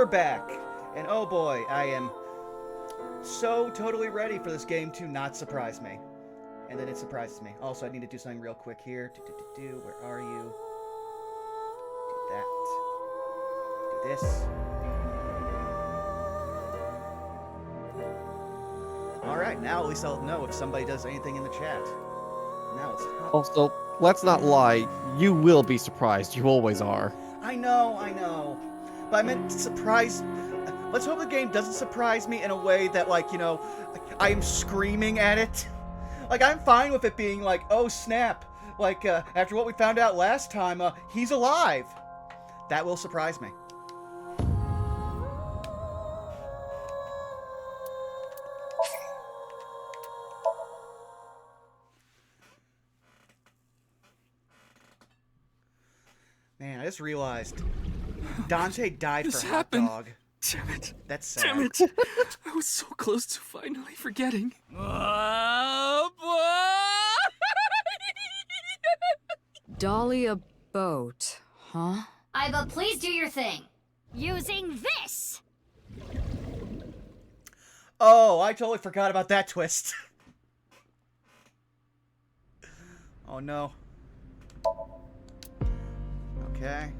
we're back. And oh boy, I am so totally ready for this game to not surprise me. And then it surprises me. Also, I need to do something real quick here. Where are you? Do that. Do this. Alright, now at least I'll know if somebody does anything in the chat. Now it's... Also, let's not lie. You will be surprised. You always are. I know. But I meant surprise... Let's hope the game doesn't surprise me in a way that, like, you know, I am screaming at it. Like, I'm fine with it being like, oh, snap. Like, after what we found out last time, he's alive. That will surprise me. Man, I just realized Dante died for Hotdog. Damn it. That's sad. Damn it. I was so close to finally forgetting. Dolly a boat, huh? Iva, please do your thing. Using this! Oh, I totally forgot about that twist. Oh no. Okay.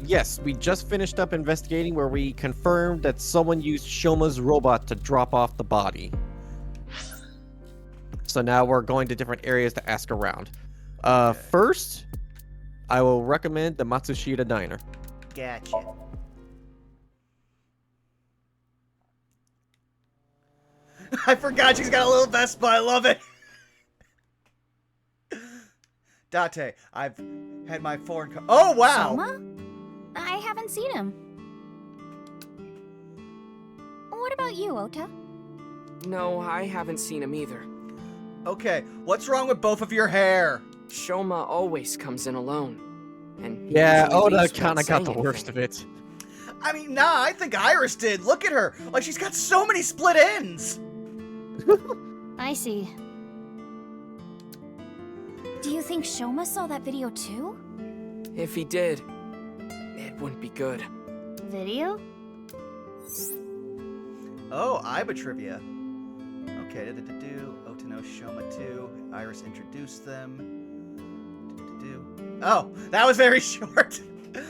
Yes, we just finished up investigating where we confirmed that someone used Shoma's robot to drop off the body. So now we're going to different areas to ask around. First, I will recommend the Matsushita Diner. Gotcha. I forgot she's got a little Vespa. I love it. Date, I've had my foreign oh, wow! Shoma? I haven't seen him. What about you, Ota? No, I haven't seen him either. Okay, what's wrong with both of your hair? Shoma always comes in alone. And he Yeah, usually Oda leaves kind without of got the saying worst anything. of it. I mean, nah, I think Iris did. Look at her. Like, she's got so many split ends. I see. Do you think Shoma saw that video too? If he did, it wouldn't be good. Video? Oh, Iba trivia. Okay, Ota knows Shoma too. Iris introduced them. Oh, that was very short.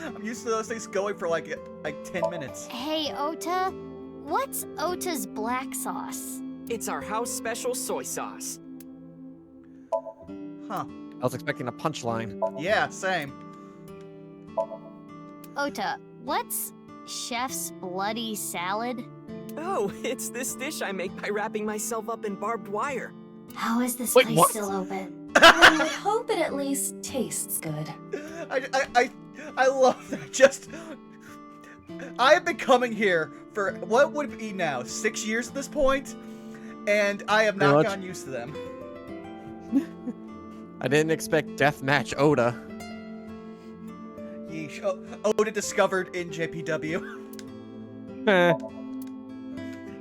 I'm used to those things going for like 10 minutes. Hey, Ota. What's Ota's black sauce? It's our house special soy sauce. Huh. I was expecting a punchline. Yeah, same. Ota, what's Chef's bloody salad? Oh, it's this dish I make by wrapping myself up in barbed wire. How is this Wait, place what? still open? I hope it at least tastes good. I love that. Just, I have been coming here for, what would it be now, 6 years at this point? And I have not Pretty much. gotten used to them. I didn't expect Deathmatch Oda. Yeesh. Oda discovered in JPW. Eh.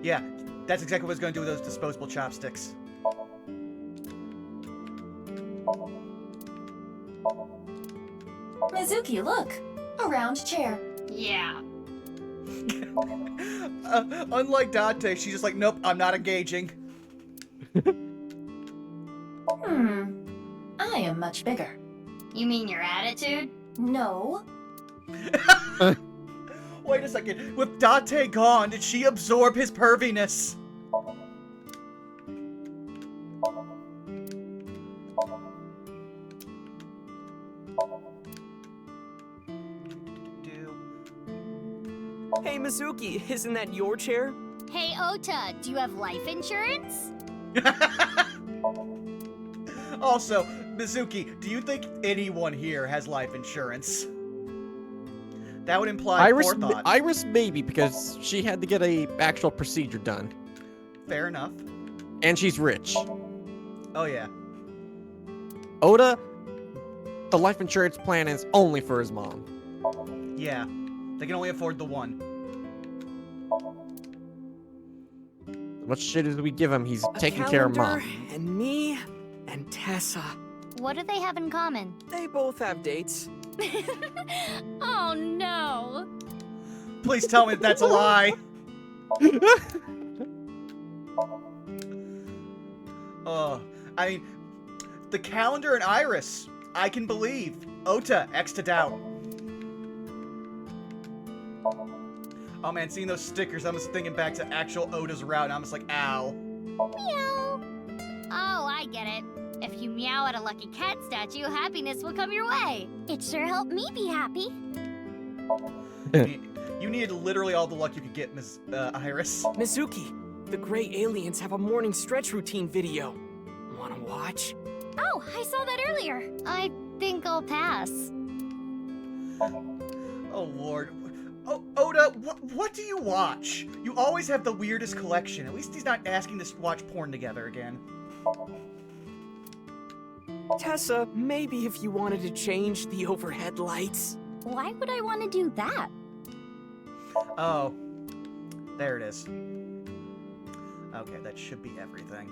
Yeah, that's exactly what I was going to do with those disposable chopsticks. Mizuki, look! A round chair. Yeah. Unlike Dante, she's just like, nope, I'm not engaging. I am much bigger. You mean your attitude? No. Wait a second, with Dante gone, did she absorb his perviness? Hey, Mizuki, isn't that your chair? Hey, Ota, do you have life insurance? Also, Mizuki, do you think anyone here has life insurance? That would imply forethought. Iris maybe, because she had to get a actual procedure done. Fair enough. And she's rich. Oh, yeah. Oda, the life insurance plan is only for his mom. Yeah. They can only afford the one. What shit as we give him, he's taking care of mom. And me, and Tessa. What do they have in common? They both have dates. Oh no! Please tell me that's a lie. I mean, the calendar and Iris, I can believe. Ota, X to doubt. Oh man, seeing those stickers, I'm just thinking back to actual Ota's route, and I'm just like, ow. Meow. Oh, I get it. If you meow at a lucky cat statue, happiness will come your way. It sure helped me be happy. You needed literally all the luck you could get, Miss Iris. Mizuki, the gray aliens have a morning stretch routine video. Wanna watch? Oh, I saw that earlier. I think I'll pass. Oh lord. Oh, Ota, what do you watch? You always have the weirdest collection. At least he's not asking us to watch porn together again. Tessa, maybe if you wanted to change the overhead lights. Why would I want to do that? Oh. There it is. Okay, that should be everything.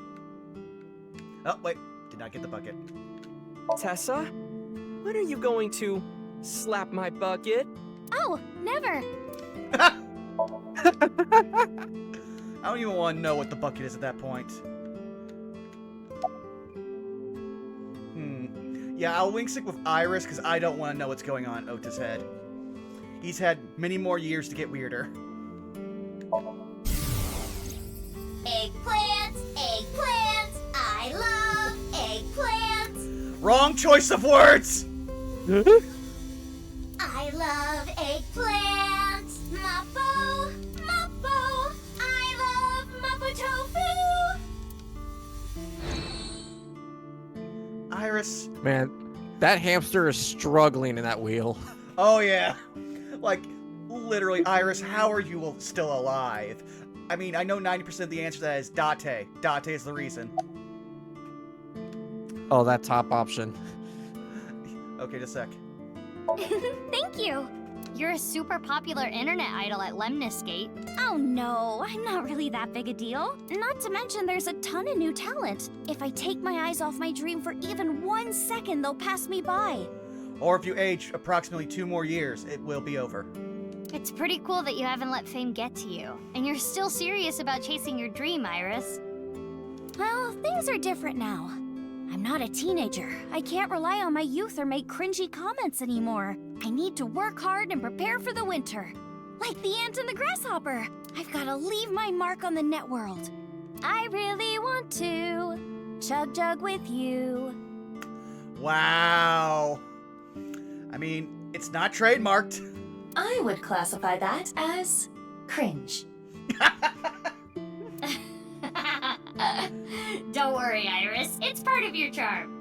Oh, wait. Did not get the bucket. Tessa, when are you going to slap my bucket? Oh, never. I don't even want to know what the bucket is at that point. Yeah, I'll wing stick with Iris because I don't want to know what's going on in Ota's head. He's had many more years to get weirder. Eggplants, eggplants, I love eggplants. Wrong choice of words! I love eggplants. Moppo, moppo, I love moppo tofu. Iris. Man, that hamster is struggling in that wheel. Oh, yeah. Like, literally, Iris, how are you still alive? I mean, I know 90% of the answer to that is Date. Date is the reason. Oh, that top option. Okay, just a sec. Thank you. You're a super popular internet idol at Lemniscate. Oh no, I'm not really that big a deal. Not to mention there's a ton of new talent. If I take my eyes off my dream for even 1 second, they'll pass me by. Or if you age approximately 2 more years, it will be over. It's pretty cool that you haven't let fame get to you. And you're still serious about chasing your dream, Iris. Well, things are different now. I'm not a teenager. I can't rely on my youth or make cringy comments anymore. I need to work hard and prepare for the winter. Like the ant and the grasshopper. I've got to leave my mark on the net world. I really want to chug jug with you. Wow. I mean, it's not trademarked. I would classify that as cringe. Don't worry, Iris. It's part of your charm.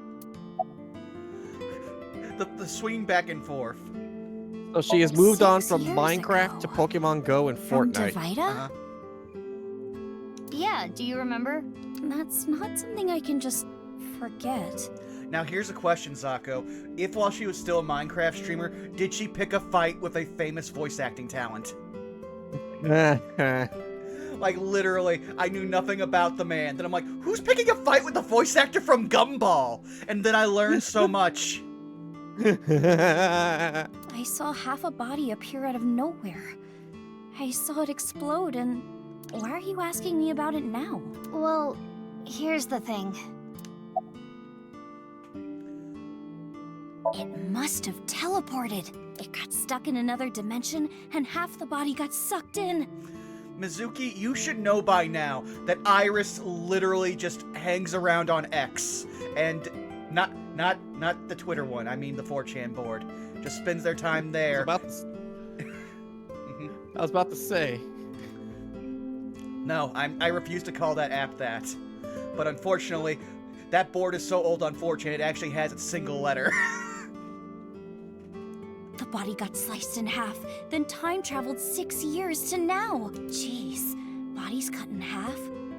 The swing back and forth. So she has moved on 6 from years Minecraft to ago. Pokemon Go and From Fortnite. Divida? Uh-huh. Yeah, do you remember? That's not something I can just forget. Now here's a question, Zako. If while she was still a Minecraft streamer, did she pick a fight with a famous voice acting talent? Like, literally, I knew nothing about the man. Then I'm like, who's picking a fight with the voice actor from Gumball? And then I learned so much. I saw half a body appear out of nowhere. I saw it explode, and why are you asking me about it now? Well, here's the thing. It must have teleported. It got stuck in another dimension, and half the body got sucked in. Mizuki, you should know by now that Iris literally just hangs around on X. And not the Twitter one, I mean the 4chan board. Just spends their time there. I was about to say. No, I refuse to call that app that. But unfortunately, that board is so old on 4chan it actually has its single letter. The body got sliced in half, then time traveled 6 years to now. Jeez, bodies cut in half,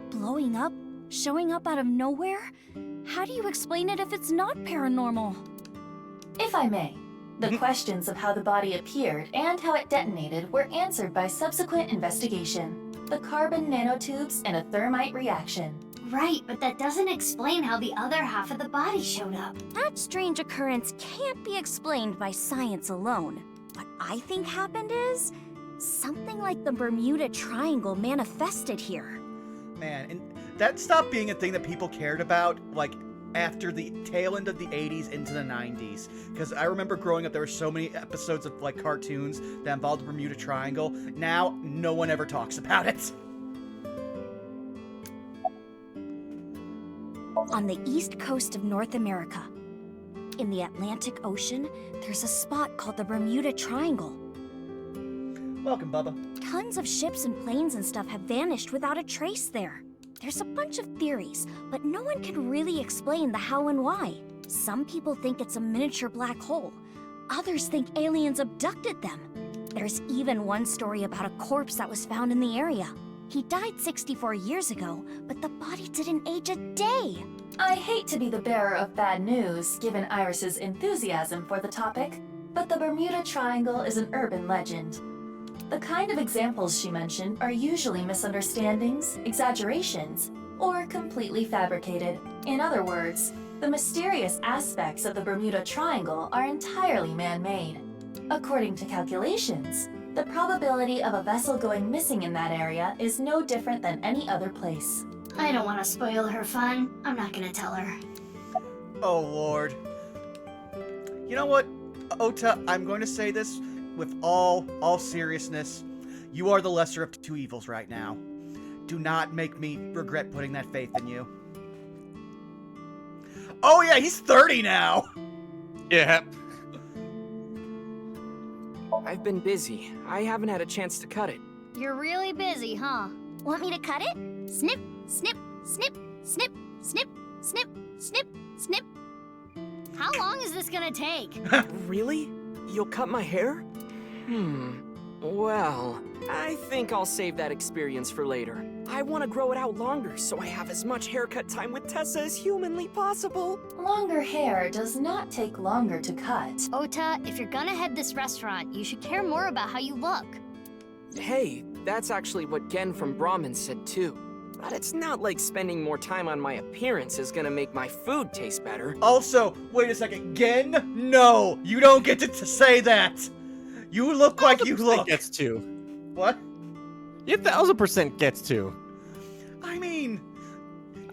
blowing up, showing up out of nowhere? How do you explain it if it's not paranormal? If I may, the questions of how the body appeared and how it detonated were answered by subsequent investigation. The carbon nanotubes and a thermite reaction. Right, but that doesn't explain how the other half of the body showed up. That strange occurrence can't be explained by science alone. What I think happened is, Something like the Bermuda Triangle manifested here. Man, and that stopped being a thing that people cared about, like, after the tail end of the 80s into the 90s. Because I remember growing up, there were so many episodes of, like, cartoons that involved the Bermuda Triangle. Now, no one ever talks about it. On the east coast of North America, in the Atlantic Ocean, there's a spot called the Bermuda Triangle. Welcome, Bubba. Tons of ships and planes and stuff have vanished without a trace there. There's a bunch of theories, but no one can really explain the how and why. Some people think it's a miniature black hole. Others think aliens abducted them. There's even one story about a corpse that was found in the area. He died 64 years ago, but the body didn't age a day. I hate to be the bearer of bad news, given Iris's enthusiasm for the topic, but the Bermuda Triangle is an urban legend. The kind of examples she mentioned are usually misunderstandings, exaggerations, or completely fabricated. In other words, the mysterious aspects of the Bermuda Triangle are entirely man-made. According to calculations, the probability of a vessel going missing in that area is no different than any other place. I don't want to spoil her fun. I'm not gonna tell her. Oh, Lord. You know what, Ota, I'm going to say this with all seriousness. You are the lesser of two evils right now. Do not make me regret putting that faith in you. Oh yeah, he's 30 now! Yeah. I've been busy. I haven't had a chance to cut it. You're really busy, huh? Want me to cut it? Snip, snip, snip, snip, snip, snip, snip, snip. How long is this gonna take? Really? You'll cut my hair? Well, I think I'll save that experience for later. I want to grow it out longer so I have as much haircut time with Tessa as humanly possible. Longer hair does not take longer to cut. Ota, if you're gonna head this restaurant, you should care more about how you look. Hey, that's actually what Gen from Brahmin said too. But it's not like spending more time on my appearance is gonna make my food taste better. Also, wait a second, Gen? No, you don't get to say that. You look like you look. Gets to. What? Yeah, 1000% gets to. I mean,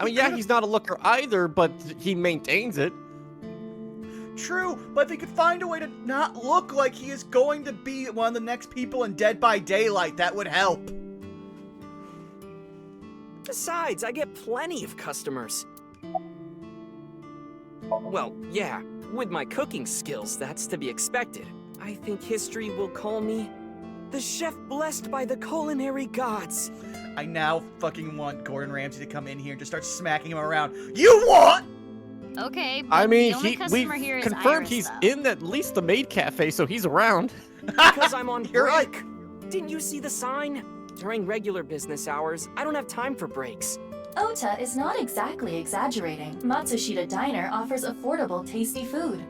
Yeah, he's not a looker either, but he maintains it. true, but if he could find a way to not look like he is going to be one of the next people in Dead by Daylight, that would help. Besides, I get plenty of customers. Well, yeah, with my cooking skills, that's to be expected. I think history will call me the chef blessed by the culinary gods. I now fucking want Gordon Ramsay to come in here and just start smacking him around. You what? Okay, but I mean, the only we customer here is confirmed Iris, he's though. in at least the maid cafe, so he's around. Because I'm on You're right. break. Didn't you see the sign? During regular business hours, I don't have time for breaks. Ota is not exactly exaggerating. Matsushita Diner offers affordable, tasty food.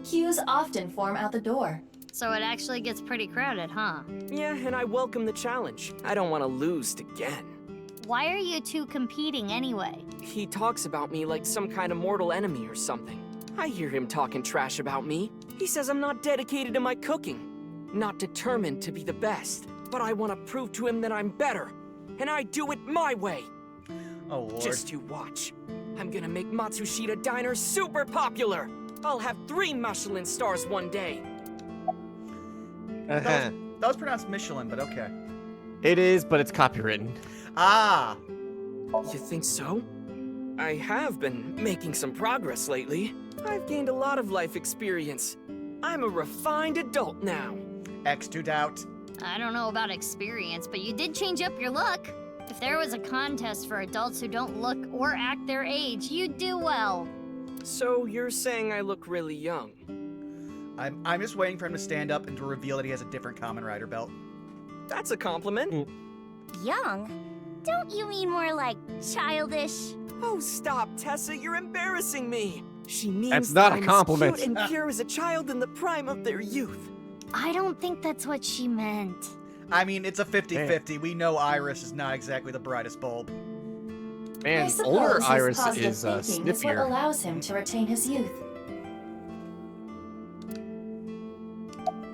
Queues often form out the door. So it actually gets pretty crowded, huh? Yeah, and I welcome the challenge. I don't want to lose to Gen. Why are you two competing anyway? He talks about me like some kind of mortal enemy or something. I hear him talking trash about me. He says I'm not dedicated to my cooking, not determined to be the best. But I want to prove to him that I'm better, and I do it my way. Oh, Lord. Just you watch. I'm gonna make Matsushita Diner super popular. I'll have 3 Michelin stars one day. That was pronounced Michelin, but okay. It is, but it's copywritten. Ah. You think so? I have been making some progress lately. I've gained a lot of life experience. I'm a refined adult now. X to doubt. I don't know about experience, but you did change up your look. If there was a contest for adults who don't look or act their age, you'd do well. So you're saying I look really young? I'm just waiting for him to stand up and to reveal that he has a different Kamen Rider belt. That's a compliment. Young? Don't you mean more like childish? Oh, stop, Tessa, you're embarrassing me. She means That's not that a I'm compliment. as cute and pure as a child in the prime of their youth. I don't think that's what she meant. I mean, it's a 50-50. We know Iris is not exactly the brightest bulb. I Man, suppose older his Iris positive is thinking is what sniffier. allows him to retain his youth.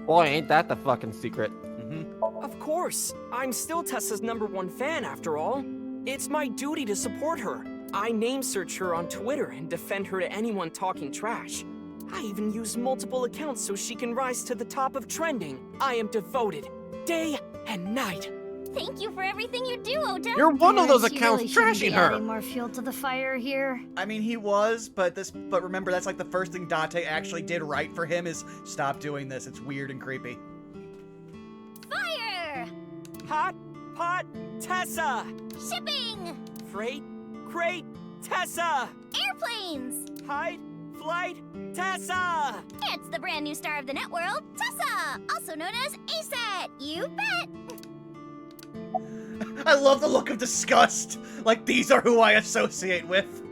Boy, ain't that the fucking secret. Mm-hmm. Of course. I'm still Tessa's #1 fan, after all. It's my duty to support her. I name search her on Twitter and defend her to anyone talking trash. I even use multiple accounts so she can rise to the top of trending. I am devoted, day and night. Thank you for everything you do, Ota. You're one of those Parents, you accounts really shouldn't be trashing her. adding more fuel to the fire here. I mean, he was, but remember, that's like the first thing Date actually did right for him is stop doing this. It's weird and creepy. Fire! Hot Pot Tessa! Shipping! Freight Crate Tessa! Airplanes! Hide Flight Tessa! It's the brand new star of the networld, Tessa! Also known as ASAT! You bet! I love the look of disgust. Like, these are who I associate with.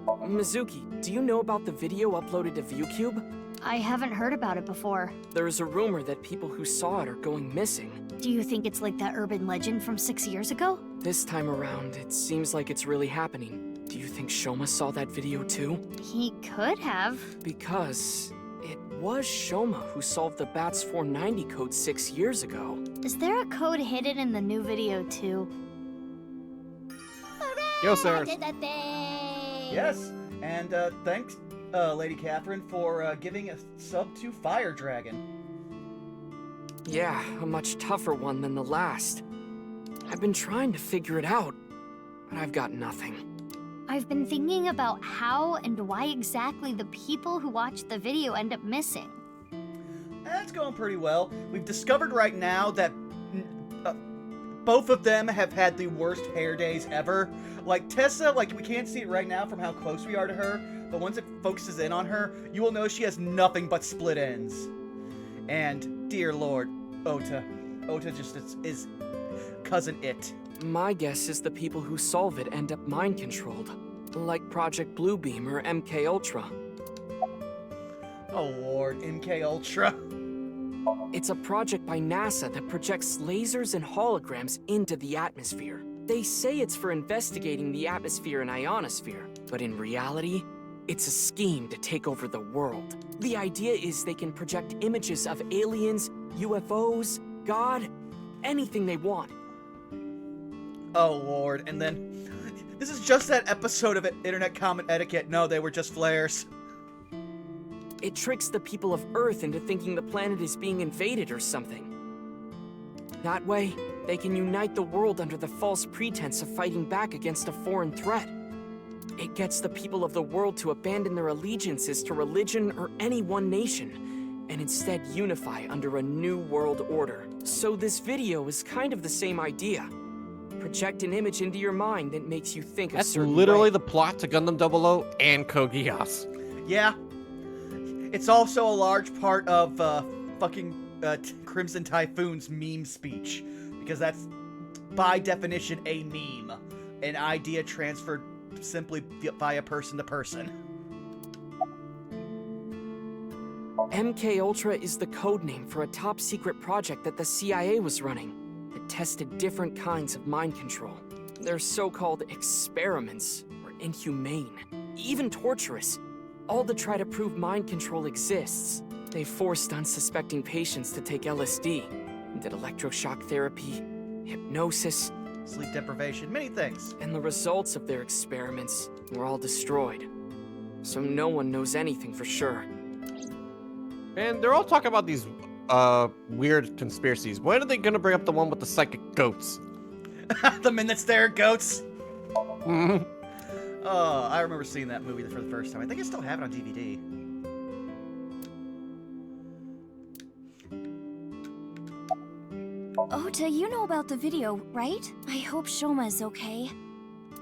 Mizuki, do you know about the video uploaded to ViewCube? I haven't heard about it before. There's a rumor that people who saw it are going missing. Do you think it's like that urban legend from 6 years ago? This time around, it seems like it's really happening. Do you think Shoma saw that video too? He could have. Because it was Shoma who solved the BATS 490 code 6 years ago. Is there a code hidden in the new video too? Yo, sir. Did that thing! Yes, and thanks, Lady Catherine, for giving a sub to Fire Dragon. Yeah, a much tougher one than the last. I've been trying to figure it out, but I've got nothing. I've been thinking about how and why exactly the people who watched the video end up missing. That's going pretty well. We've discovered right now that both of them have had the worst hair days ever. Like, Tessa, like, we can't see it right now from how close we are to her, but once it focuses in on her, you will know she has nothing but split ends. And, dear lord, Ota just is cousin it. My guess is the people who solve it end up mind-controlled, like Project Bluebeam or MK Ultra. Oh lord, MK Ultra. It's a project by NASA that projects lasers and holograms into the atmosphere. They say it's for investigating the atmosphere and ionosphere, but in reality, it's a scheme to take over the world. The idea is they can project images of aliens, UFOs, God, anything they want. Oh lord, and then this is just that episode of Internet Common Etiquette. No, they were just flares. It tricks the people of Earth into thinking the planet is being invaded or something. That way, they can unite the world under the false pretense of fighting back against a foreign threat. It gets the people of the world to abandon their allegiances to religion or any one nation, and instead unify under a new world order. So this video is kind of the same idea. Project an image into your mind that makes you think a That's certain literally way. the plot to Gundam 00 and Code Geass. Yeah. It's also a large part of Crimson Typhoon's meme speech, because that's, by definition, a meme. An idea transferred simply via person to person. MK Ultra is the codename for a top-secret project that the CIA was running that tested different kinds of mind control. Their so-called experiments were inhumane, even torturous, all to try to prove mind control exists. They forced unsuspecting patients to take LSD, did electroshock therapy, hypnosis, Sleep deprivation, many things. and the results of their experiments were all destroyed. So no one knows anything for sure. And they're all talking about these weird conspiracies. When are they gonna bring up the one with the psychic goats? The minutes there, goats. Mhm. Oh, I remember seeing that movie for the first time. I think I still have it on DVD. Ota, you know about the video, right? I hope Shoma's okay.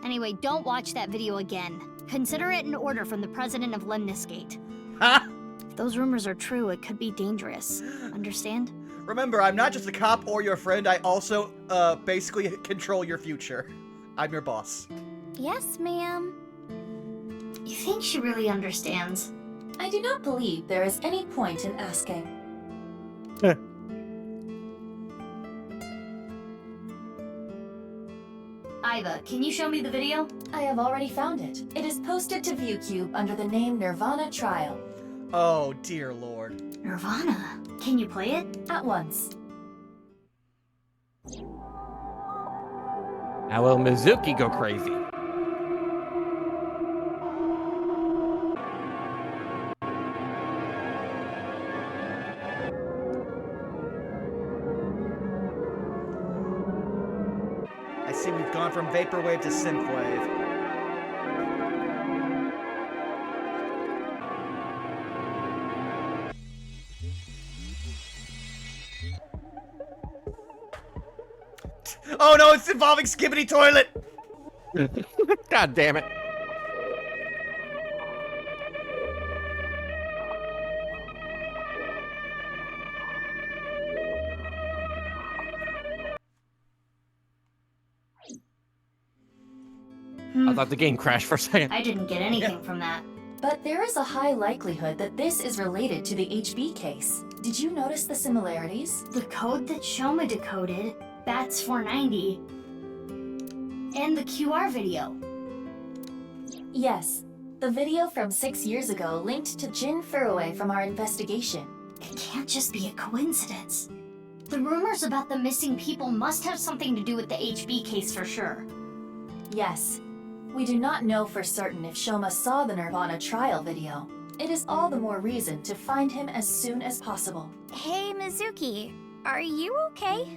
Anyway, don't watch that video again. Consider it an order from the president of Lemniscate. Ha! If those rumors are true, it could be dangerous. Understand? Remember, I'm not just a cop or your friend. I also, basically control your future. I'm your boss. Yes, ma'am. You think she really understands? I do not believe there is any point in asking. Iva, can you show me the video? I have already found it. It is posted to ViewCube under the name nirvanA Trial. Oh, dear lord. nirvanA. Can you play it? At once. How will Mizuki go crazy? I see we've gone from vaporwave to synthwave. Oh no, it's involving Skibbity Toilet! God damn it. I thought the game crashed for a second. I didn't get anything from that. But there is a high likelihood that this is related to the HB case. Did you notice the similarities? The code that Shoma decoded, Bats 490, and the QR video. Yes. The video from 6 years ago linked to Jin Furue from our investigation. It can't just be a coincidence. The rumors about the missing people must have something to do with the HB case for sure. Yes. We do not know for certain if Shoma saw the nirvanA trial video. It is all the more reason to find him as soon as possible. Hey, Mizuki, are you okay?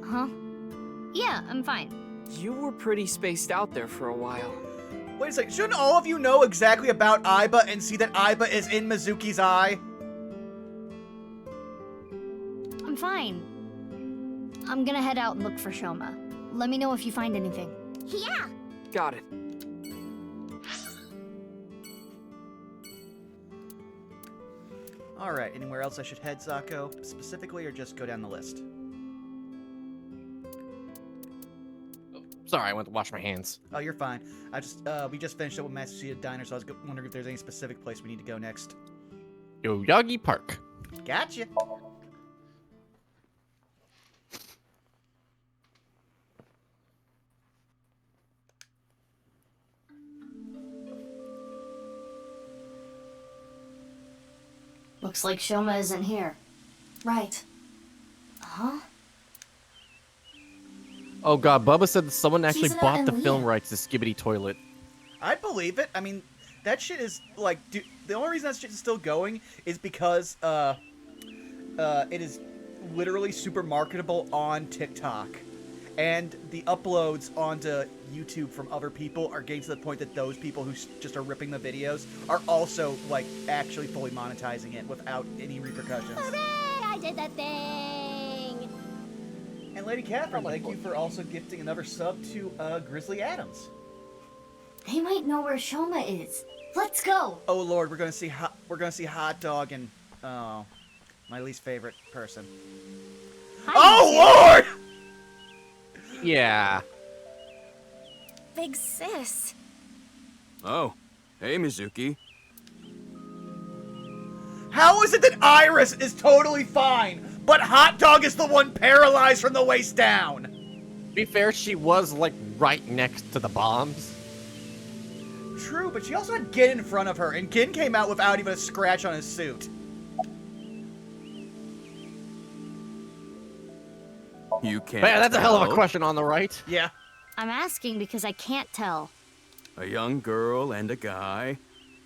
Huh? Yeah, I'm fine. You were pretty spaced out there for a while. Wait a second, shouldn't all of you know exactly about Aiba and see that Aiba is in Mizuki's eye? I'm fine. I'm gonna head out and look for Shoma. Let me know if you find anything. Yeah! Got it. Alright, anywhere else I should head, Zako, specifically, or just go down the list? Sorry, I went to wash my hands. Oh, you're fine. We just finished up with Matsushita Diner, so I was wondering if there's any specific place we need to go next. Yoyagi Park. Gotcha! Looks like Shoma isn't here. Right. Huh? Oh god, Bubba said that someone actually Kizuna bought and the Leah. film rights to Skibbity Toilet. I'd believe it. I mean, that shit is, like, the only reason that shit is still going is because, it is literally super marketable on TikTok. And the uploads onto YouTube from other people are getting to the point that those people who just are ripping the videos are also, like, actually fully monetizing it without any repercussions. Hooray! I did that thing! And Lady Catherine, thank you for also gifting another sub to Grizzly Adams. They might know where Shoma is. Let's go! Oh Lord, we're gonna see Hotdog and my least favorite person. Oh Lord! Yeah. Big sis. Oh, hey Mizuki. How is it that Iris is totally fine, but Hotdog is the one paralyzed from the waist down? To be fair, she was like right next to the bombs. True, but she also had Gin in front of her, and Gin came out without even a scratch on his suit. You can't. Man, that's a hell of a tell? question on the right. Yeah. I'm asking because I can't tell. A young girl and a guy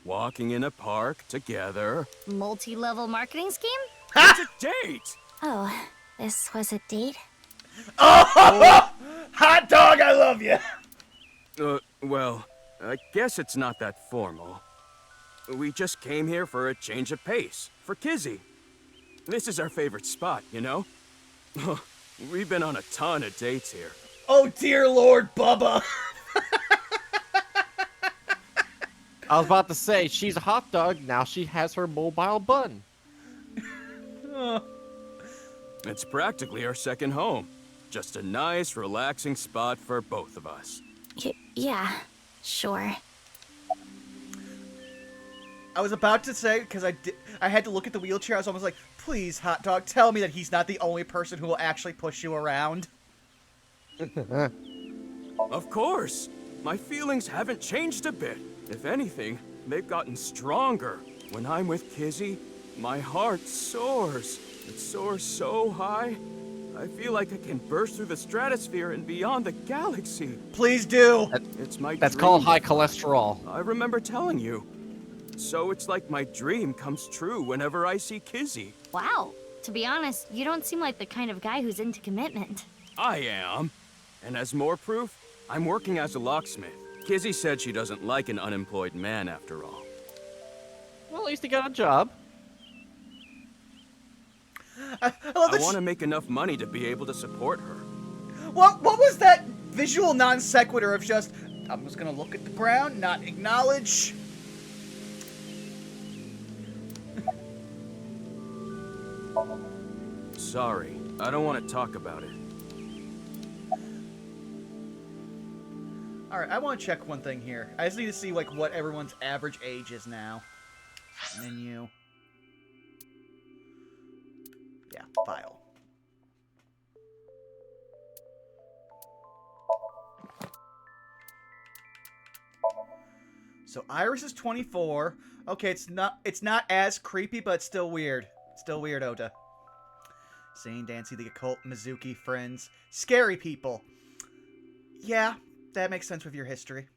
walking in a park together. Multi-level marketing scheme? It's a date! Oh, this was a date? Oh! Hotdog, I love you! Well, I guess it's not that formal. We just came here for a change of pace, for Kizzy. This is our favorite spot, you know? We've been on a ton of dates here. Oh dear Lord, Bubba! I was about to say, she's a hot dog, now she has her mobile bun. It's practically our second home. Just a nice, relaxing spot for both of us. Yeah, sure. I was about to say, because I had to look at the wheelchair, I was almost like, please, Hotdog, tell me that he's not the only person who will actually push you around. Of course! My feelings haven't changed a bit. If anything, they've gotten stronger. When I'm with Kizzy, my heart soars. It soars so high, I feel like I can burst through the stratosphere and beyond the galaxy. Please do. It's my That's dream. called high cholesterol. I remember telling you. So it's like my dream comes true whenever I see Kizzy. Wow. To be honest, you don't seem like the kind of guy who's into commitment. I am. And as more proof, I'm working as a locksmith. Kizzy said she doesn't like an unemployed man after all. Well, at least he got a job. I love I that want to make enough money to be able to support her. What was that visual non sequitur of just, I'm just gonna look at the ground, not acknowledge? Sorry, I don't want to talk about it. Alright, I want to check one thing here. I just need to see, like, what everyone's average age is now. Menu. Yeah, file. So Iris is 24. Okay, it's not as creepy, but it's still weird. Still weird, Ota. Sane, Dancy, the occult, Mizuki, friends, scary people. Yeah, that makes sense with your history.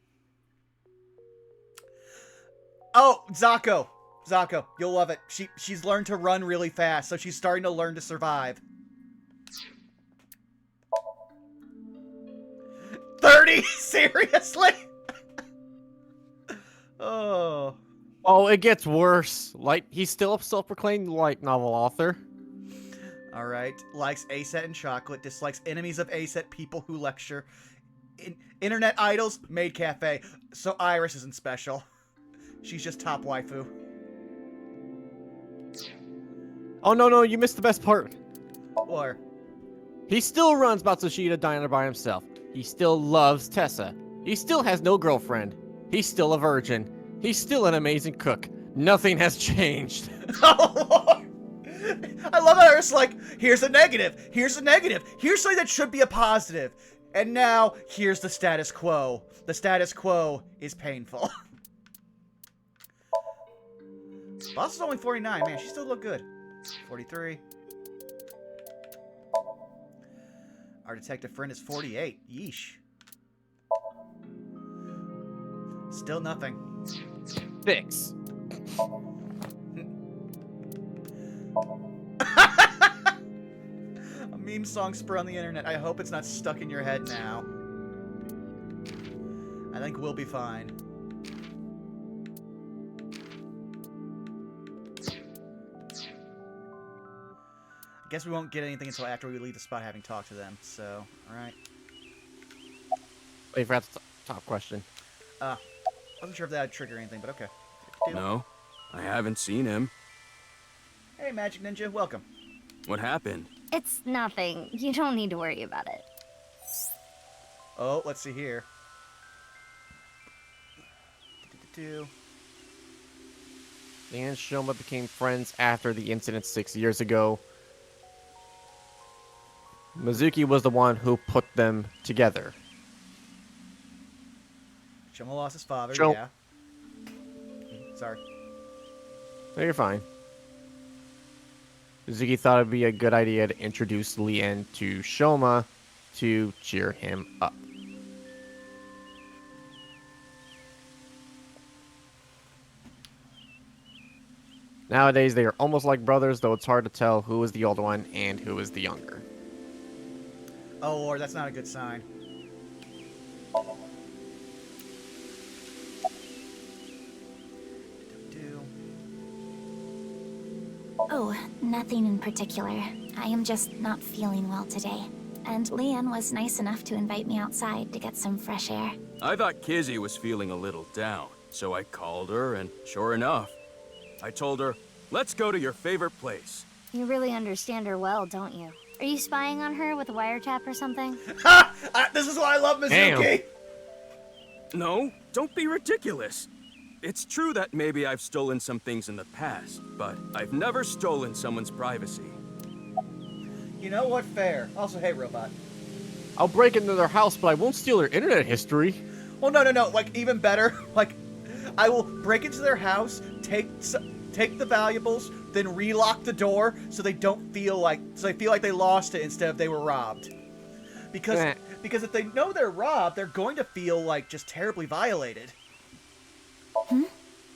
Oh, Zako. Zako, you'll love it. She's learned to run really fast, so she's starting to learn to survive. 30? Seriously? Oh. Oh, it gets worse. Like, he's still a self-proclaimed light novel author. Alright. Likes ASET and chocolate. Dislikes enemies of ASET, people who lecture. Internet idols, maid cafe. So Iris isn't special. She's just top waifu. Oh, no, you missed the best part. Or, He still runs Matsushita Diner by himself. He still loves Tessa. He still has no girlfriend. He's still a virgin. He's still an amazing cook. Nothing has changed. oh Lord! I love how it's like, here's a negative, here's a negative, here's something that should be a positive. And now, here's the status quo. The status quo is painful. Boss is only 49, man, she still look good. 43. Our detective friend is 48. Yeesh. Still nothing. 6. A meme song spur on the internet. I hope it's not stuck in your head now. I think we'll be fine. I guess we won't get anything until after we leave the spot having talked to them, so, alright. Wait, forgot the top question. Wasn't sure if that would trigger anything, but okay. No, I haven't seen him. Hey, Magic Ninja, welcome. What happened? It's nothing. You don't need to worry about it. Oh, let's see here. Leanne and Shoma became friends after the incident 6 years ago. Mizuki was the one who put them together. Shoma lost his father, Shom- yeah. Sorry. No, you're fine. Mizuki thought it'd be a good idea to introduce Leanne to Shoma to cheer him up. Nowadays, they are almost like brothers, though it's hard to tell who is the older one and who is the younger. Oh, Lord, that's not a good sign. Oh, nothing in particular. I am just not feeling well today. And Leanne was nice enough to invite me outside to get some fresh air. I thought Kizzy was feeling a little down, so I called her, and sure enough, I told her, let's go to your favorite place. You really understand her well, don't you? Are you spying on her with a wiretap or something? Ha! This is why I love Mizuki! No, don't be ridiculous. It's true that maybe I've stolen some things in the past, but I've never stolen someone's privacy. You know what? Fair. Also, hey, Robot. I'll break into their house, but I won't steal their internet history. Well, no. Like, even better. Like, I will break into their house, take the valuables, then relock the door so they feel like they lost it instead of they were robbed. Because if they know they're robbed, they're going to feel like just terribly violated.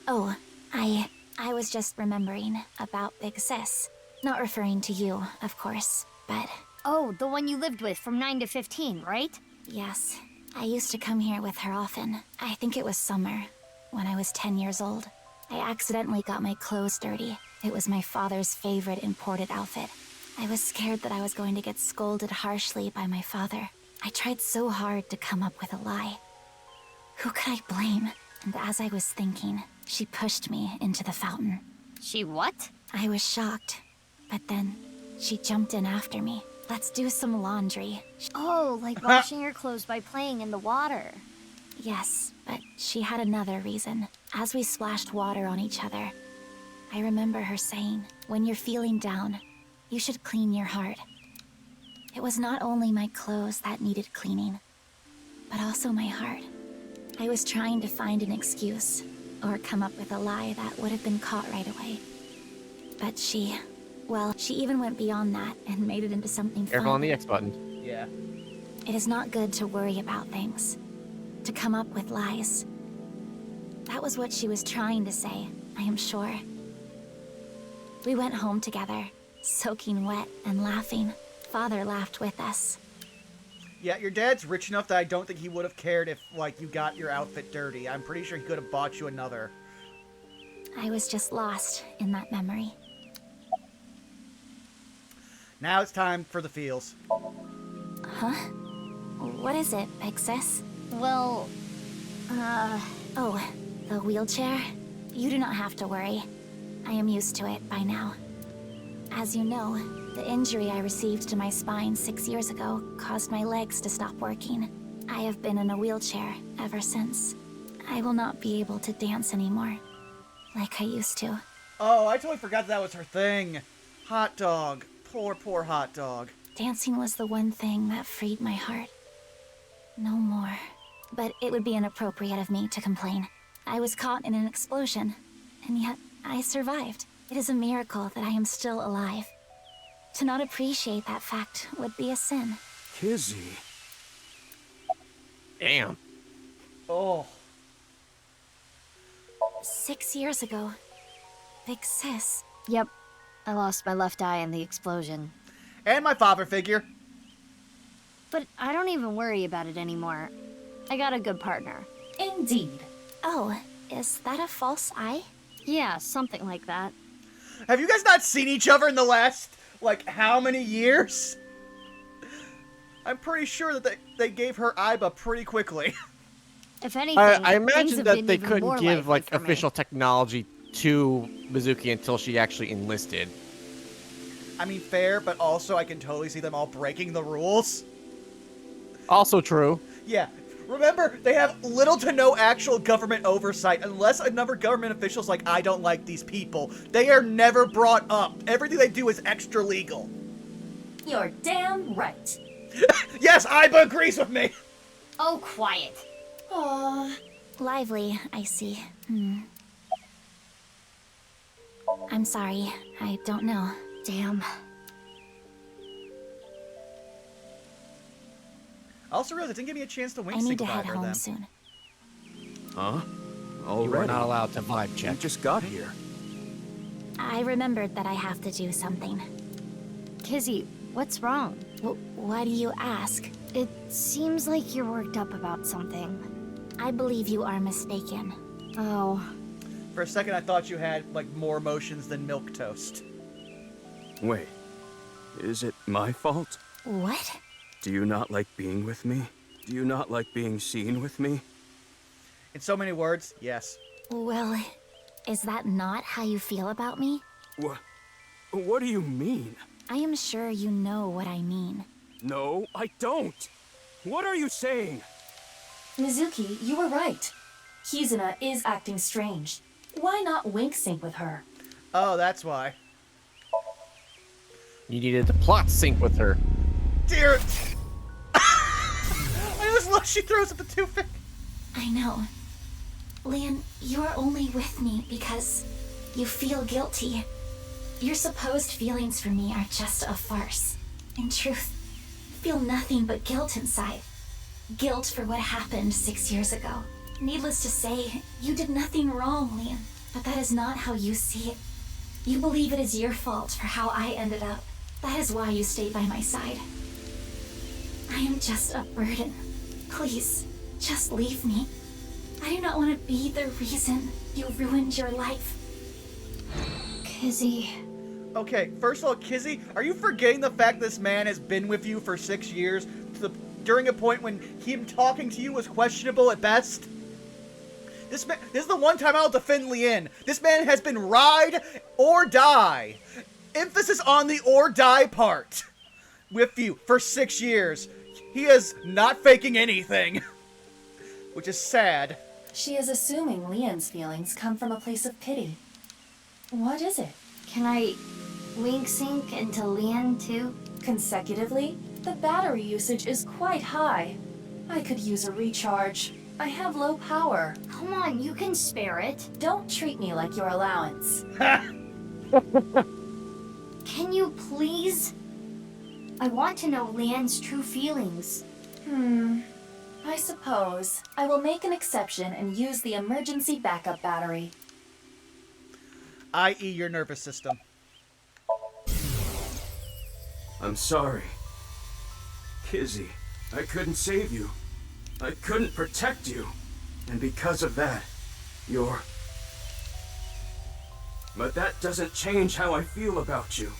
Oh, I was just remembering about Big Sis. Not referring to you, of course, but... Oh, the one you lived with from 9 to 15, right? Yes. I used to come here with her often. I think it was summer, when I was 10 years old. I accidentally got my clothes dirty. It was my father's favorite imported outfit. I was scared that I was going to get scolded harshly by my father. I tried so hard to come up with a lie. Who could I blame? And as I was thinking, she pushed me into the fountain. She what? I was shocked, but then she jumped in after me. Let's do some laundry. Oh, like washing your clothes by playing in the water. Yes, but she had another reason. As we splashed water on each other, I remember her saying, when you're feeling down, you should clean your heart. It was not only my clothes that needed cleaning, but also my heart. I was trying to find an excuse, or come up with a lie that would have been caught right away. But she even went beyond that and made it into something fun. Careful on the X button. Yeah. It is not good to worry about things, to come up with lies. That was what she was trying to say, I am sure. We went home together, soaking wet and laughing. Father laughed with us. Yeah, your dad's rich enough that I don't think he would have cared if, like, you got your outfit dirty. I'm pretty sure he could have bought you another. I was just lost in that memory. Now it's time for the feels. Huh? What is it, Big Sis? Well, Oh, the wheelchair? You do not have to worry. I am used to it by now. As you know, the injury I received to my spine 6 years ago caused my legs to stop working. I have been in a wheelchair ever since. I will not be able to dance anymore, like I used to. Oh, I totally forgot that was her thing. Hot dog. Poor, poor hot dog. Dancing was the one thing that freed my heart. No more. But it would be inappropriate of me to complain. I was caught in an explosion, and yet I survived. It is a miracle that I am still alive. To not appreciate that fact would be a sin. Kizzy. Damn. Oh. 6 years ago, Big Sis. yep. I lost my left eye in the explosion. And my father figure. But I don't even worry about it anymore. I got a good partner. Indeed. Oh, is that a false eye? Yeah, something like that. Have you guys not seen each other in the last, like, how many years? I'm pretty sure that they gave her Iba pretty quickly. If anything, I things imagine have that been they even couldn't more give, lively like, for me. official technology to Mizuki until she actually enlisted. I mean, fair, but also I can totally see them all breaking the rules. Also true. Yeah. Remember, they have little to no actual government oversight unless a number of government officials like, I don't like these people. They are never brought up. Everything they do is extra legal. You're damn right. Yes, Iba agrees with me. Oh, quiet. Aww. Lively, I see. I'm sorry. I don't know. Damn. I also realized it didn't give me a chance to wink I say need to goodbye head to her home then. soon. Huh? You were Already? not allowed to vibe You check. just got here. I remembered that I have to do something. Kizzy, what's wrong? Why do you ask? It seems like you're worked up about something. I believe you are mistaken. Oh. For a second, I thought you had, like, more emotions than milk toast. Wait. Is it my fault? What? Do you not like being with me? Do you not like being seen with me? In so many words, yes. Well, is that not how you feel about me? What do you mean? I am sure you know what I mean. No, I don't. What are you saying? Mizuki, you were right. Kizuna is acting strange. Why not wink sync with her? Oh, that's why. You needed the plot sync with her. Dear. I just love she throws up the two fingers. I know. Leon, you are only with me because you feel guilty. Your supposed feelings for me are just a farce. In truth, I feel nothing but guilt inside. Guilt for what happened 6 years ago. Needless to say, you did nothing wrong, Liam. But that is not how you see it. You believe it is your fault for how I ended up. That is why you stayed by my side. I am just a burden. Please, just leave me. I do not want to be the reason you ruined your life. Kizzy. Okay, first of all, Kizzy, are you forgetting the fact this man has been with you for 6 years, during a point when him talking to you was questionable at best? This is the one time I'll defend Lien. This man has been ride or die. Emphasis on the or die part. With you for 6 years. He is not faking anything. Which is sad. She is assuming Lian's feelings come from a place of pity. What is it? Can I wink sync into Lien too? Consecutively? The battery usage is quite high. I could use a recharge. I have low power. Come on, you can spare it. Don't treat me like your allowance. Can you please? I want to know Lien's true feelings. I suppose. I will make an exception and use the emergency backup battery. I.e. your nervous system. I'm sorry. Kizzy, I couldn't save you. I couldn't protect you. And because of that, you're... But that doesn't change how I feel about you.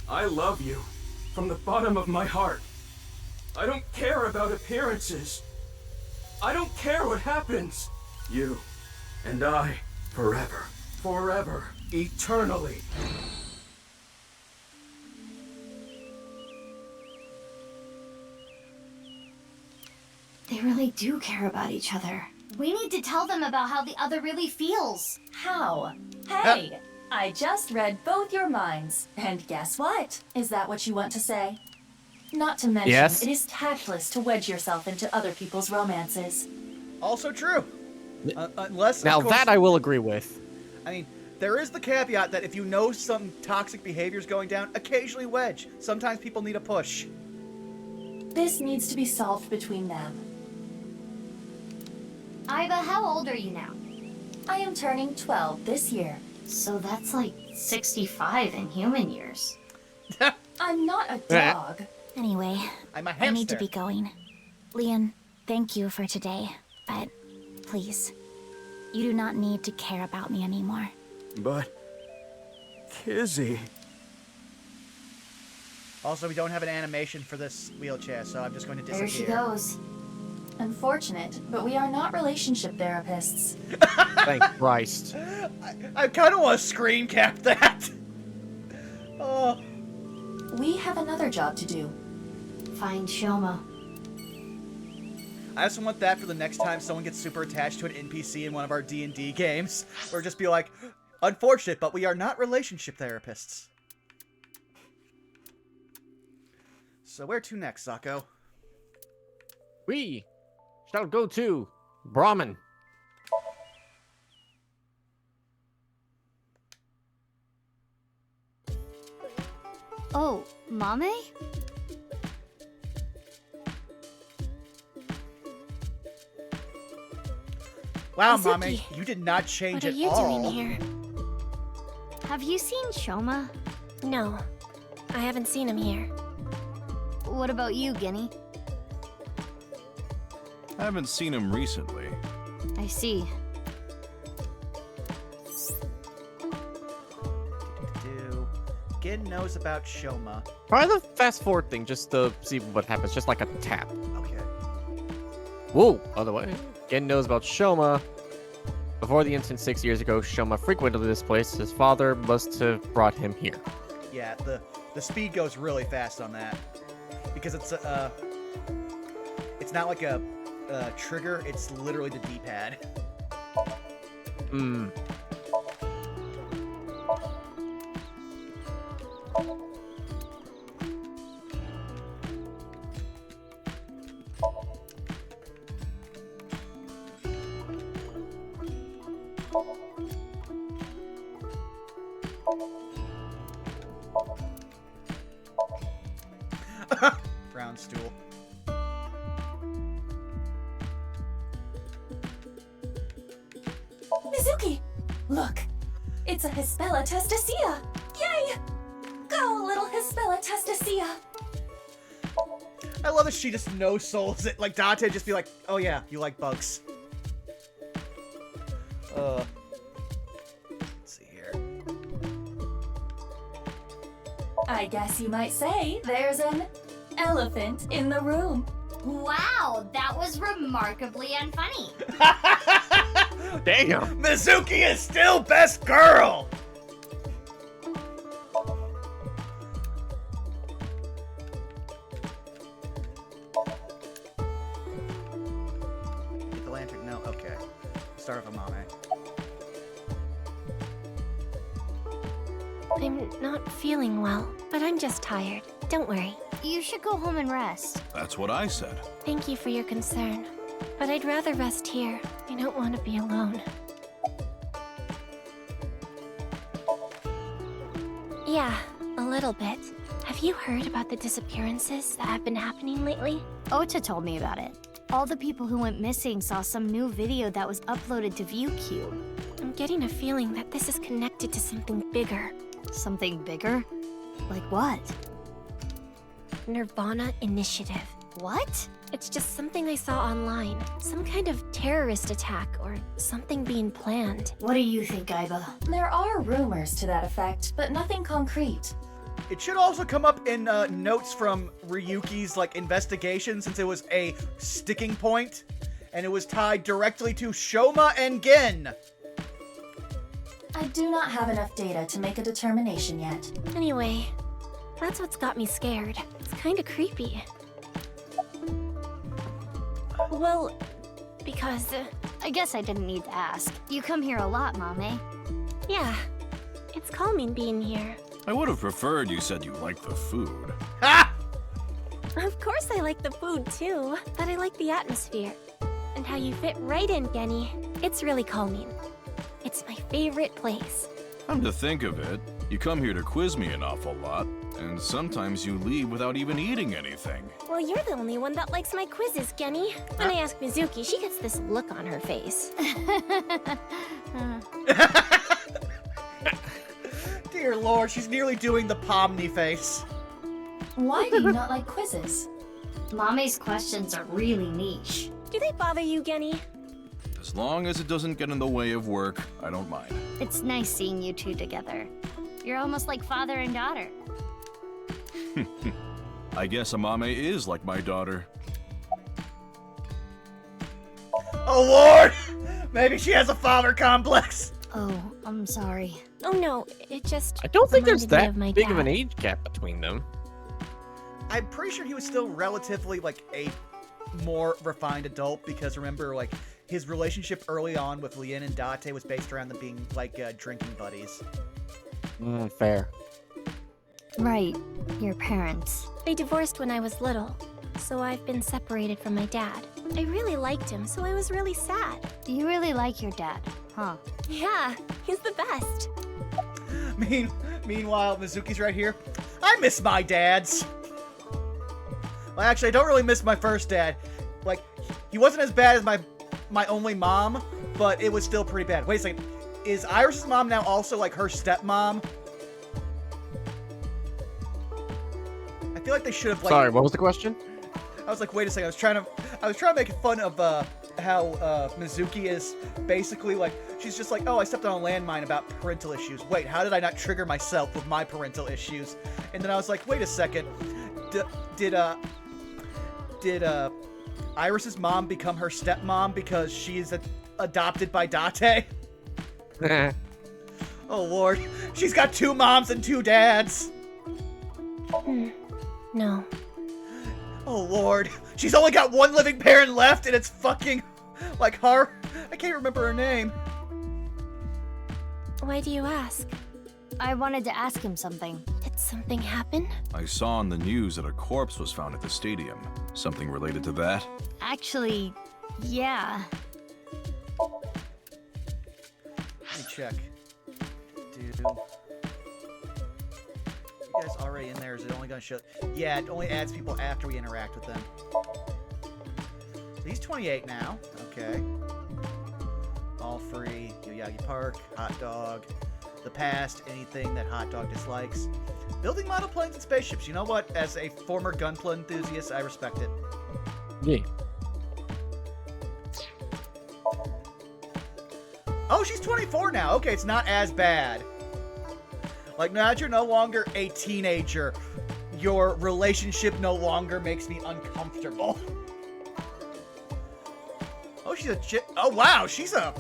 I love you from the bottom of my heart. I don't care about appearances. I don't care what happens. You and I, forever, forever, eternally. They really do care about each other. We need to tell them about how the other really feels. How? Hey! I just read both your minds. And guess what? Is that what you want to say? Not to mention, Yes. it is tactless to wedge yourself into other people's romances. Also true. Unless, Now of course, that I will agree with. I mean, there is the caveat that if you know some toxic behavior's going down, occasionally wedge. Sometimes people need a push. This needs to be solved between them. Iva, how old are you now? I am turning 12 this year. So that's like 65 in human years. I'm not a dog. Anyway, I'm a I hamster. need to be going. Leon, thank you for today, but please, you do not need to care about me anymore. But... Kizzy... Also, we don't have an animation for this wheelchair, so I'm just going to disappear. There she goes. Unfortunate, but we are not relationship therapists. Thank Christ. I kind of want to screen cap that. Oh. We have another job to do. Find Shoma. I also want that for the next time someone gets super attached to an NPC in one of our D&D games. Or just be like, unfortunate, but we are not relationship therapists. So where to next, Zako? We shall go to Brahmin. Oh, Mame? Wow, Hazuki, Mame, you did not change What are at you all. doing here? Have you seen Shoma? No, I haven't seen him here. What about you, Guinea? I haven't seen him recently. I see. Gin knows about Shoma. Try the fast forward thing just to see what happens, just like a tap. Okay. Whoa, other way. Gen knows about Shoma. Before the incident 6 years ago, Shoma frequented this place. His father must have brought him here. Yeah, the speed goes really fast on that. Because it's not like a trigger, it's literally the D-pad. Hmm. round stool. Mizuki! Look! It's a Hispella testacea! Yay! Go, little Hispella testacea! I love that she just no-souls it. Like, Date just be like, oh yeah, you like bugs. Let's see here. I guess you might say there's an elephant in the room. Wow, that was remarkably unfunny. Damn. Mizuki is still best girl! Get the lantern? No? Okay. Start with a Mame. I'm not feeling well, but I'm just tired. Don't worry. You should go home and rest. That's what I said. Thank you for your concern. But I'd rather rest here. I don't want to be alone. Yeah, a little bit. Have you heard about the disappearances that have been happening lately? Ota told me about it. All the people who went missing saw some new video that was uploaded to ViewQ. I'm getting a feeling that this is connected to something bigger. Something bigger? Like what? nirvanA Initiative. What? It's just something I saw online. Some kind of terrorist attack or something being planned. What do you think, Aiba? There are rumors to that effect, but nothing concrete. It should also come up in notes from Ryuki's like investigation, since it was a sticking point, and it was tied directly to Shoma and Gen. I do not have enough data to make a determination yet. Anyway, that's what's got me scared. It's kind of creepy. Well, because... I guess I didn't need to ask. You come here a lot, Mame. yeah, it's calming being here. I would have preferred you said you liked the food. Ha! Of course I like the food too, but I like the atmosphere. And how you fit right in, Genny. It's really calming. It's my favorite place. Come to think of it, you come here to quiz me an awful lot, and sometimes you leave without even eating anything. Well, you're the only one that likes my quizzes, Genny. When I ask Mizuki, she gets this look on her face. Dear Lord, she's nearly doing the Pomni face. Why do you not like quizzes? Mame's questions are really niche. Do they bother you, Genny? As long as it doesn't get in the way of work, I don't mind. It's nice seeing you two together. You're almost like father and daughter. I guess Amame is like my daughter. Oh Lord! Maybe she has a father complex. Oh, I'm sorry. Oh no, it just I don't think there's reminded me that of my big of an dad. age gap between them. I'm pretty sure he was still relatively like a more refined adult, because remember, like, his relationship early on with Lien and Date was based around them being like drinking buddies. Fair. Right, your parents. They divorced when I was little, so I've been separated from my dad. I really liked him, so I was really sad. You really like your dad, huh? Yeah, he's the best. Meanwhile, Mizuki's right here. I miss my dads. Well, actually, I don't really miss my first dad. Like, he wasn't as bad as my only mom, but it was still pretty bad. Wait a second. Is Iris's mom now also like her stepmom? I feel like they should have like. Sorry, what was the question? I was like, wait a second. I was trying to make fun of how Mizuki is basically like, she's just like, oh, I stepped on a landmine about parental issues. Wait, how did I not trigger myself with my parental issues? And then I was like, wait a second. Did Iris's mom become her stepmom because she's adopted by Date? Oh Lord, she's got 2 moms and 2 dads. No. Oh Lord, she's only got 1 living parent left, and it's fucking like her. I can't remember her name. Why do you ask? I wanted to ask him something. Did something happen? I saw on the news that a corpse was found at the stadium. Something related to that? Actually, yeah. Let me check. you guys already in there? Is it only going to show? Yeah, it only adds people after we interact with them. So he's 28 now. Okay. All free. Yoyagi Park. Hotdog. The past. Anything that Hotdog dislikes. Building model planes and spaceships. You know what? As a former gunpla enthusiast, I respect it. Yeah. Oh, she's 24 now. Okay, it's not as bad. Like, now that you're no longer a teenager, your relationship no longer makes me uncomfortable. Oh, she's a chick. Oh, wow, she's a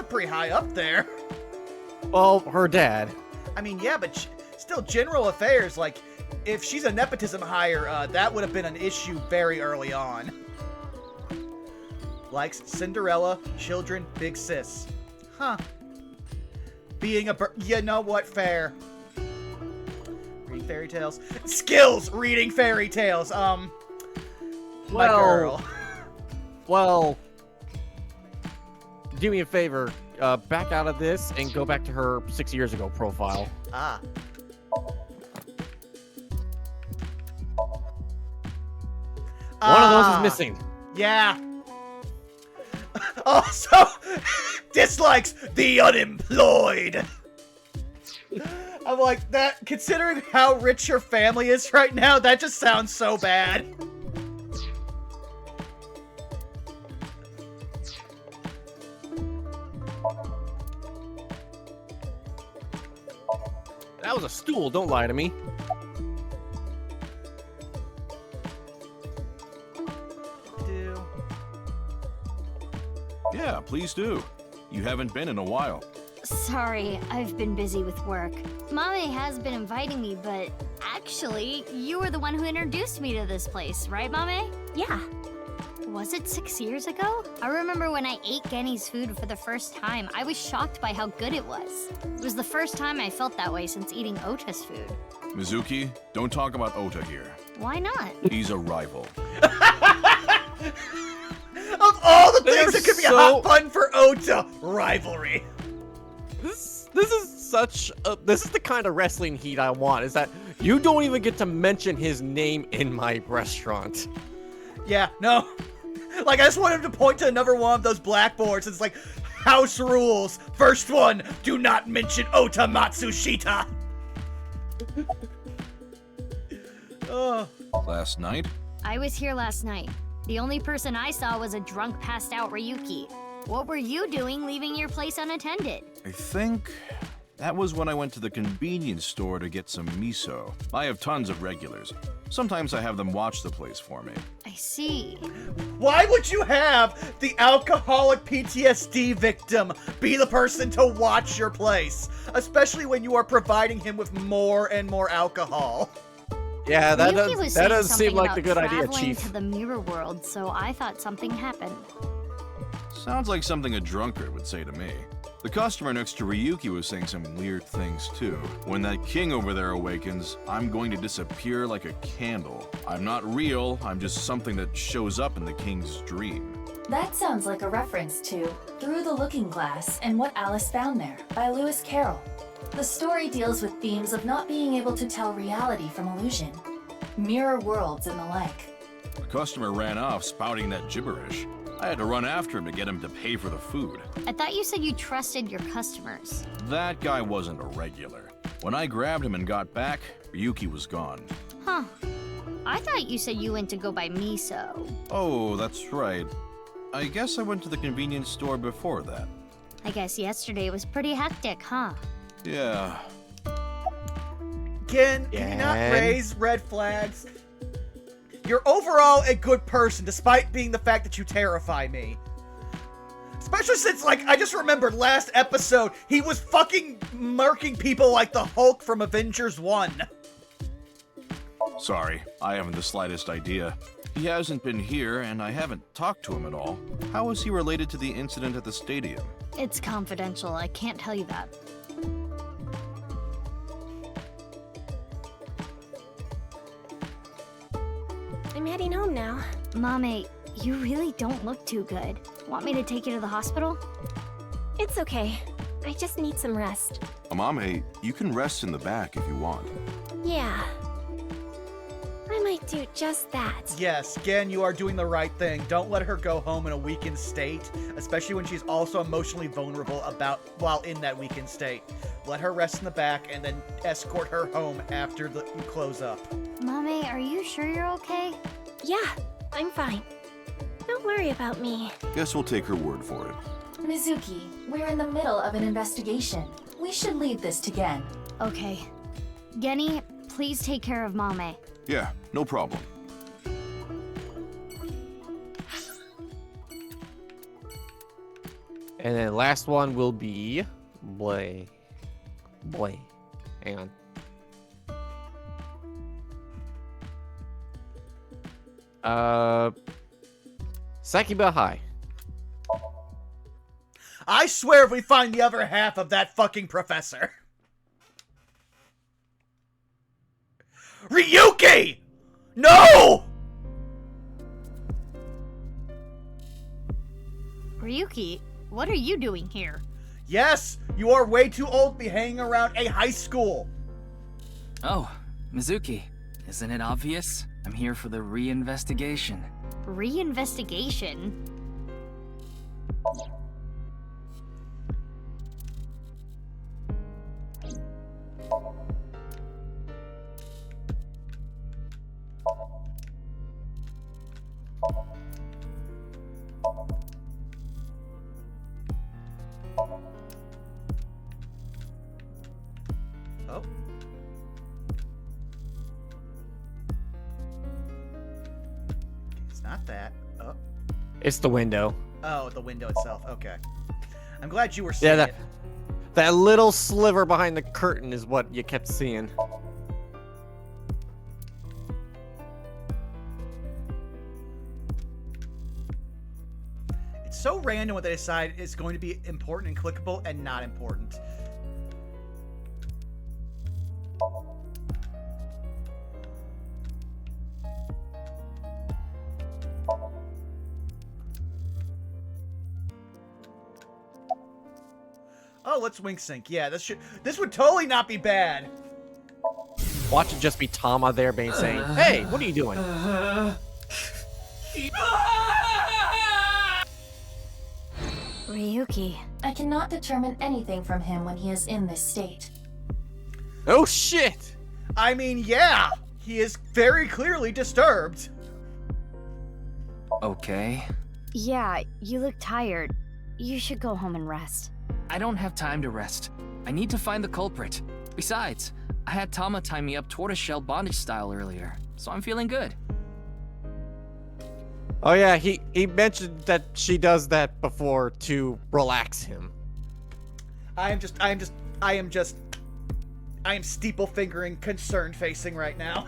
pretty high up there. Well, her dad. I mean, yeah, but still, general affairs, like, if she's a nepotism hire, that would have been an issue very early on. Likes Cinderella, children, big sis. Huh. Being a you know what? Fair. Reading fairy tales. Skills! Reading fairy tales. My girl. Well, do me a favor. Back out of this and go back to her 6 years ago profile. Ah. One of those is missing. Yeah. Also, dislikes the unemployed. I'm like, that, considering how rich your family is right now, that just sounds so bad. That was a stool, don't lie to me. Yeah, please do. You haven't been in a while. Sorry, I've been busy with work. Mommy has been inviting me, but actually, you were the one who introduced me to this place, right, Mommy? Yeah. Was it 6 years ago? I remember when I ate Genny's food for the first time, I was shocked by how good it was. It was the first time I felt that way since eating Ota's food. Mizuki, don't talk about Ota here. Why not? He's a rival. Of all the They're things that could be a so- hot button for Ota, rivalry. This is such a, this is the kind of wrestling heat I want, is that you don't even get to mention his name in my restaurant. Yeah, no. Like, I just want him to point to another one of those blackboards. It's like, house rules. First one, do not mention Ota Matsushita. Oh. Last night? I was here last night. The only person I saw was a drunk, passed out Ryuki. What were you doing leaving your place unattended? I think that was when I went to the convenience store to get some miso. I have tons of regulars. Sometimes I have them watch the place for me. I see. Why would you have the alcoholic PTSD victim be the person to watch your place? Especially when you are providing him with more and more alcohol. Yeah, that Ryuki was does saying seem something like about the good idea, traveling Chief. to the mirror world, so I thought something happened. Sounds like something a drunkard would say to me. The customer next to Ryuki was saying some weird things too. When that king over there awakens, I'm going to disappear like a candle. I'm not real, I'm just something that shows up in the king's dream. That sounds like a reference to Through the Looking Glass and What Alice Found There by Lewis Carroll. The story deals with themes of not being able to tell reality from illusion, mirror worlds and the like. The customer ran off spouting that gibberish. I had to run after him to get him to pay for the food. I thought you said you trusted your customers. That guy wasn't a regular. When I grabbed him and got back, Ryuki was gone. Huh. I thought you said you went to go buy miso. Oh, that's right. I guess I went to the convenience store before that. I guess yesterday was pretty hectic, huh? Yeah. Can you not Ken? raise red flags? You're overall a good person, despite being the fact that you terrify me. Especially since, like, I just remembered last episode, he was fucking murking people like the Hulk from Avengers 1. Sorry, I haven't the slightest idea. He hasn't been here, and I haven't talked to him at all. How is he related to the incident at the stadium? It's confidential. I can't tell you that. I'm heading home now. Mommy, you really don't look too good. Want me to take you to the hospital? It's okay. I just need some rest. Amame, you can rest in the back if you want. Yeah. I might do just that. Yes, Gen, you are doing the right thing. Don't let her go home in a weakened state, especially when she's also emotionally vulnerable while in that weakened state. Let her rest in the back and then escort her home after you close up. Mame, are you sure you're okay? Yeah, I'm fine. Don't worry about me. Guess we'll take her word for it. Mizuki, we're in the middle of an investigation. We should leave this to Gen. Okay. Genny, please take care of Mame. Yeah, no problem. And then last one will be Blay. Hang on. Sakiba High. I swear if we find the other half of that fucking professor. Ryuki! No! Ryuki, what are you doing here? Yes, you are way too old to be hanging around a high school. Oh, Mizuki, isn't it obvious? I'm here for the reinvestigation. Reinvestigation? Oh. It's not that. Oh. It's the window. Oh, the window itself. Okay. I'm glad you were seeing it. That little sliver behind the curtain is what you kept seeing. It's so random what they decide is going to be important and clickable and not important. Oh, let's wink sync. Yeah, this would totally not be bad. Watch it just be Tama there being saying, "Hey, what are you doing?" Ryuki. I cannot determine anything from him when he is in this state. Oh shit! I mean, yeah, he is very clearly disturbed. Okay. Yeah, you look tired. You should go home and rest. I don't have time to rest. I need to find the culprit. Besides, I had Tama tie me up tortoiseshell bondage style earlier, so I'm feeling good. Oh yeah, he mentioned that she does that before to relax him. I am steeple fingering, concern facing right now.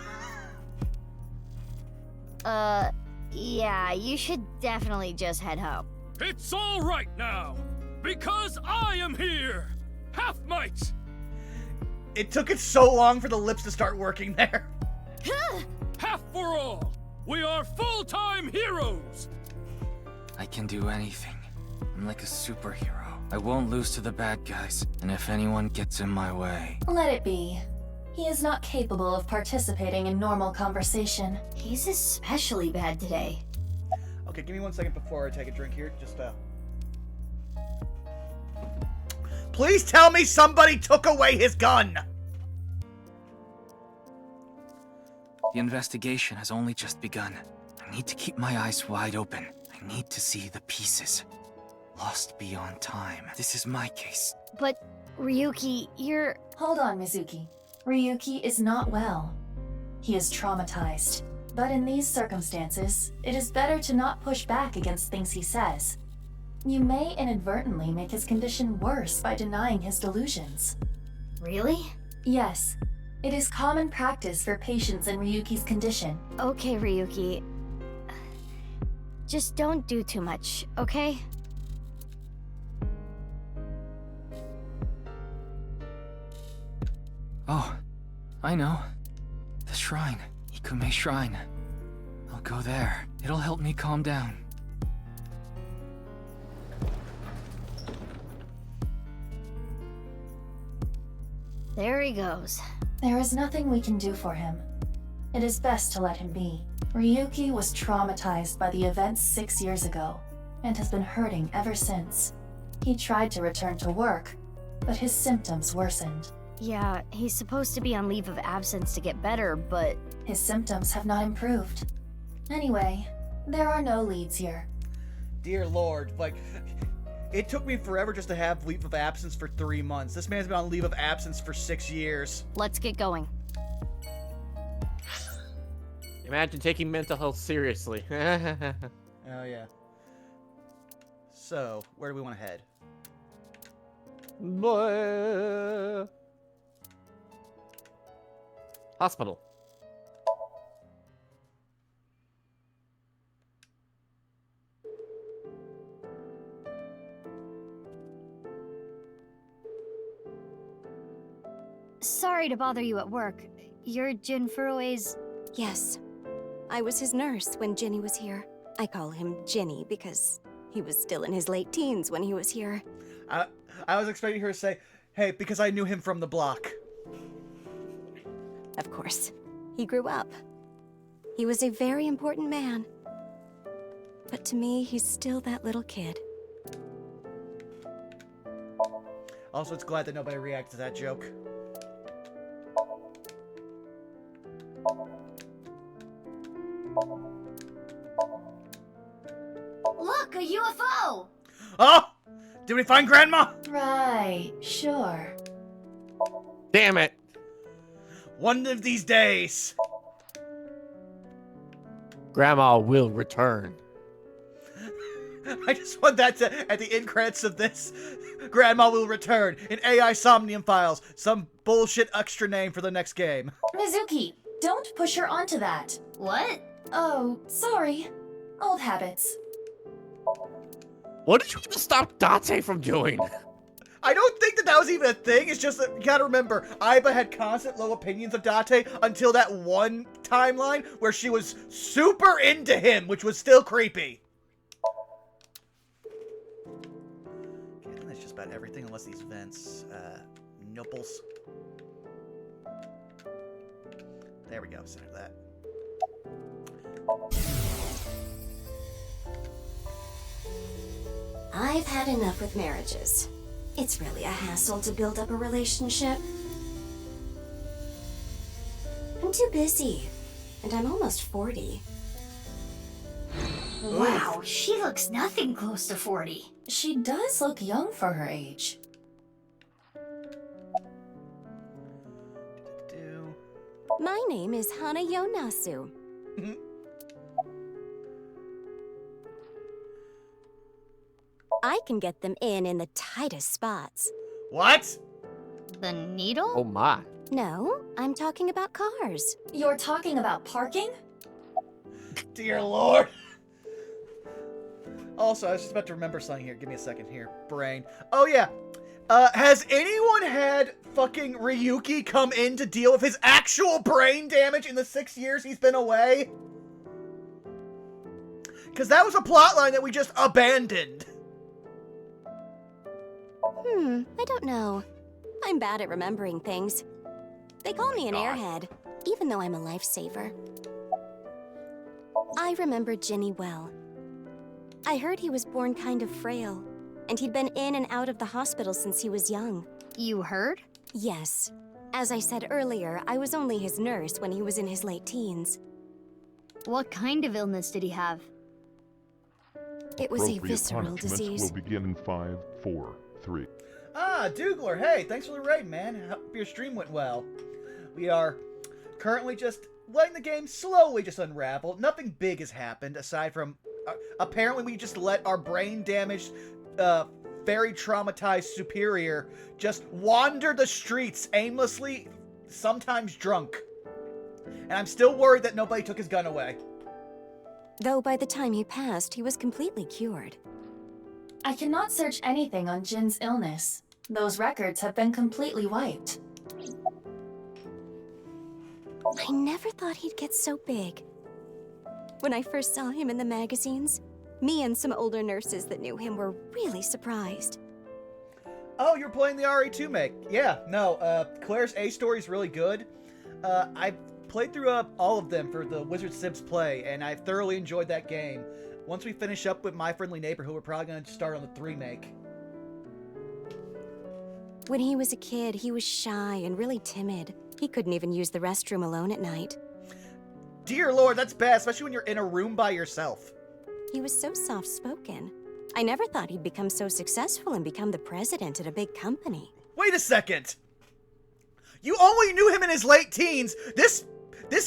Yeah, you should definitely just head home. It's all right now, because I am here! Half-might! It took it so long for the lips to start working there. Half for all! We are full-time heroes! I can do anything. I'm like a superhero. I won't lose to the bad guys, and if anyone gets in my way... Let it be. He is not capable of participating in normal conversation. He's especially bad today. Okay, give me 1 second before I take a drink here. Just, Please tell me somebody took away his gun! The investigation has only just begun. I need to keep my eyes wide open. I need to see the pieces. Lost beyond time. This is my case. But, Ryuki, you're... Hold on, Mizuki. Ryuki is not well. He is traumatized. But in these circumstances, it is better to not push back against things he says. You may inadvertently make his condition worse by denying his delusions. Really? Yes. It is common practice for patients in Ryuki's condition. Okay, Ryuki. Just don't do too much, okay? Oh, I know. The shrine. Ikume Shrine. I'll go there. It'll help me calm down. There he goes. There is nothing we can do for him. It is best to let him be. Ryuki was traumatized by the events 6 years ago, and has been hurting ever since. He tried to return to work, but his symptoms worsened. Yeah, he's supposed to be on leave of absence to get better, but... His symptoms have not improved. Anyway, there are no leads here. Dear Lord, like, it took me forever just to have leave of absence for 3 months. This man's been on leave of absence for 6 years. Let's get going. Imagine taking mental health seriously. Oh, yeah. So, where do we want to head? Blah. Hospital. Sorry to bother you at work. You're Jin Furue's... Yes. I was his nurse when Ginny was here. I call him Ginny because he was still in his late teens when he was here. I was expecting her to say, hey, because I knew him from the block. Of course. He grew up. He was a very important man. But to me, he's still that little kid. Also, it's glad that nobody reacted to that joke. Look, a UFO! Oh! Did we find Grandma? Right, sure. Damn it! One of these days. Grandma will return. I just want that to, at the end credits of this, Grandma will return in AI Somnium Files. Some bullshit extra name for the next game. Mizuki, don't push her onto that. What? Oh, sorry. Old habits. What did you just stop Date from doing? I don't think that was even a thing. It's just that you gotta remember, Aiba had constant low opinions of Date until that one timeline where she was super into him, which was still creepy. Okay, I think that's just about everything unless these vents, nipples. There we go, center that. I've had enough with marriages. It's really a hassle to build up a relationship. I'm too busy, and I'm almost 40. Wow, she looks nothing close to 40. She does look young for her age. My name is Hana Yonasu. I can get them in the tightest spots. What? The needle? Oh my. No, I'm talking about cars. You're talking about parking? Dear Lord. Also, I was just about to remember something here. Give me a second here. Brain. Oh, yeah. Has anyone had fucking Ryuki come in to deal with his actual brain damage in the 6 years he's been away? Because that was a plotline that we just abandoned. I don't know. I'm bad at remembering things. They call me an airhead, even though I'm a lifesaver. I remember Ginny well. I heard he was born kind of frail, and he'd been in and out of the hospital since he was young. You heard? Yes. As I said earlier, I was only his nurse when he was in his late teens. What kind of illness did he have? It was a Appropriate visceral punishments disease. will begin in 5, 4, 3. Ah, Dougler, hey, thanks for the raid, man. Hope your stream went well. We are currently just letting the game slowly just unravel. Nothing big has happened, aside from... apparently we just let our brain-damaged, very traumatized superior just wander the streets aimlessly, sometimes drunk. And I'm still worried that nobody took his gun away. Though by the time he passed, he was completely cured. I cannot search anything on Jin's illness. Those records have been completely wiped. I never thought he'd get so big. When I first saw him in the magazines, me and some older nurses that knew him were really surprised. Oh, you're playing the RE2 make. Yeah, no, Claire's A story is really good. I played through all of them for the Wizard Sims play, and I thoroughly enjoyed that game. Once we finish up with My Friendly Neighborhood, we're probably going to start on the 3 make. When he was a kid, he was shy and really timid. He couldn't even use the restroom alone at night. Dear Lord, that's bad, especially when you're in a room by yourself. He was so soft-spoken. I never thought he'd become so successful and become the president at a big company. Wait a second! You only knew him in his late teens. This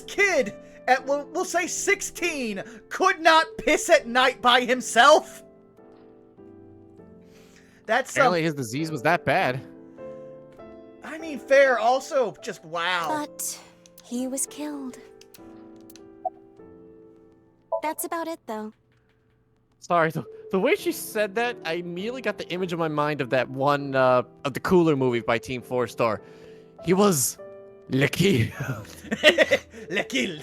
kid, at we'll say 16, could not piss at night by himself? That's Apparently his disease was that bad. I mean, fair. Also, just wow. But he was killed. That's about it, though. Sorry, the way she said that, I immediately got the image in my mind of that one, of the Cooler movie by Team 4 Star. He was... Le kill. Le kill.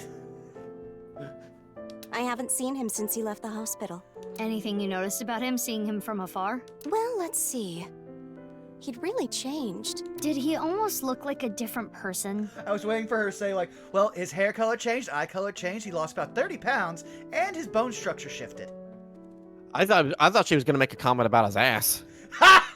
I haven't seen him since he left the hospital. Anything you noticed about him, seeing him from afar? Well, let's see. He'd really changed. Did he almost look like a different person? I was waiting for her to say, like, well, his hair color changed, eye color changed, he lost about 30 pounds, and his bone structure shifted. I thought she was gonna make a comment about his ass. Ha!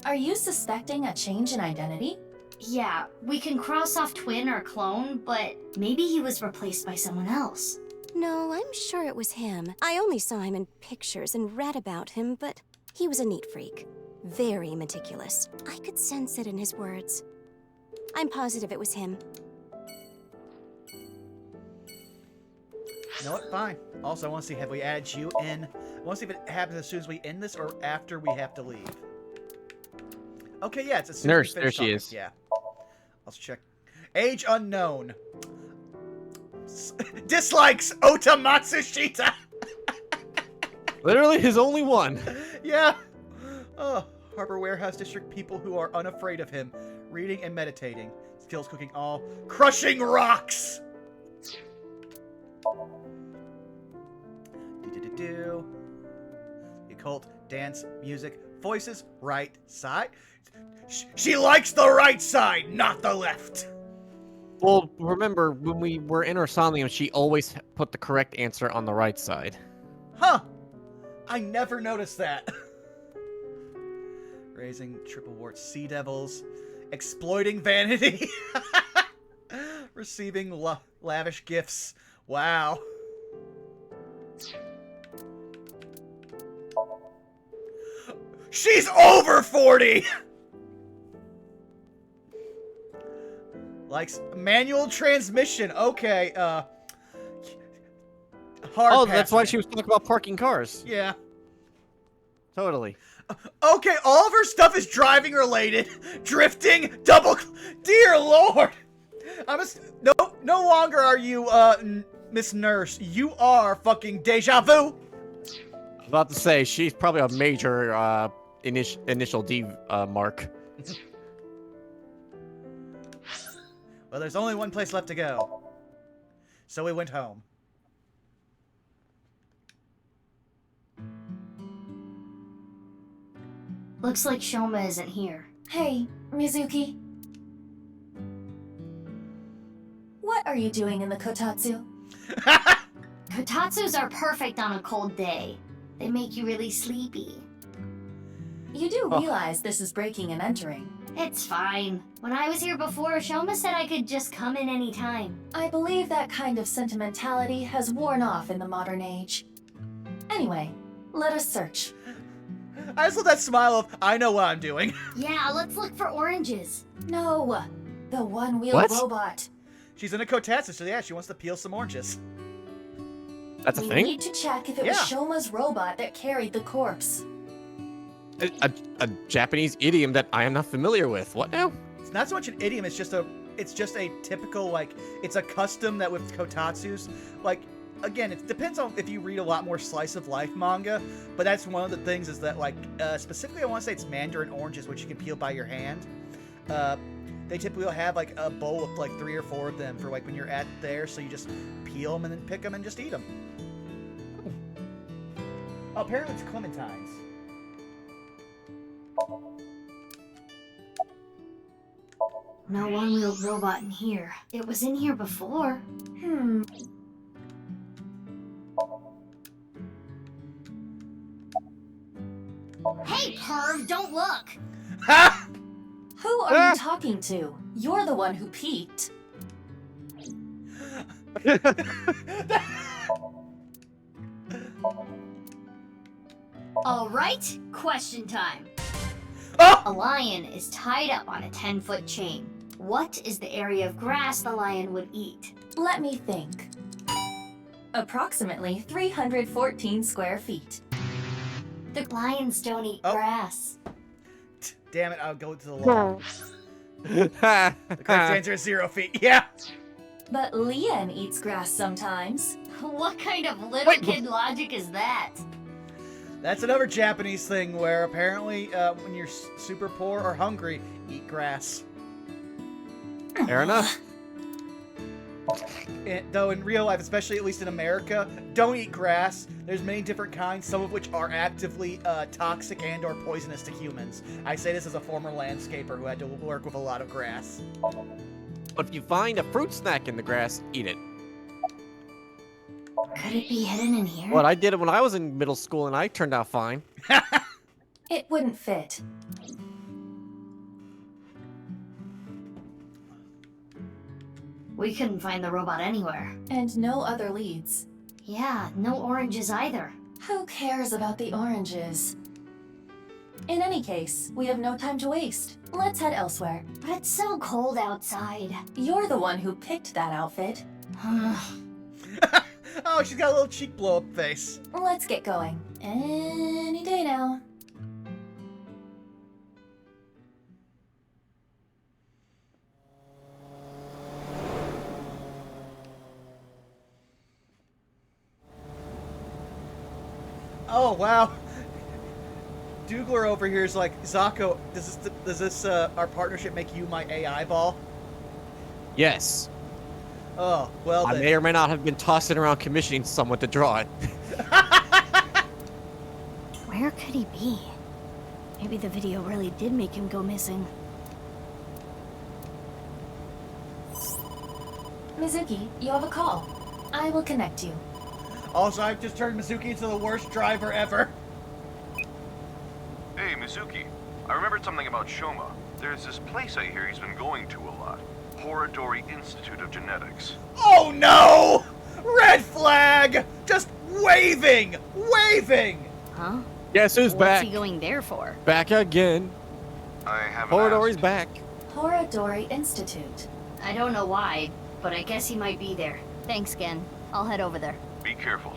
Are you suspecting a change in identity? Yeah, we can cross off twin or clone, but maybe he was replaced by someone else. No, I'm sure it was him. I only saw him in pictures and read about him, but he was a neat freak. Very meticulous. I could sense it in his words. I'm positive it was him. You know what? Fine. Also, I want to see, have we added you in? I want to see if it happens as soon as we end this or after we have to leave. Okay, yeah, it's as soon Nurse, as we there finish she talking. is. Yeah. Let's check. Age unknown. Dislikes Ota Matsushita. Literally his only one. Yeah. Oh, Harbor Warehouse District people who are unafraid of him. Reading and meditating. Skills cooking all. Crushing rocks! Do-do-do-do. Occult, dance, music, voices, right side. She likes the right side, not the left. Well, remember, when we were in her Somnium, she always put the correct answer on the right side. Huh. I never noticed that. Raising triple wart sea devils. Exploiting vanity. Receiving lavish gifts. Wow. She's over 40! Likes manual transmission. Okay, hard Oh, that's why passing. she was talking about parking cars. Yeah. Totally. Okay, all of her stuff is driving related. Drifting, Dear Lord! No longer are you, Miss Nurse. You are fucking deja vu. I was about to say, she's probably a major, initial D, mark. Well, there's only one place left to go. So we went home. Looks like Shoma isn't here. Hey, Mizuki. What are you doing in the kotatsu? Kotatsus are perfect on a cold day. They make you really sleepy. You do realize this is breaking and entering. It's fine. When I was here before, Shoma said I could just come in any time. I believe that kind of sentimentality has worn off in the modern age. Anyway, let us search. I just love that smile of, I know what I'm doing. Yeah, let's look for oranges. No, the one-wheel robot. She's in a kotatsu, so yeah, she wants to peel some oranges. That's a We thing? need to check if it was Shoma's robot that carried the corpse. A Japanese idiom that I am not familiar with. What now? It's not so much an idiom, it's just a typical, like, it's a custom that with kotatsus, like, again, it depends on if you read a lot more slice of life manga, but that's one of the things is that, like, specifically I want to say it's mandarin oranges, which you can peel by your hand. They typically will have, like, a bowl of, like, 3 or 4 of them for, like, when you're at there, so you just peel them and then pick them and just eat them. Oh, apparently it's clementines. No one-wheeled robot in here. It was in here before. Hey, perv, don't look! Ha! Who are you talking to? You're the one who peeked. Alright, question time. Oh! A lion is tied up on a 10-foot chain. What is the area of grass the lion would eat? Let me think. Approximately 314 square feet. The lions don't eat grass. Damn it, I'll go to the law. The correct answer is 0 feet. Yeah. But Lien eats grass sometimes. What kind of little kid logic is that? That's another Japanese thing where apparently when you're super poor or hungry, eat grass. Fair enough. Though in real life, especially at least in America, don't eat grass. There's many different kinds, some of which are actively toxic and or poisonous to humans. I say this as a former landscaper who had to work with a lot of grass. But if you find a fruit snack in the grass, eat it. Could it be hidden in here? Well, I did it when I was in middle school and I turned out fine. It wouldn't fit. We couldn't find the robot anywhere. And no other leads. Yeah, no oranges either. Who cares about the oranges? In any case, we have no time to waste. Let's head elsewhere. But it's so cold outside. You're the one who picked that outfit. Oh, she's got a little cheek blow-up face. Let's get going. Any day now. Oh, wow. Dougler over here is like, Zako, does this our partnership make you my AI ball? Yes. Oh, well I then. may or may not have been tossing around commissioning someone to draw it. Where could he be? Maybe the video really did make him go missing. Mizuki, you have a call. I will connect you. Also, I've just turned Mizuki into the worst driver ever. Hey, Mizuki. I remembered something about Shoma. There's this place I hear he's been going to a lot. Horodori Institute of Genetics. Oh no! Red flag! Just waving! Waving! Huh? Guess who's back? What's he going there for? Back again. I haven't Horodori's asked. back. Horodori Institute. I don't know why, but I guess he might be there. Thanks, Gen. I'll head over there. Be careful.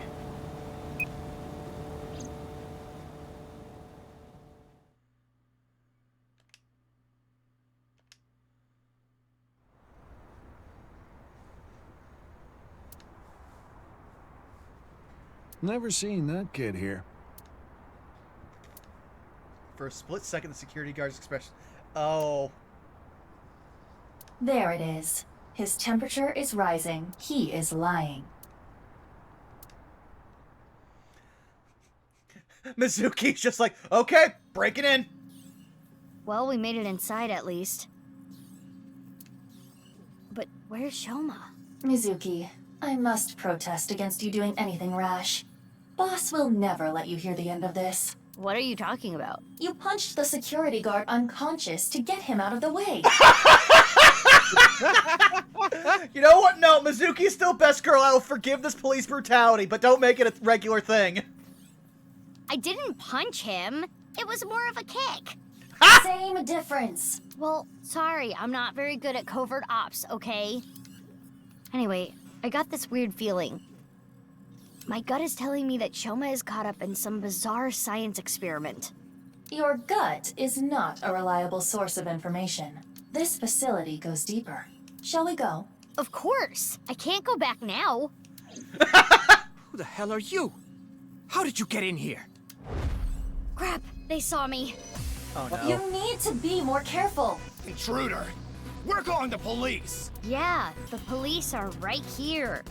Never seen that kid here. For a split second, the security guard's expression. Oh. There it is. His temperature is rising. He is lying. Mizuki's just like, okay, break it in. Well, we made it inside at least. But where's Shoma? Mizuki, I must protest against you doing anything rash. Boss will never let you hear the end of this. What are you talking about? You punched the security guard unconscious to get him out of the way. You know what? No, Mizuki's still best girl. I will forgive this police brutality, but don't make it a regular thing. I didn't punch him. It was more of a kick. Same difference. Well, sorry, I'm not very good at covert ops, okay? Anyway, I got this weird feeling. My gut is telling me that Shoma is caught up in some bizarre science experiment. Your gut is not a reliable source of information. This facility goes deeper. Shall we go? Of course. I can't go back now. Who the hell are you? How did you get in here? Crap, they saw me. Oh no. You need to be more careful. Intruder! We're calling the police! Yeah, the police are right here.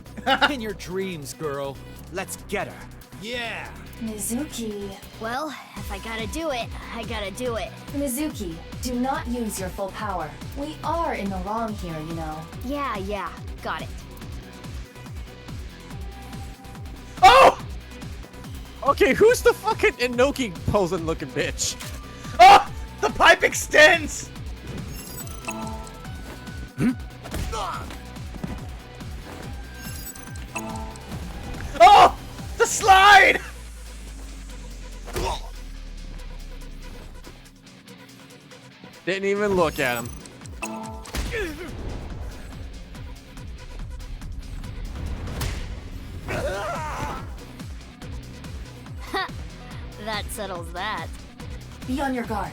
In your dreams, girl. Let's get her. Yeah! Mizuki. Well, if I gotta do it, I gotta do it. Mizuki, do not use your full power. We are in the wrong here, you know. Yeah, got it. Oh! Okay, who's the fucking Inoki posing looking bitch? Oh! The pipe extends! Oh! The slide! Didn't even look at him. That settles that. Be on your guard.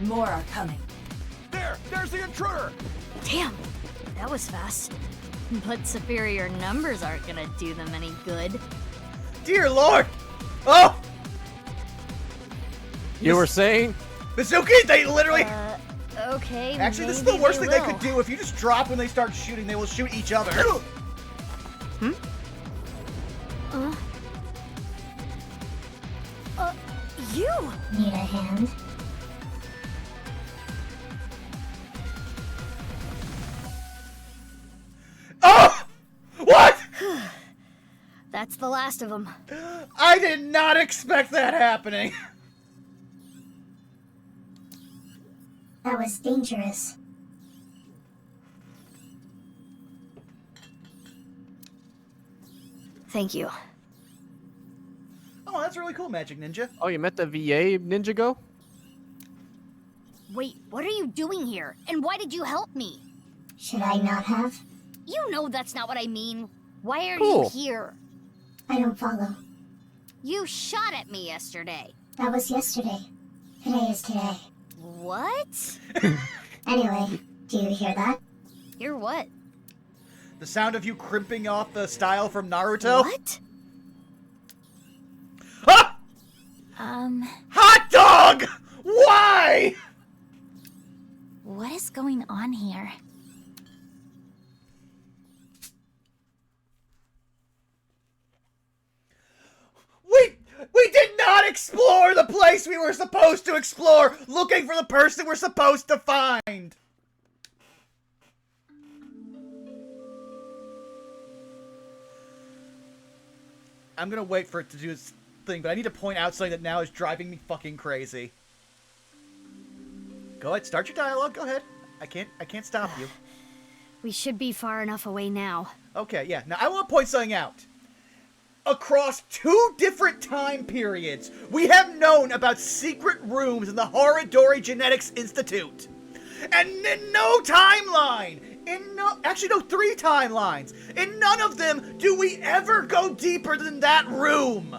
More are coming. There's the intruder! Damn, that was fast. But superior numbers aren't gonna do them any good. Dear Lord! Oh! You were saying? Mizuki, they literally... Okay, Actually, this is the worst thing they will. could do. If you just drop when they start shooting, they will shoot each other. You! Need a hand? Oh! What? That's the last of them. I did not expect that happening. That was dangerous. Thank you. Oh, that's really cool, Magic Ninja. Oh, you met the VA Ninja Go? Wait, what are you doing here? And why did you help me? Should I not have? You know that's not what I mean. Why are Cool. you here? I don't follow. You shot at me yesterday. That was yesterday. Today is today. What? Anyway, do you hear that? Hear what? The sound of you crimping off the style from Naruto. What? Ah! Hot dog! Why? What is going on here? We did not explore the place we were supposed to explore, looking for the person we're supposed to find. I'm gonna wait for it to do its thing, but I need to point out something that now is driving me fucking crazy. Go ahead, start your dialogue. Go ahead. I can't stop you. We should be far enough away now. Okay, yeah. Now I want to point something out. Across 2 different time periods, we have known about secret rooms in the Horidori Genetics Institute. And in no timeline, actually no 3 timelines, in none of them do we ever go deeper than that room.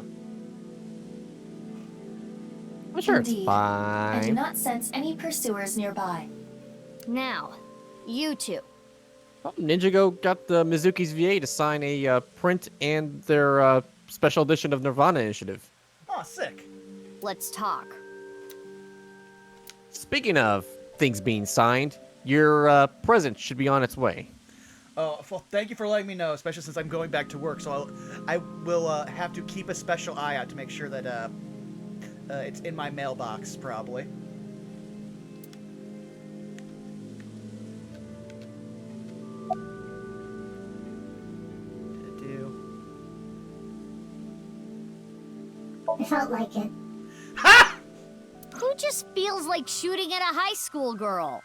I'm sure Indeed. it's fine. I do not sense any pursuers nearby. Now, you two. Oh, Ninja Go got the Mizuki's VA to sign a print and their special edition of nirvanA initiative. Aw, sick. Let's talk. Speaking of things being signed, your present should be on its way. Oh, well, thank you for letting me know, especially since I'm going back to work, so I will have to keep a special eye out to make sure that it's in my mailbox, probably. I felt like it. Ha! Who just feels like shooting at a high school girl?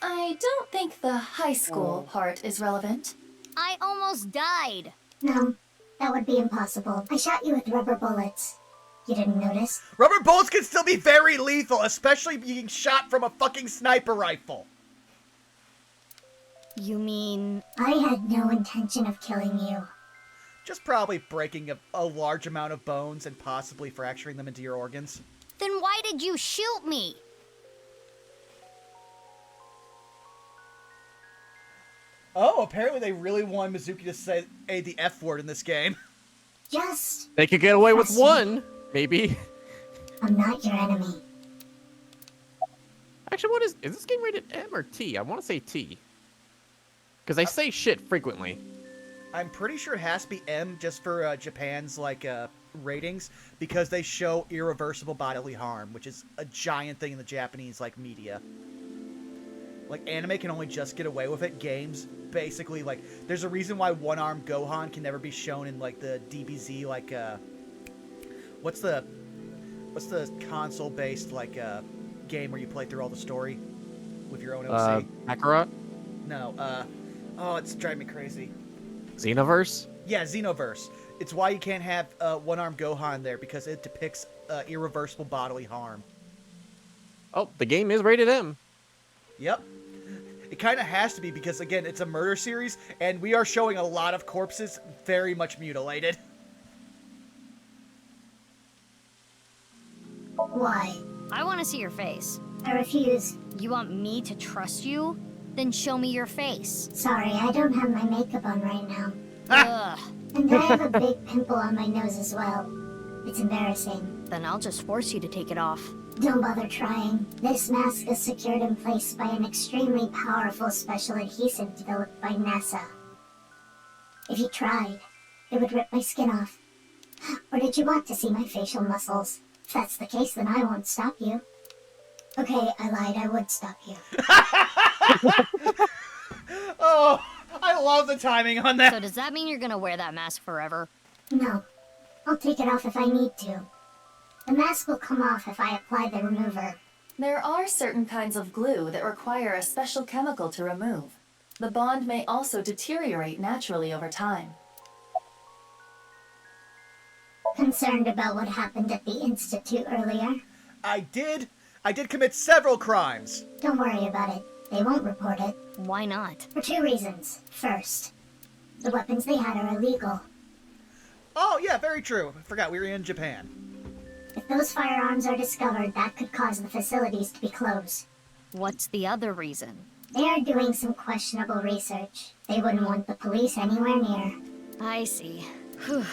I don't think the high school part is relevant. I almost died. No, that would be impossible. I shot you with rubber bullets. You didn't notice? Rubber bullets can still be very lethal, especially being shot from a fucking sniper rifle. You mean... I had no intention of killing you. Just probably breaking a large amount of bones and possibly fracturing them into your organs. Then why did you shoot me? Oh, apparently they really want Mizuki to say the F word in this game. Just... They could get away with Trust me. one, maybe. I'm not your enemy. Actually, what is this game rated M or T? I want to say T. Because they say shit frequently. I'm pretty sure it has to be M just for Japan's like ratings because they show irreversible bodily harm, which is a giant thing in the Japanese like media. Like anime can only just get away with it. Games basically like there's a reason why one-armed Gohan can never be shown in like the DBZ like what's the console-based like game where you play through all the story with your own OC? Kakarot? No, oh, it's driving me crazy. Xenoverse? Yeah, Xenoverse. It's why you can't have one-armed Gohan there, because it depicts irreversible bodily harm. Oh, the game is rated M. Yep. It kind of has to be, because, again, it's a murder series, and we are showing a lot of corpses very much mutilated. Why? I want to see your face. I refuse. You want me to trust you? Then show me your face. Sorry, I don't have my makeup on right now. Ugh. And I have a big pimple on my nose as well. It's embarrassing. Then I'll just force you to take it off. Don't bother trying. This mask is secured in place by an extremely powerful special adhesive developed by NASA. If you tried, it would rip my skin off. Or did you want to see my facial muscles? If that's the case, then I won't stop you. Okay, I lied. I would stop you. Oh, I love the timing on that. So does that mean you're gonna wear that mask forever? No. I'll take it off if I need to. The mask will come off if I apply the remover. There are certain kinds of glue that require a special chemical to remove. The bond may also deteriorate naturally over time. Concerned about what happened at the Institute earlier? I did commit several crimes. Don't worry about it. They won't report it. Why not? For two reasons. First, the weapons they had are illegal. Oh, yeah, very true. I forgot we were in Japan. If those firearms are discovered, that could cause the facilities to be closed. What's the other reason? They are doing some questionable research. They wouldn't want the police anywhere near. I see. Whew.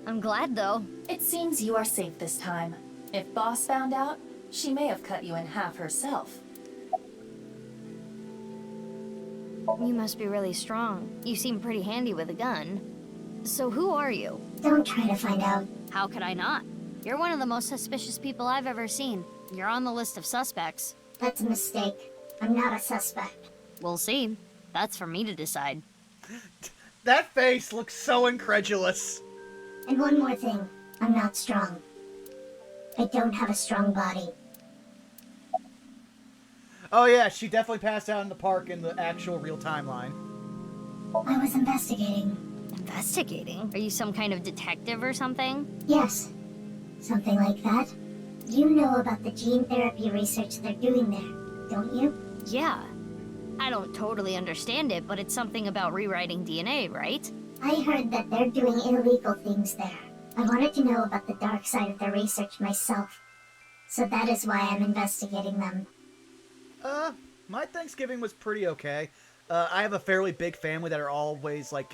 I'm glad, though. It seems you are safe this time. If Boss found out, she may have cut you in half herself. You must be really strong. You seem pretty handy with a gun. So who are you? Don't try to find out. How could I not? You're one of the most suspicious people I've ever seen. You're on the list of suspects. That's a mistake. I'm not a suspect. We'll see. That's for me to decide. That face looks so incredulous. And one more thing. I'm not strong. I don't have a strong body. Oh yeah, she definitely passed out in the park in the actual real timeline. I was investigating. Investigating? Are you some kind of detective or something? Yes. Something like that. You know about the gene therapy research they're doing there, don't you? Yeah. I don't totally understand it, but it's something about rewriting DNA, right? I heard that they're doing illegal things there. I wanted to know about the dark side of the research myself. So that is why I'm investigating them. My Thanksgiving was pretty okay. I have a fairly big family that are always, like,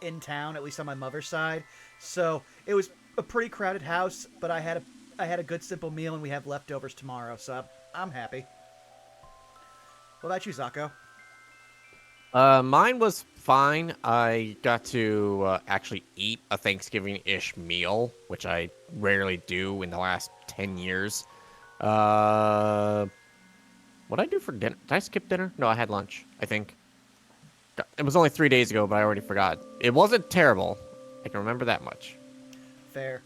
in town, at least on my mother's side. So, it was a pretty crowded house, but I had a good simple meal, and we have leftovers tomorrow, so I'm happy. What about you, Zako? Mine was fine. I got to actually eat a Thanksgiving-ish meal, which I rarely do in the last 10 years. What did I do for dinner? Did I skip dinner? No, I had lunch, I think. It was only 3 days ago, but I already forgot. It wasn't terrible. I can remember that much. Fair.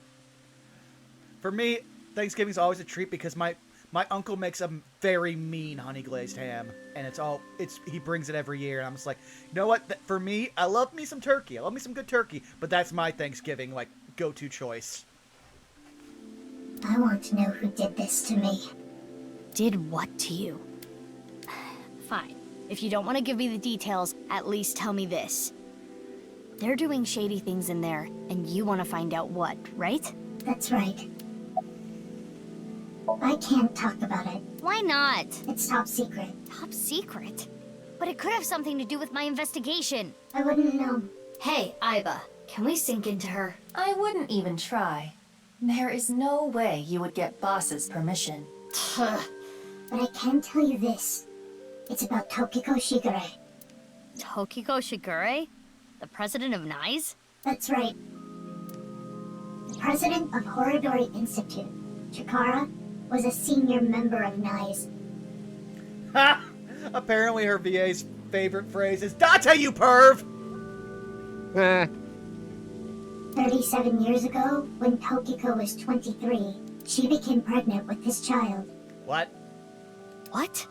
For me, Thanksgiving's always a treat because my uncle makes a very mean honey glazed ham, and he brings it every year, and I'm just like, you know what? For me, I love me some turkey. I love me some good turkey, but that's my Thanksgiving like go-to choice. I want to know who did this to me. Did what to you? Fine. If you don't want to give me the details, at least tell me this. They're doing shady things in there, and you want to find out what, right? That's right. I can't talk about it. Why not? It's top secret. Top secret? But it could have something to do with my investigation. I wouldn't know. Hey, Aiba, can we sink into her? I wouldn't even try. There is no way you would get Boss's permission. But I can tell you this. It's about Tokiko Shigure. Tokiko Shigure? The president of NICE? That's right. The president of Horadori Institute, Chikara, was a senior member of NICE. Ha! Apparently her VA's favorite phrase is, "Data, you perv!" 37 years ago, when Tokiko was 23, she became pregnant with this child. What? What?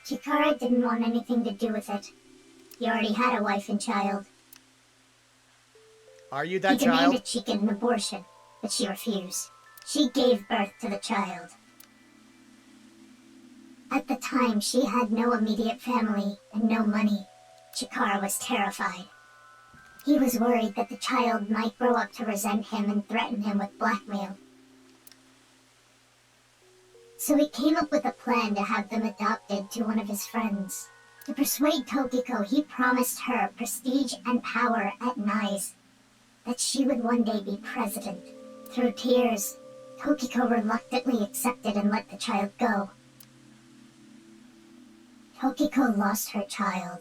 Chikara didn't want anything to do with it. He already had a wife and child. Are you that He child? demanded she get an abortion, but she refused. She gave birth to the child. At the time, she had no immediate family and no money. Chikara was terrified. He was worried that the child might grow up to resent him and threaten him with blackmail. So he came up with a plan to have them adopted to one of his friends. To persuade Tokiko, he promised her prestige and power at NICE, that she would one day be president. Through tears, Tokiko reluctantly accepted and let the child go. Tokiko lost her child,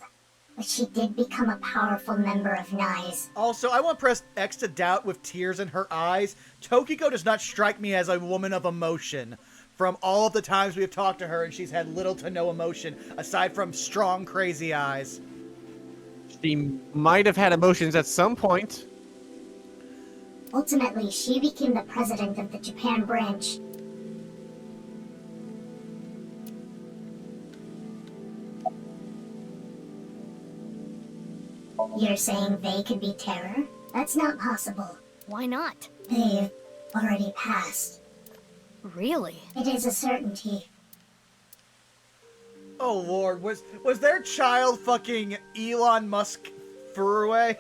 but she did become a powerful member of NICE. Also, I want to press X to doubt with tears in her eyes. Tokiko does not strike me as a woman of emotion. From all of the times we have talked to her, and she's had little to no emotion, aside from strong, crazy eyes. She might have had emotions at some point. Ultimately, she became the president of the Japan branch. You're saying they could be terror? That's not possible. Why not? They've already passed. Really? It is a certainty. Oh lord, was their child fucking Elon Musk Furue?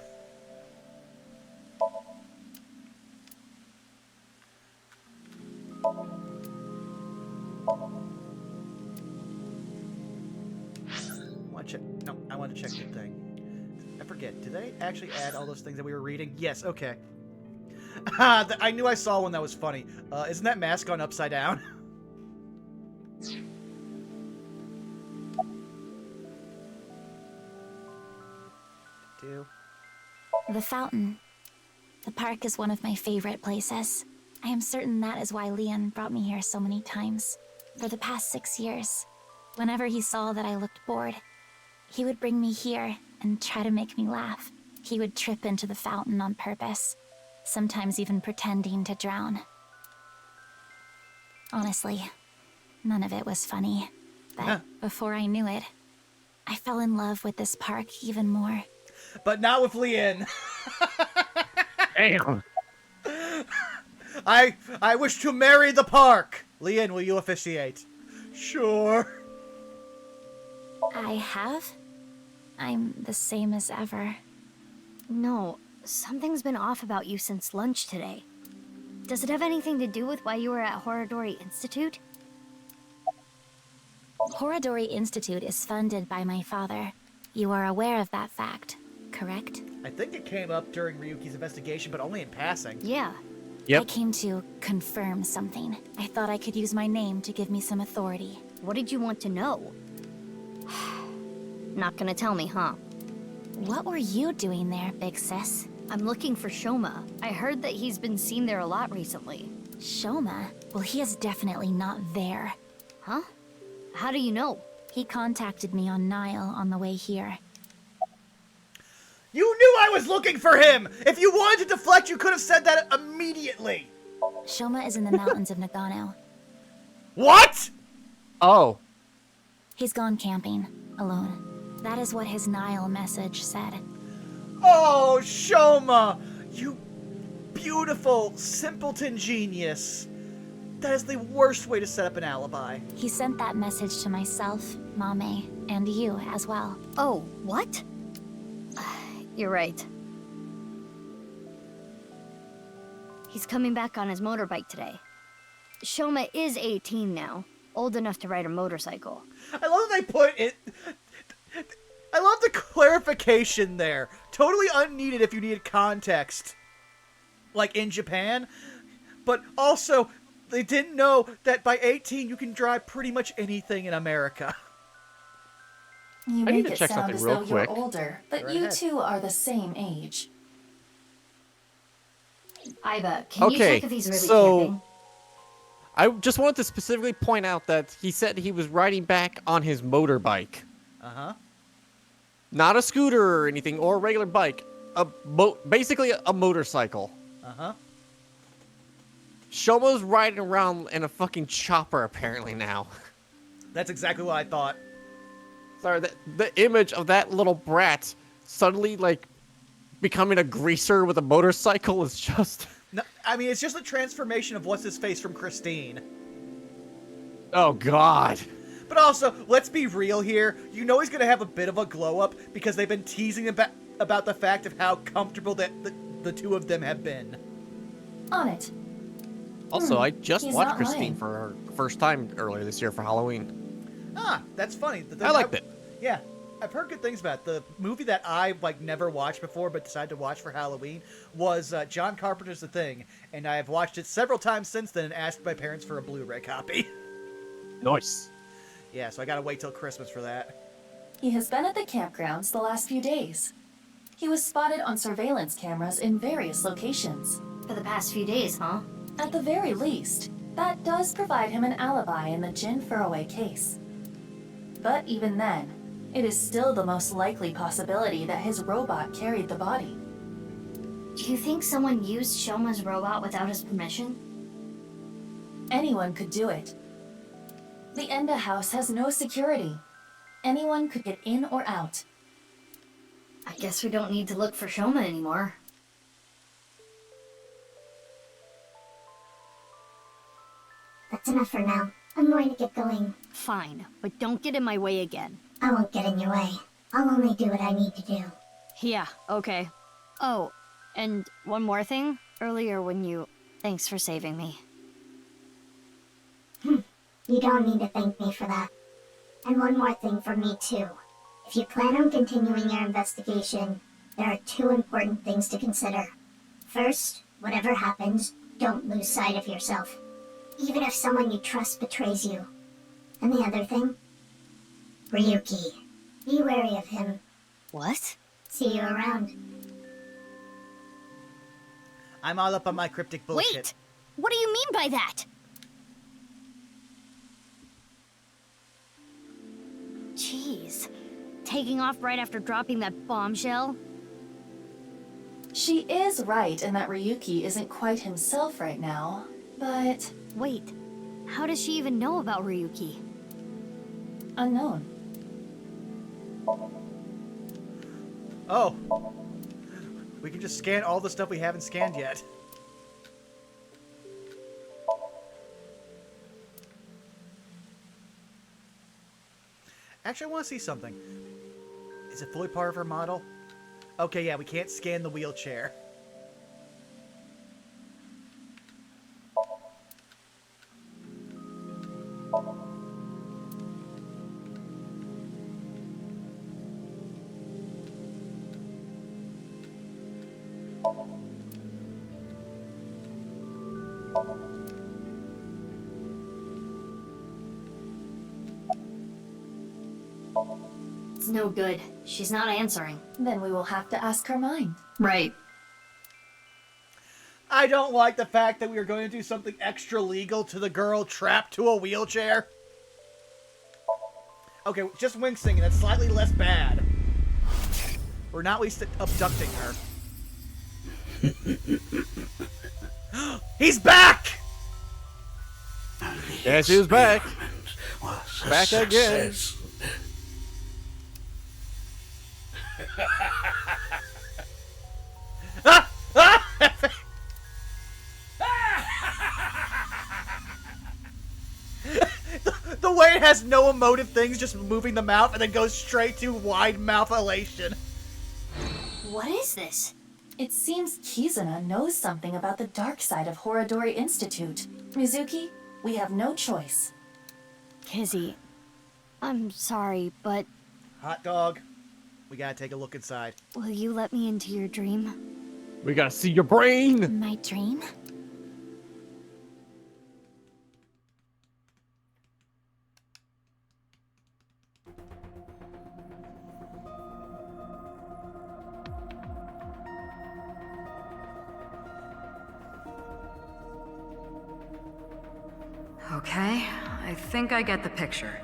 I want to check the thing. I forget, did they actually add all those things that we were reading? Yes, okay. I knew I saw one that was funny. Isn't that mask on upside down? The fountain. The park is one of my favorite places. I am certain that is why Leon brought me here so many times. For the past 6 years, whenever he saw that I looked bored, he would bring me here and try to make me laugh. He would trip into the fountain on purpose, sometimes even pretending to drown. Honestly, none of it was funny. But before I knew it, I fell in love with this park even more. But not with Leon. Damn. I wish to marry the park. Leon, will you officiate? Sure. I have? I'm the same as ever. No, something's been off about you since lunch today. Does it have anything to do with why you were at Horadori Institute? Horadori Institute is funded by my father. You are aware of that fact, correct? I think it came up during Ryuki's investigation, but only in passing. Yeah. Yep. I came to confirm something. I thought I could use my name to give me some authority. What did you want to know? Not gonna tell me, huh? What were you doing there, big sis? I'm looking for Shoma. I heard that he's been seen there a lot recently. Shoma? Well, he is definitely not there. Huh? How do you know? He contacted me on Nile on the way here. You knew I was looking for him! If you wanted to deflect, you could have said that immediately! Shoma is in the mountains of Nagano. What?! Oh. He's gone camping, alone. That is what his Nile message said. Oh, Shoma! You beautiful, simpleton genius. That is the worst way to set up an alibi. He sent that message to myself, Mame, and you as well. Oh, what? You're right. He's coming back on his motorbike today. Shoma is 18 now, old enough to ride a motorcycle. I love that they put it... I love the clarification there. Totally unneeded if you needed context. Like in Japan. But also, They didn't know that by 18 you can drive pretty much anything in America. You I need make to it check sound something as real though quick. you're older, but Go you ahead. two are the same age. Aiba, can you check if he's really camping? I just wanted to specifically point out that he said he was riding back on his motorbike. Uh-huh. Not a scooter or anything, or a regular bike. Basically a motorcycle. Uh-huh. Shoma's riding around in a fucking chopper apparently now. That's exactly what I thought. Sorry, the image of that little brat suddenly, like, becoming a greaser with a motorcycle is just... No, I mean, it's just a transformation of what's-his-face from Christine. Oh, God. But also, let's be real here. You know he's going to have a bit of a glow-up because they've been teasing about the fact of how comfortable that the two of them have been. On it. Also, I just He's watched not Christine lying. for her first time earlier this year for Halloween. Ah, that's funny. I liked it. Yeah, I've heard good things about it. The movie that I never watched before but decided to watch for Halloween was John Carpenter's The Thing, and I have watched it several times since then and asked my parents for a Blu-ray copy. Nice. Yeah, so I gotta wait till Christmas for that. He has been at the campgrounds the last few days. He was spotted on surveillance cameras in various locations. For the past few days, huh? At the very least, that does provide him an alibi in the Jin Furroway case. But even then, it is still the most likely possibility that his robot carried the body. Do you think someone used Shoma's robot without his permission? Anyone could do it. The Enda house has no security. Anyone could get in or out. I guess we don't need to look for Shoma anymore. That's enough for now. I'm going to get going. Fine, but don't get in my way again. I won't get in your way. I'll only do what I need to do. Yeah, okay. Oh, and one more thing. Earlier when you... Thanks for saving me. You don't need to thank me for that. And one more thing from me, too. If you plan on continuing your investigation, there are two important things to consider. First, whatever happens, don't lose sight of yourself. Even if someone you trust betrays you. And the other thing? Ryuki. Be wary of him. What? See you around. I'm all up on my cryptic bullshit. Wait! What do you mean by that? Jeez. Taking off right after dropping that bombshell? She is right in that Ryuki isn't quite himself right now, but... Wait, how does she even know about Ryuki? Unknown. Oh. We can just scan all the stuff we haven't scanned yet. Actually, I want to see something. Is it fully part of her model? Okay, yeah, we can't scan the wheelchair. It's no good. She's not answering. Then we will have to ask her mind. Right. I don't like the fact that we are going to do something extra legal to the girl trapped to a wheelchair. Okay, just wing singing. That's slightly less bad. We're not at least abducting her. He's back! Yes, he was back. Back again. The way it has no emotive things, just moving the mouth, and then goes straight to wide mouth elation. What is this? It seems Kizuna knows something about the dark side of Horadori Institute. Mizuki, we have no choice. Kizzy, I'm sorry, but Hotdog, we gotta take a look inside. will you let me into your dream? We gotta see your brain. My dream? Okay, I think I get the picture.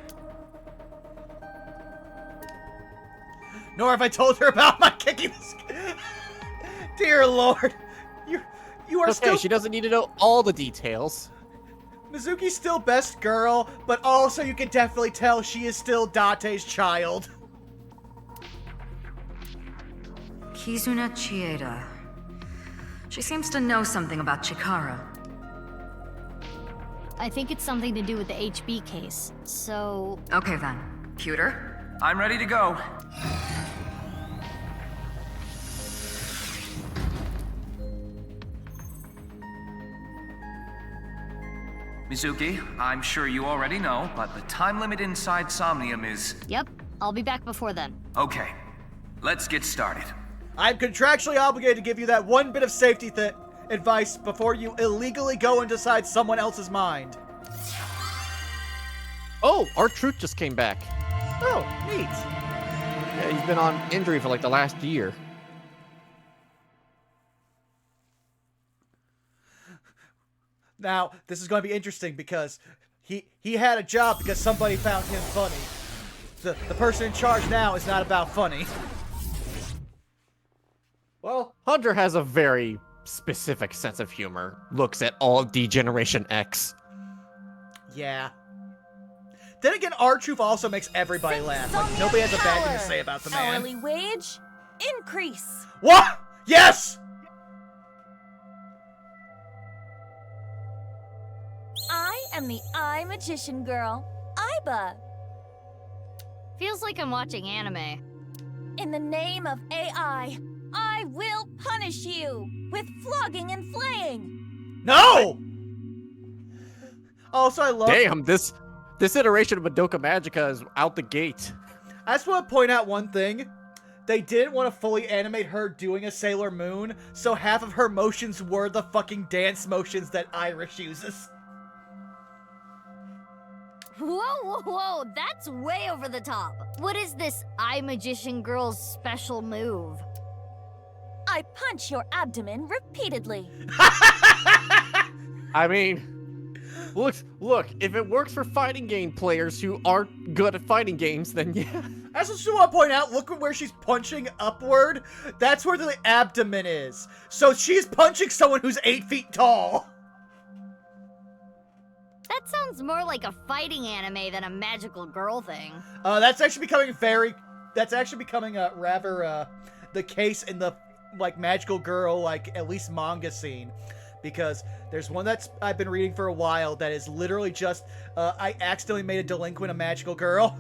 Nor have I told her about my kicking this. Dear Lord, you are Okay, still. she doesn't need to know all the details. Mizuki's still best girl, but also you can definitely tell she is still Date's child. Kizuna Chieda. She seems to know something about Chikara. I think it's something to do with the HB case, so... Okay then. Pewter? I'm ready to go. Mizuki, I'm sure you already know, but the time limit inside Somnium is... Yep, I'll be back before then. Okay, let's get started. I'm contractually obligated to give you that one bit of safety advice before you illegally go and decide someone else's mind. Oh, our truth just came back. Oh, neat. Yeah, he's been on injury for like the last year. Now, this is going to be interesting because he had a job because somebody found him funny. The person in charge now is not about funny. Well, Hunter has a very specific sense of humor. Looks at all D-Generation X. Yeah. Then again, R-Truth also makes everybody laugh. Like, nobody has a bad thing to say about the man. Hourly wage increase. What? Yes! I am the Eye Magician Girl, Aiba. Feels like I'm watching anime. In the name of AI, I will punish you with flogging and flaying. No! Also, I love... Damn, this iteration of Madoka Magica is out the gate. I just want to point out one thing. They didn't want to fully animate her doing a Sailor Moon, so half of her motions were the fucking dance motions that Irish uses. Whoa, that's way over the top. What is this Eye Magician Girl's special move? I punch your abdomen repeatedly. I mean, look, if it works for fighting game players who aren't good at fighting games, then yeah. I just want to point out, look at where she's punching upward. That's where the abdomen is. So she's punching someone who's 8 feet tall. That sounds more like a fighting anime than a magical girl thing. That's actually becoming rather the case in the like magical girl, like at least manga scene, because there's one that's I've been reading for a while that is literally just I accidentally made a delinquent a magical girl,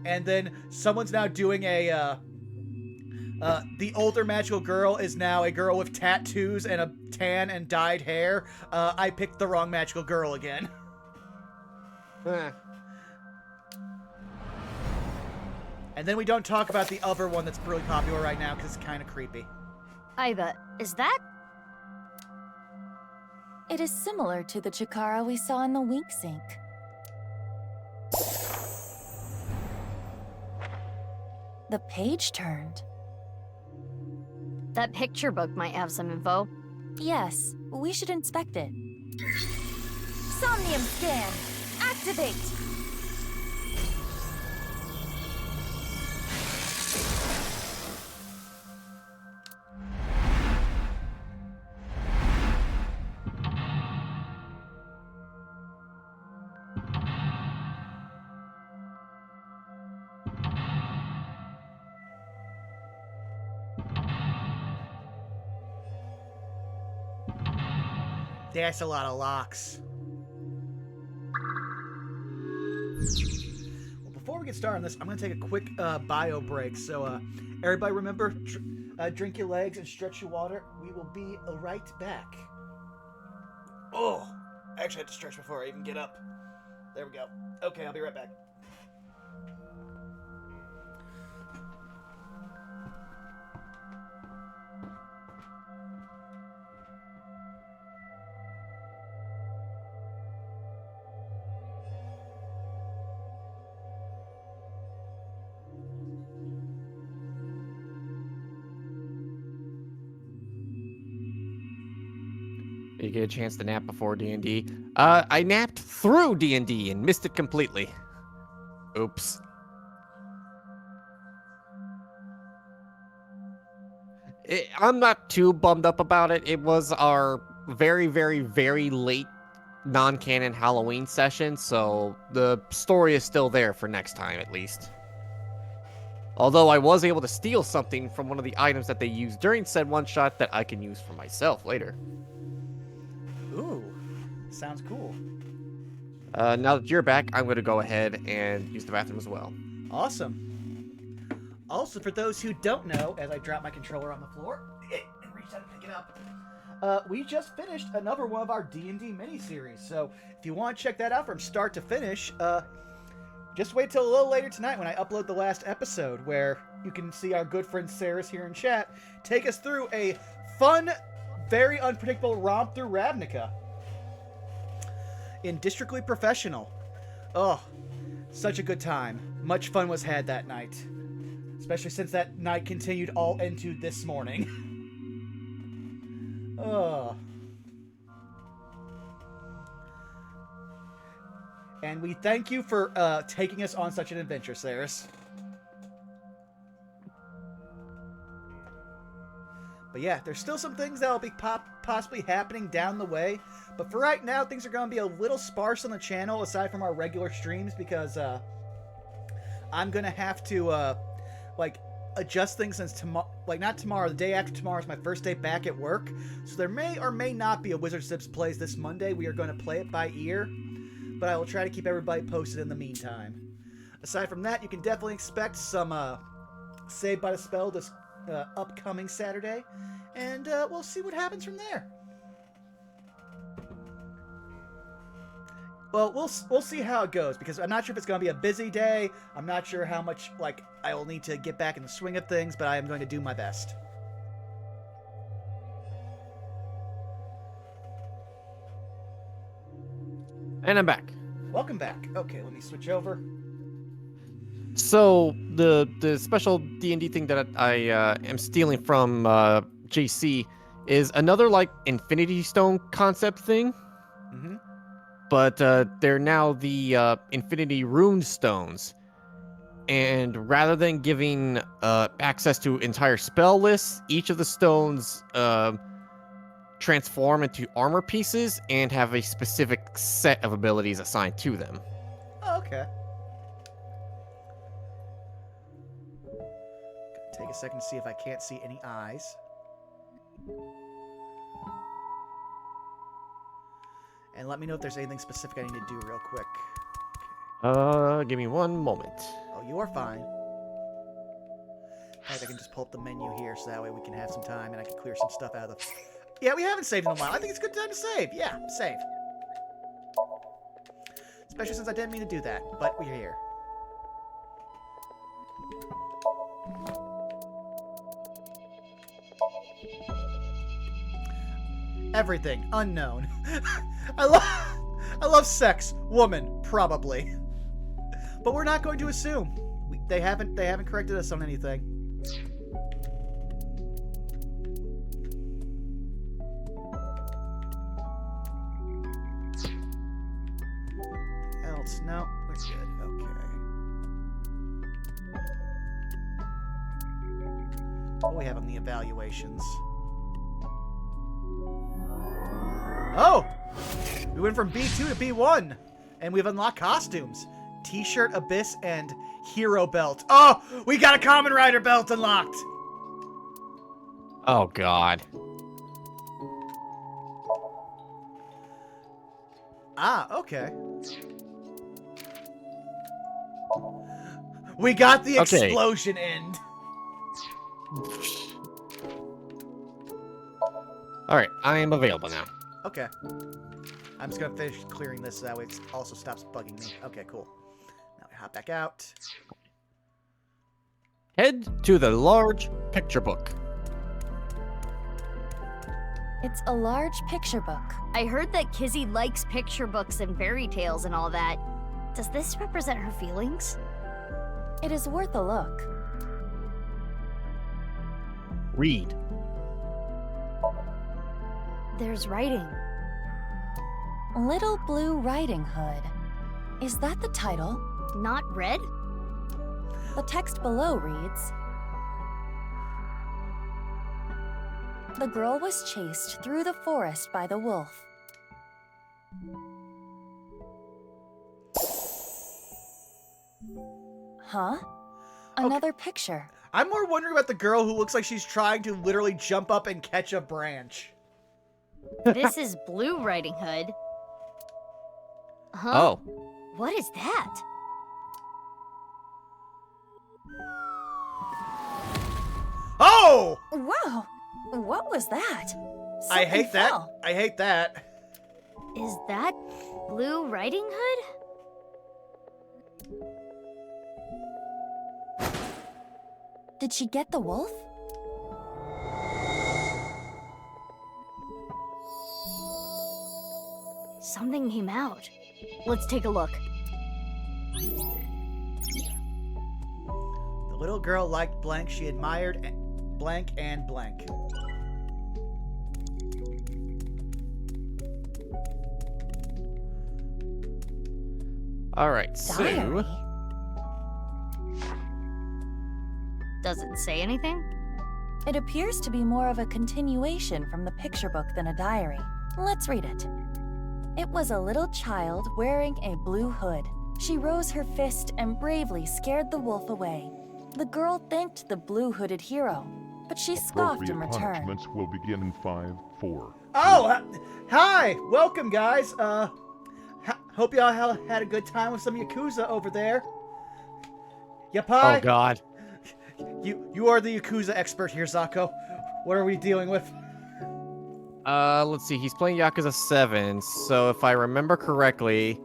and then someone's now doing a the older magical girl is now a girl with tattoos and a tan and dyed hair. I picked the wrong magical girl again. And then we don't talk about the other one that's really popular right now because it's kind of creepy. Aiba, is that? It is similar to the Chikara we saw in the Wink Sink. The page turned. That picture book might have some info. Yes, we should inspect it. Somnium scan! Activate! That's a lot of locks. Well, before we get started on this, I'm going to take a quick bio break. So, everybody remember, drink your legs and stretch your water. We will be right back. Oh, I actually had to stretch before I even get up. There we go. Okay, I'll be right back. You get a chance to nap before D&D. I napped through D&D and missed it completely. Oops. I'm not too bummed up about it. It was our very, very, very late non-canon Halloween session, so the story is still there for next time, at least. Although I was able to steal something from one of the items that they used during said one-shot that I can use for myself later. Ooh, sounds cool. Now that you're back, I'm going to go ahead and use the bathroom as well. Awesome. Also, for those who don't know, as I drop my controller on the floor and reach out and pick it up, we just finished another one of our D&D miniseries. So if you want to check that out from start to finish, just wait till a little later tonight when I upload the last episode, where you can see our good friend Saris here in chat take us through a fun, very unpredictable romp through Ravnica in Districtly Professional. Oh, such a good time. Much fun was had that night. Especially since that night continued all into this morning. Oh. And we thank you for taking us on such an adventure, Saris. But yeah, there's still some things that'll be possibly happening down the way. But for right now, things are going to be a little sparse on the channel, aside from our regular streams, because I'm going to have to adjust things since tomorrow, not tomorrow, the day after tomorrow is my first day back at work. So there may or may not be a Wizard Sips Plays this Monday. We are going to play it by ear, but I will try to keep everybody posted in the meantime. Aside from that, you can definitely expect some Saved by the Spell this upcoming Saturday, and we'll see what happens from there. Well, we'll see how it goes, because I'm not sure if it's going to be a busy day. I'm not sure how much, I will need to get back in the swing of things, but I am going to do my best. And I'm back. Welcome back. Okay, let me switch over. So, the special D&D thing that I am stealing from JC is another, Infinity Stone concept thing. Mm-hmm. But they're now the Infinity Rune Stones. And rather than giving access to entire spell lists, each of the stones transform into armor pieces and have a specific set of abilities assigned to them. Oh, okay. Take a second to see if I can't see any eyes. And let me know if there's anything specific I need to do real quick. Give me one moment. Oh, you are fine. I can just pull up the menu here, so that way we can have some time and I can clear some stuff out of the... Yeah, we haven't saved in a while. I think it's a good time to save. Yeah, save. Especially since I didn't mean to do that, but we're here. Everything. Unknown. I love sex. Woman. Probably. But we're not going to assume. They haven't corrected us on anything. Else? No, we're good. Okay. What do we have on the evaluations? Oh! We went from B2 to B1, and we've unlocked costumes. T-shirt, Abyss, and Hero Belt. Oh! We got a Common Rider belt unlocked! Oh, God. Ah, okay. We got the explosion end. Alright, I am available now. Okay. I'm just gonna finish clearing this so that way it also stops bugging me. Okay, cool. Now we hop back out. Head to the large picture book. It's a large picture book. I heard that Kizzy likes picture books and fairy tales and all that. Does this represent her feelings? It is worth a look. Read. There's writing. Little Blue Riding Hood. Is that the title? Not red? The text below reads, "The girl was chased through the forest by the wolf." Huh? Another picture. I'm more wondering about the girl who looks like she's trying to literally jump up and catch a branch. This is Blue Riding Hood. Huh? Oh. What is that? Oh! Wow! What was that? I hate Something that. fell. I hate that. Is that Blue Riding Hood? Did she get the wolf? Something came out. Let's take a look. The little girl liked blank. She admired blank and blank. Alright, so... Diary. Does it say anything? It appears to be more of a continuation from the picture book than a diary. Let's read it. It was a little child wearing a blue hood. She rose her fist and bravely scared the wolf away. The girl thanked the blue-hooded hero, but she scoffed in Appropriate return. punishments will begin in 5, 4. Oh, hi! Welcome, guys. Hope y'all had a good time with some Yakuza over there. Yapai? Oh, God. You are the Yakuza expert here, Zako. What are we dealing with? Let's see. He's playing Yakuza 7, so if I remember correctly...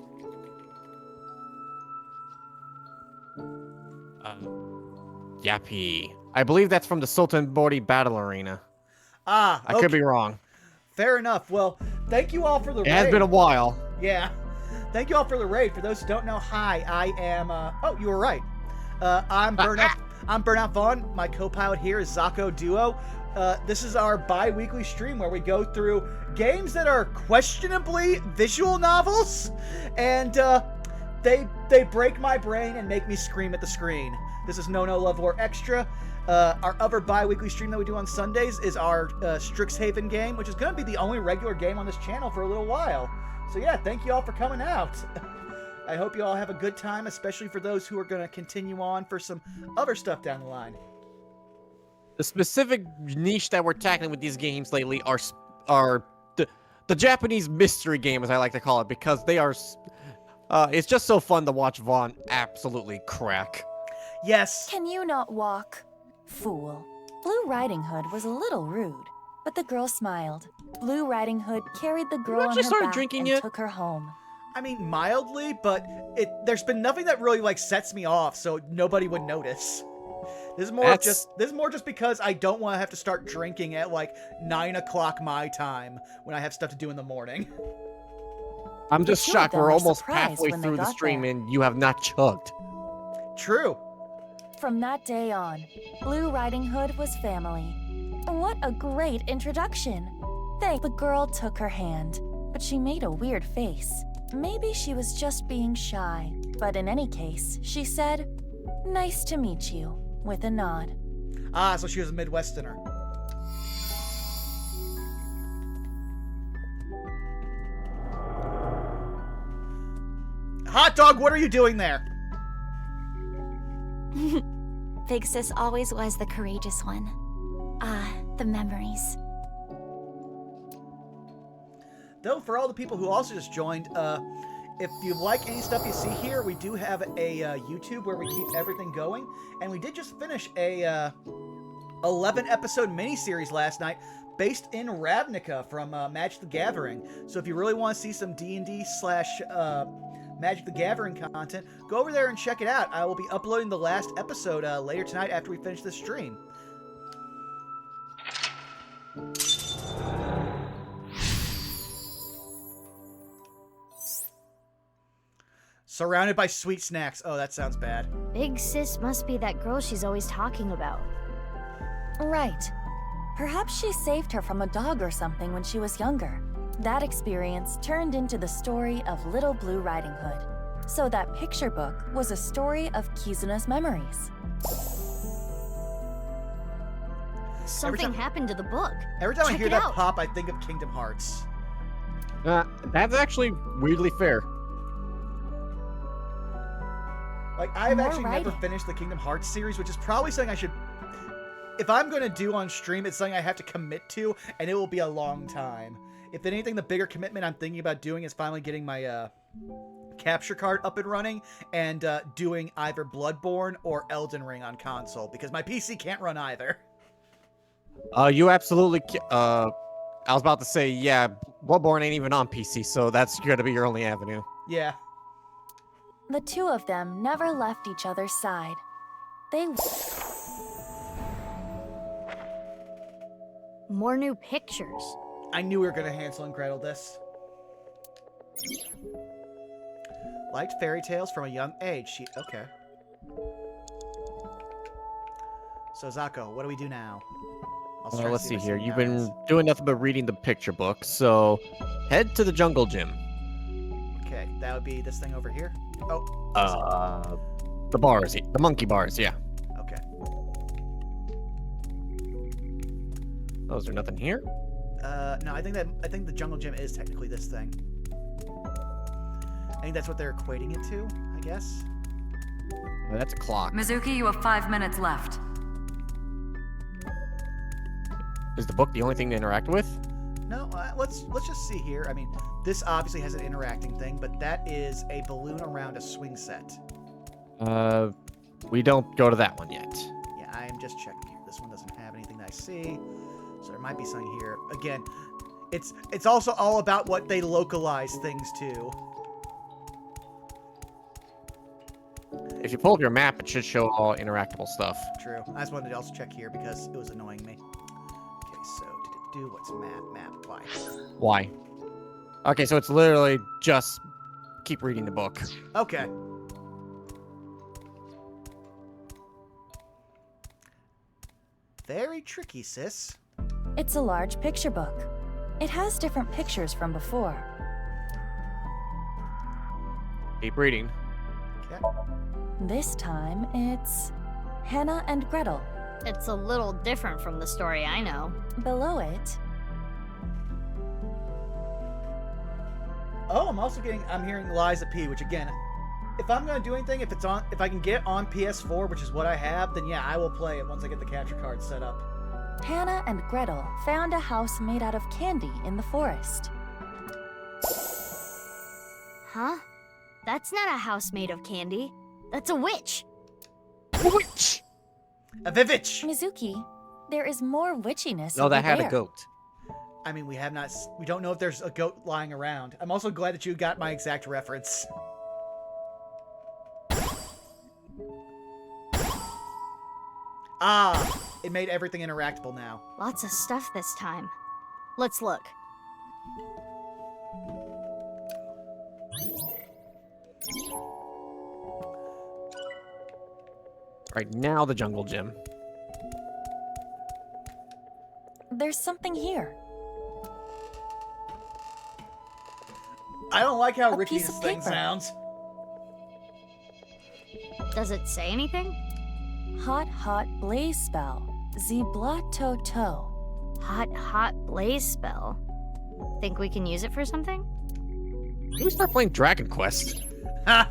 Yappy. I believe that's from the Sultan Bori Battle Arena. Ah, I could be wrong. Fair enough. Well, thank you all for the raid. It has been a while. Yeah. Thank you all for the raid. For those who don't know, hi, I am, oh, you were right. I'm Burnout, I'm Burnout Vaughn. My co-pilot here is Zakoduo. This is our bi-weekly stream where we go through games that are questionably visual novels, and, they break my brain and make me scream at the screen. This is No Love War Extra. Our other bi-weekly stream that we do on Sundays is our Strixhaven game, which is going to be the only regular game on this channel for a little while. So yeah, thank you all for coming out. I hope you all have a good time, especially for those who are going to continue on for some other stuff down the line. The specific niche that we're tackling with these games lately are the Japanese mystery game, as I like to call it, because they are... it's just so fun to watch Vaughn absolutely crack. Yes. Can you not walk? Fool. Blue Riding Hood was a little rude, but the girl smiled. Blue Riding Hood carried the girl on her back and took her home. I mean, mildly, but there's been nothing that really, like, sets me off, so nobody would notice. This is more just because I don't want to have to start drinking at, like, 9 o'clock my time when I have stuff to do in the morning. I'm just shocked we're almost halfway through the stream and you have not chugged. True. From that day on, Blue Riding Hood was family. What a great introduction! The girl took her hand, but she made a weird face. Maybe she was just being shy, but in any case, she said, "Nice to meet you," with a nod. Ah, so she was a Midwesterner. Hotdog, what are you doing there? Big Sis always was the courageous one. Ah, the memories. Though, for all the people who also just joined, if you like any stuff you see here, we do have a YouTube where we keep everything going, and we did just finish a 11-episode miniseries last night based in Ravnica from Magic the Gathering. So if you really want to see some D&D / Magic the Gathering content, go over there and check it out. I will be uploading the last episode later tonight after we finish this stream. Surrounded by sweet snacks. Oh, that sounds bad. Big Sis must be that girl she's always talking about. Right. Perhaps she saved her from a dog or something when she was younger. That experience turned into the story of Little Blue Riding Hood. So that picture book was a story of Kizuna's memories. Something happened to the book. Every time I Check hear it that out. pop, I think of Kingdom Hearts. That's actually weirdly fair. Like, I've More actually never writing. finished the Kingdom Hearts series, which is probably something I should... If I'm going to do on stream, it's something I have to commit to, and it will be a long time. If anything, the bigger commitment I'm thinking about doing is finally getting my capture card up and running, and doing either Bloodborne or Elden Ring on console, because my PC can't run either. You absolutely. I was about to say, yeah, Bloodborne ain't even on PC, so that's gonna be your only avenue. Yeah. The two of them never left each other's side. They... More new pictures. I knew we were going to Hansel and Gretel this. Liked fairy tales from a young age. Okay. So, Zako, what do we do now? Let's see here. You've been doing nothing but reading the picture book, so head to the jungle gym. Okay, that would be this thing over here. Oh. The bars, the monkey bars, yeah. Okay. Oh, is there nothing here? No, I think the jungle gym is technically this thing. I think that's what they're equating it to, I guess. That's a clock. Mizuki, you have 5 minutes left. Is the book the only thing to interact with? No, let's just see here. I mean, this obviously has an interacting thing, but that is a balloon around a swing set. We don't go to that one yet. Yeah, I am just checking here. This one doesn't have anything that I see, so there might be something here. Again, it's also all about what they localize things to. If you pull up your map, it should show all interactable stuff. True. I just wanted to also check here because it was annoying me. Okay, so what's map? Why? Why? Okay, so it's literally just keep reading the book. Okay. Very tricky, sis. It's a large picture book. It has different pictures from before. Keep reading. Okay. This time, it's Hannah and Gretel. It's a little different from the story I know. Below it... Oh, I'm hearing Liza P, which again, if I'm going to do anything, if I can get it on PS4, which is what I have, then yeah, I will play it once I get the capture card set up. Hannah and Gretel found a house made out of candy in the forest. Huh? That's not a house made of candy. That's a witch. A witch! A vivitch! Mizuki, there is more witchiness. No, that over had there. a goat. I mean, we don't know if there's a goat lying around. I'm also glad that you got my exact reference. Ah, it made everything interactable now. Lots of stuff this time. Let's look. Right now, the jungle gym. There's something here. I don't like how A Ricky's piece of thing paper. sounds. Does it say anything? Hot, hot blaze spell. Ziblato toe. Hot blaze spell. Think we can use it for something? We start playing Dragon Quest. Ha!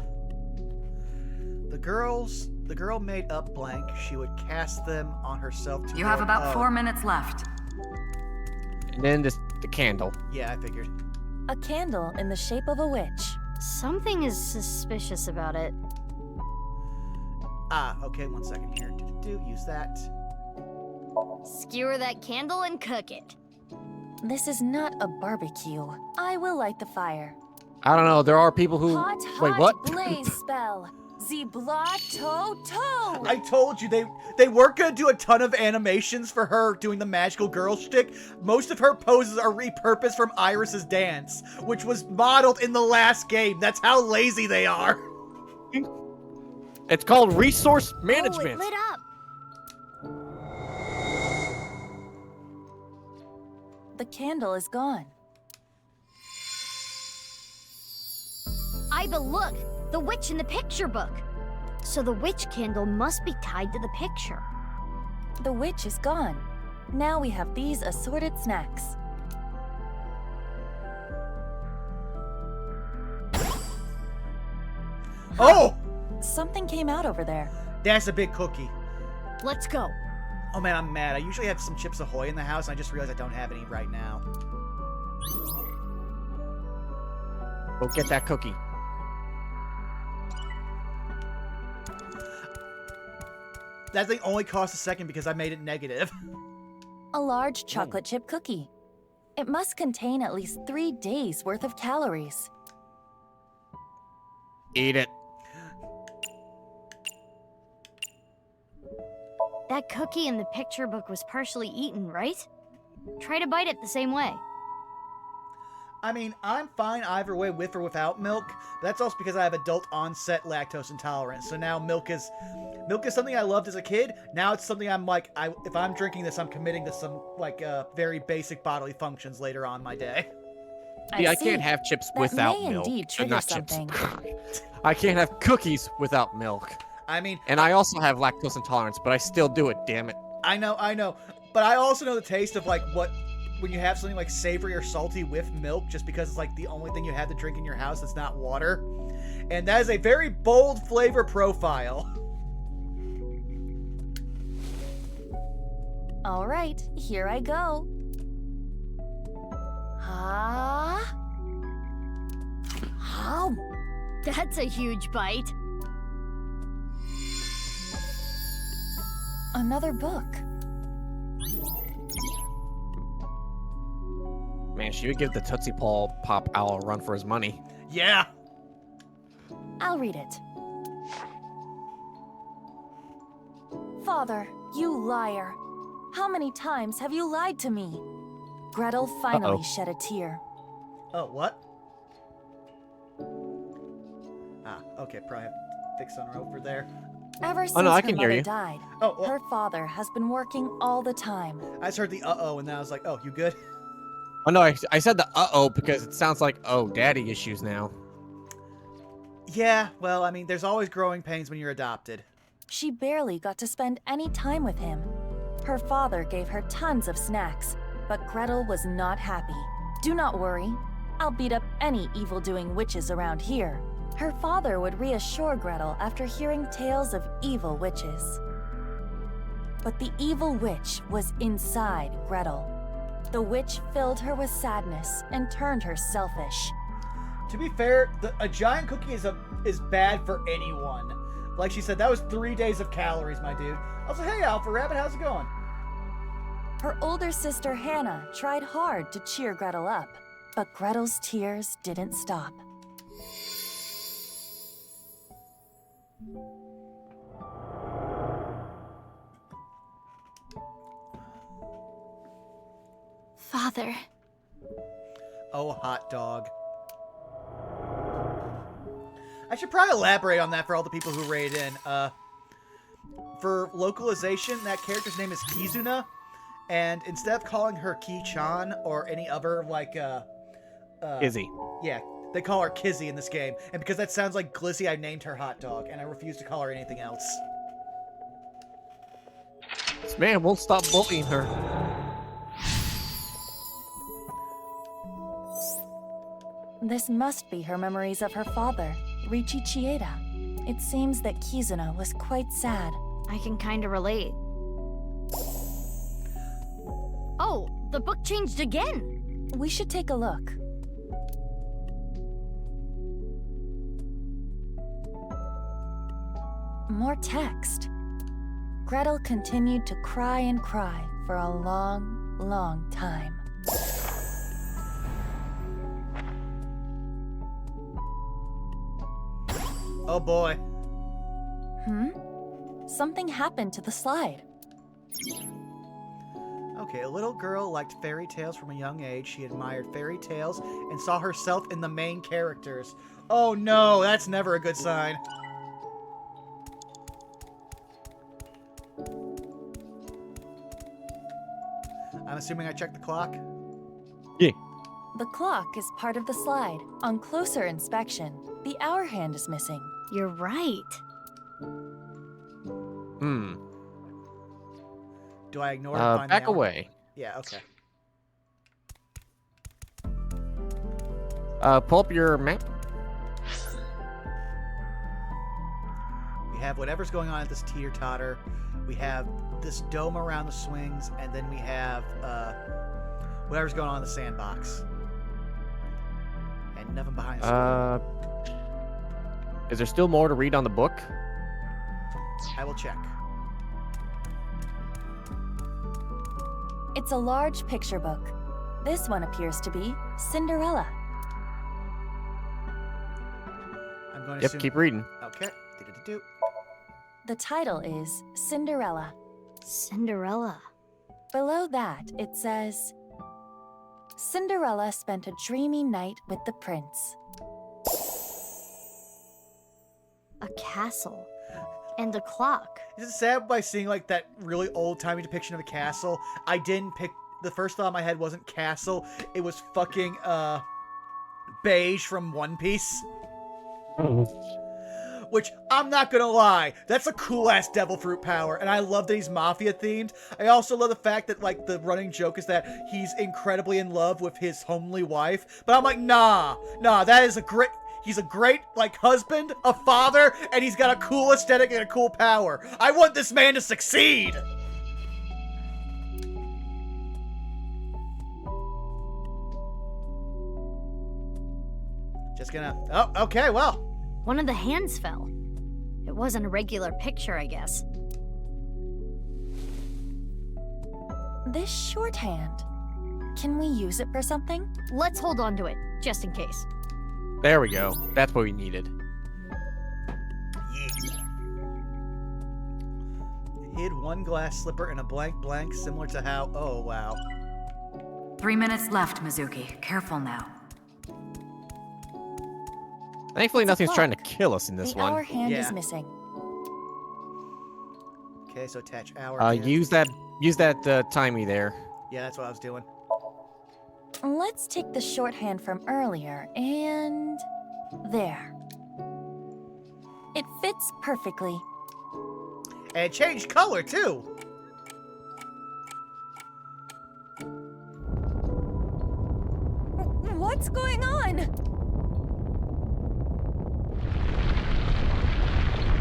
The girl made up blank. She would cast them on herself to You have ward- about oh. 4 minutes left. And then the candle. Yeah, I figured. A candle in the shape of a witch. Something is suspicious about it. Ah, okay, 1 second here. Use that. Skewer that candle and cook it. This is not a barbecue. I will light the fire. I don't know. There are people who. Hot, Wait, hot what? blaze spell. Ziblato toe. I told you they weren't gonna do a ton of animations for her doing the magical girl shtick. Most of her poses are repurposed from Iris's dance, which was modeled in the last game. That's how lazy they are. It's called resource Oh, it management. lit up. The candle is gone. Iba, look! The witch in the picture book! So the witch candle must be tied to the picture. The witch is gone. Now we have these assorted snacks. Oh! Something came out over there. That's a big cookie. Let's go. Oh man, I'm mad. I usually have some Chips Ahoy in the house, and I just realized I don't have any right now. Go get that cookie. That thing only cost a second because I made it negative. A large chocolate chip cookie. It must contain at least 3 days worth of calories. Eat it. That cookie in the picture book was partially eaten, right? Try to bite it the same way. I mean, I'm fine either way, with or without milk, but that's also because I have adult onset lactose intolerance. So now milk is something I loved as a kid. Now it's something I'm like, if I'm drinking this, I'm committing to some like very basic bodily functions later on in my day. Yeah, I can't have chips That without may milk. indeed trigger Not something. chips. I can't have cookies without milk. I mean, and I also have lactose intolerance, but I still do it, damn it. I know. But I also know the taste of like when you have something like savory or salty with milk, just because it's like the only thing you have to drink in your house that's not water. And that is a very bold flavor profile. All right, here I go. That's a huge bite. Another book. Man, she would give the Tootsie Pop Owl a run for his money. Yeah. I'll read it. Father, you liar. How many times have you lied to me? Gretel finally shed a tear. Oh, what? Ah, okay, probably have to fix something over there. Ever since no, I her can hear mother you. died, Oh, well, her father has been working all the time. I just heard the uh-oh, and then I was like, oh, you good? Oh no, I said the uh-oh because it sounds like, oh, daddy issues now. Yeah, well, I mean, there's always growing pains when you're adopted. She barely got to spend any time with him. Her father gave her tons of snacks, but Gretel was not happy. Do not worry. I'll beat up any evil-doing witches around here. Her father would reassure Gretel after hearing tales of evil witches. But the evil witch was inside Gretel. The witch filled her with sadness and turned her selfish. To be fair, a giant cookie is bad for anyone. Like she said, that was 3 days of calories, my dude. Also, hey, Alpha Rabbit, how's it going? Her older sister Hannah tried hard to cheer Gretel up, but Gretel's tears didn't stop. Father. Oh, hot dog. I should probably elaborate on that for all the people who raid in. For localization, that character's name is Kizuna, and instead of calling her Ki-chan or any other, like, Izzy. Yeah, they call her Kizzy in this game, and because that sounds like Glizzy, I named her Hot Dog, and I refuse to call her anything else. This man won't stop bullying her. This must be her memories of her father, Ryuki Chieda. It seems that Kizuna was quite sad. I can kinda relate. Oh, the book changed again! We should take a look. More text. Gretel continued to cry and cry for a long, long time. Oh boy. Something happened to the slide. Okay, a little girl liked fairy tales from a young age. She admired fairy tales and saw herself in the main characters. Oh no, that's never a good sign. I'm assuming I checked the clock? Yeah. The clock is part of the slide. On closer inspection, The hour hand is missing. You're right. Do I ignore it and find Back the hour? away. Yeah, okay. Pull up your map. We have whatever's going on at this teeter-totter. We have this dome around the swings, and then we have whatever's going on in the sandbox. And nothing behind the screen. Is there still more to read on the book? I will check. It's a large picture book. This one appears to be Cinderella. I'm going to Yep, assume... keep reading. Okay. Do-do-do-do. The title is Cinderella. Cinderella. Below that, it says, Cinderella spent a dreamy night with the prince. A castle. And a clock. Is it sad by seeing like that really old-timey depiction of a castle? I didn't pick... The first thought in my head wasn't castle. It was fucking, beige from One Piece. Which, I'm not gonna lie, that's a cool-ass devil fruit power, and I love that he's mafia-themed. I also love the fact that, like, the running joke is that he's incredibly in love with his homely wife. But I'm like, nah, that is a great... He's a great, like, husband, a father, and he's got a cool aesthetic and a cool power. I want this man to succeed! Just gonna... Oh, okay, well. One of the hands fell. It wasn't a regular picture, I guess. This shorthand. Can we use it for something? Let's hold on to it, just in case. There we go. That's what we needed. Yeah. Hid one glass slipper in a blank, similar to how... Oh, wow. 3 minutes left, Mizuki. Careful now. Thankfully, It's a nothing's trying to clock. kill us in this The one. hour hand Yeah. is missing. Okay, so attach hour. Use that timey there. Yeah, that's what I was doing. Let's take the shorthand from earlier and... there. It fits perfectly. And change color, too! What's going on?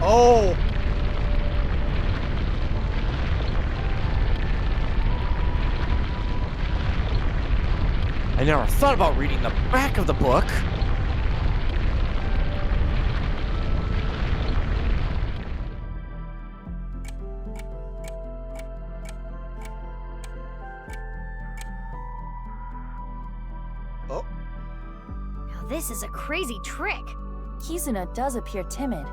Oh! I never thought about reading the back of the book. Oh. Now this is a crazy trick. Kizuna does appear timid,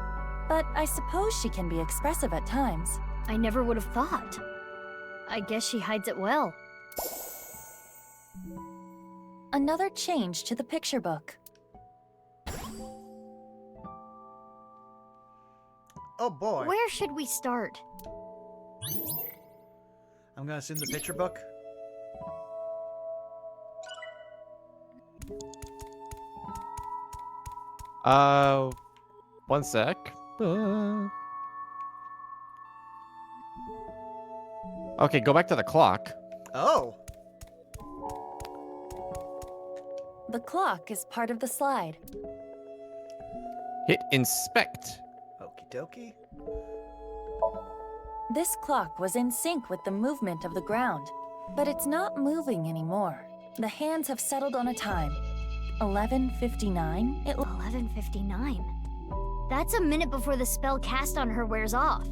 but I suppose she can be expressive at times. I never would have thought. I guess she hides it well. Another change to the picture book. Oh boy. Where should we start? I'm gonna assume the picture book. One sec. Okay, go back to the clock. Oh. The clock is part of the slide. Hit inspect. Okie dokie. This clock was in sync with the movement of the ground, but it's not moving anymore. The hands have settled on a time. 11:59? 11:59. That's a minute before the spell cast on her wears off.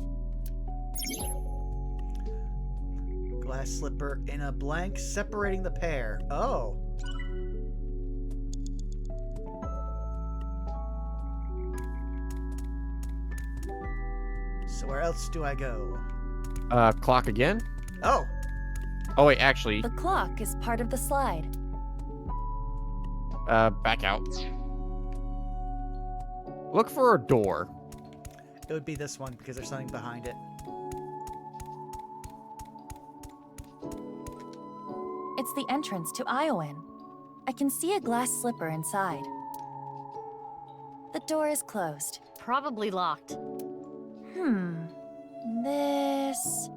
Glass slipper in a blank, separating the pair. Oh. So where else do I go? Clock again? Oh. Oh wait, actually, The clock is part of the slide. back out. Look for a door. It would be this one because there's something behind it. It's the entrance to Iowan. I can see a glass slipper inside. The The door is closed. Probably locked. This...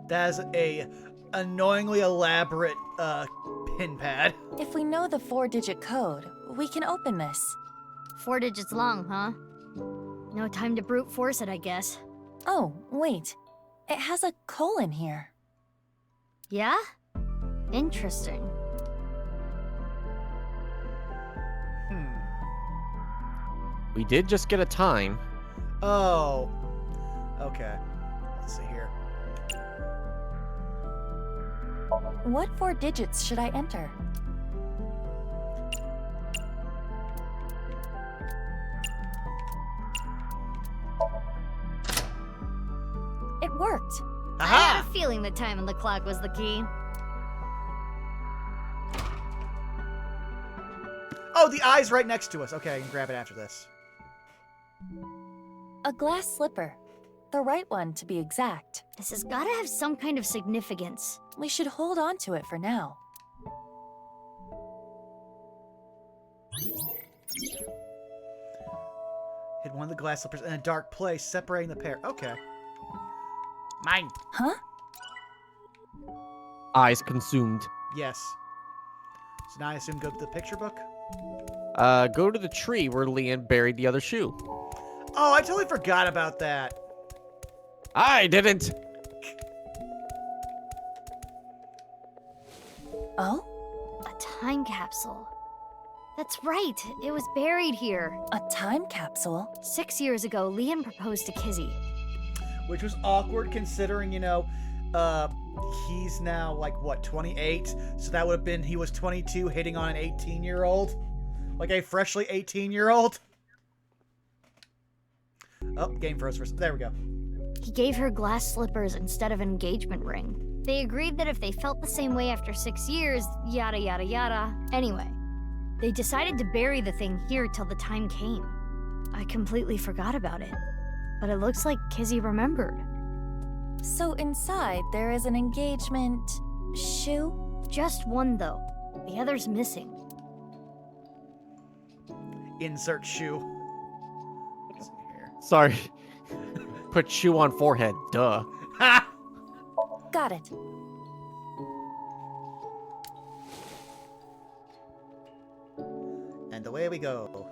That is a annoyingly elaborate pin pad. If we know the 4-digit code, we can open this. 4 digits long, huh? No time to brute force it, I guess. Oh, wait. It has a colon here. Yeah? Interesting. We did just get a time. Oh. Okay. Let's see here. What 4 digits should I enter? It worked. I had a feeling the time on the clock was the key. Oh, the eye's right next to us. Okay, I can grab it after this. A glass slipper. The right one, to be exact. This has gotta have some kind of significance. We should hold on to it for now. Hid one of the glass slippers in a dark place, separating the pair. Okay. Mine. Huh? Eyes consumed. Yes. So now I assume go to the picture book? Go to the tree where Leon buried the other shoe. Oh, I totally forgot about that. I didn't. Oh? A time capsule. That's right, it was buried here. A time capsule? 6 years ago, Leon proposed to Kizzy. Which was awkward considering, you know, he's now, like, what, 28? So that would have been, he was 22 hitting on an 18-year-old. Like a freshly 18-year-old. Oh, game froze first. There we go. He gave her glass slippers instead of an engagement ring. They agreed that if they felt the same way after 6 years, yada yada yada. Anyway, they decided to bury the thing here till the time came. I completely forgot about it, but it looks like Kizzy remembered. So inside there is an engagement shoe? Just one though. The other's missing. Insert shoe. Sorry. Put shoe on forehead. Duh. Ha! Got it. And away we go.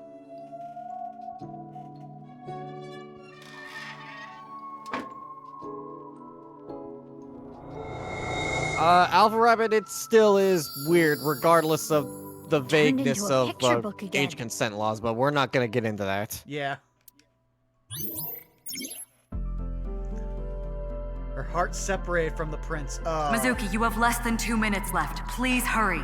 Alpha Rabbit, it still is weird, regardless of the vagueness into a of picture book again. age consent laws, but we're not gonna get into that. Yeah. Her heart separated from the prince. Oh. Mizuki, you have less than 2 minutes left. Please hurry.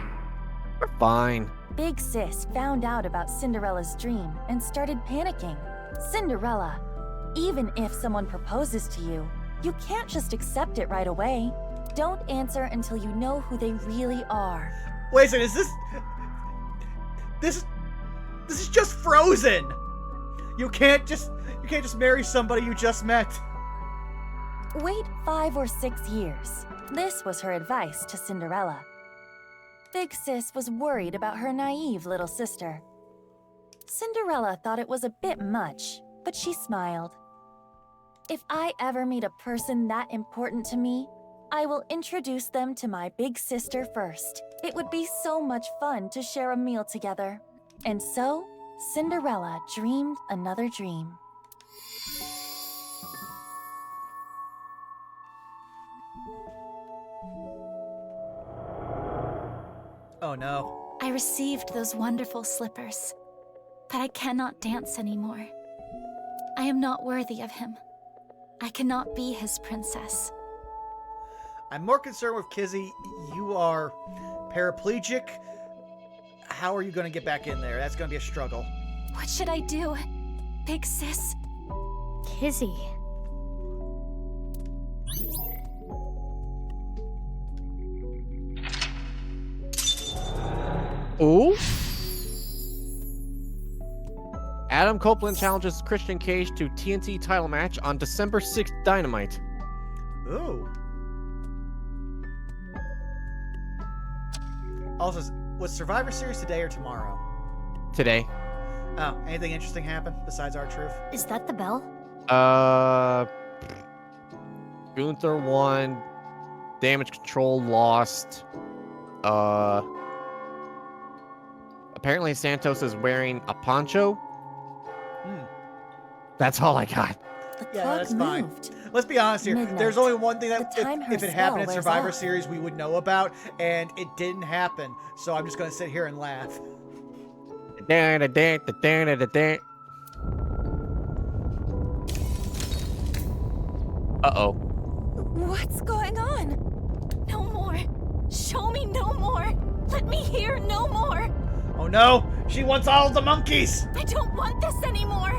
We're fine. Big Sis found out about Cinderella's dream and started panicking. Cinderella, even if someone proposes to you, you can't just accept it right away. Don't answer until you know who they really are. Wait a second, is this is just Frozen. You can't just marry somebody you just met. Wait 5 or 6 years. This was her advice to Cinderella. Big Sis was worried about her naive little sister. Cinderella thought it was a bit much, but she smiled. If I ever meet a person that important to me, I will introduce them to my big sister first. It would be so much fun to share a meal together. And so, Cinderella dreamed another dream. Oh no. I received those wonderful slippers, but I cannot dance anymore. I am not worthy of him. I cannot be his princess. I'm more concerned with Kizzy. You are paraplegic. How are you going to get back in there? That's going to be a struggle. What should I do, Big Sis? Kizzy. Ooh? Adam Copeland challenges Christian Cage to TNT title match on December 6th Dynamite. Ooh. Also, was Survivor Series today or tomorrow? Today. Oh, anything interesting happen besides our truth? Is that the bell? Gunther won. Damage control lost. Apparently Santos is wearing a poncho. That's all I got. The Yeah, clock that's fine. moved. Let's be honest here. Midnight. There's only one thing that The time her if it spell happened in wears Survivor off. Series we would know about, and it didn't happen. So I'm just gonna sit here and laugh. Uh-oh. What's going on? No more. Show me no more. Let me hear no more. Oh no! She wants all the monkeys! I don't want this anymore.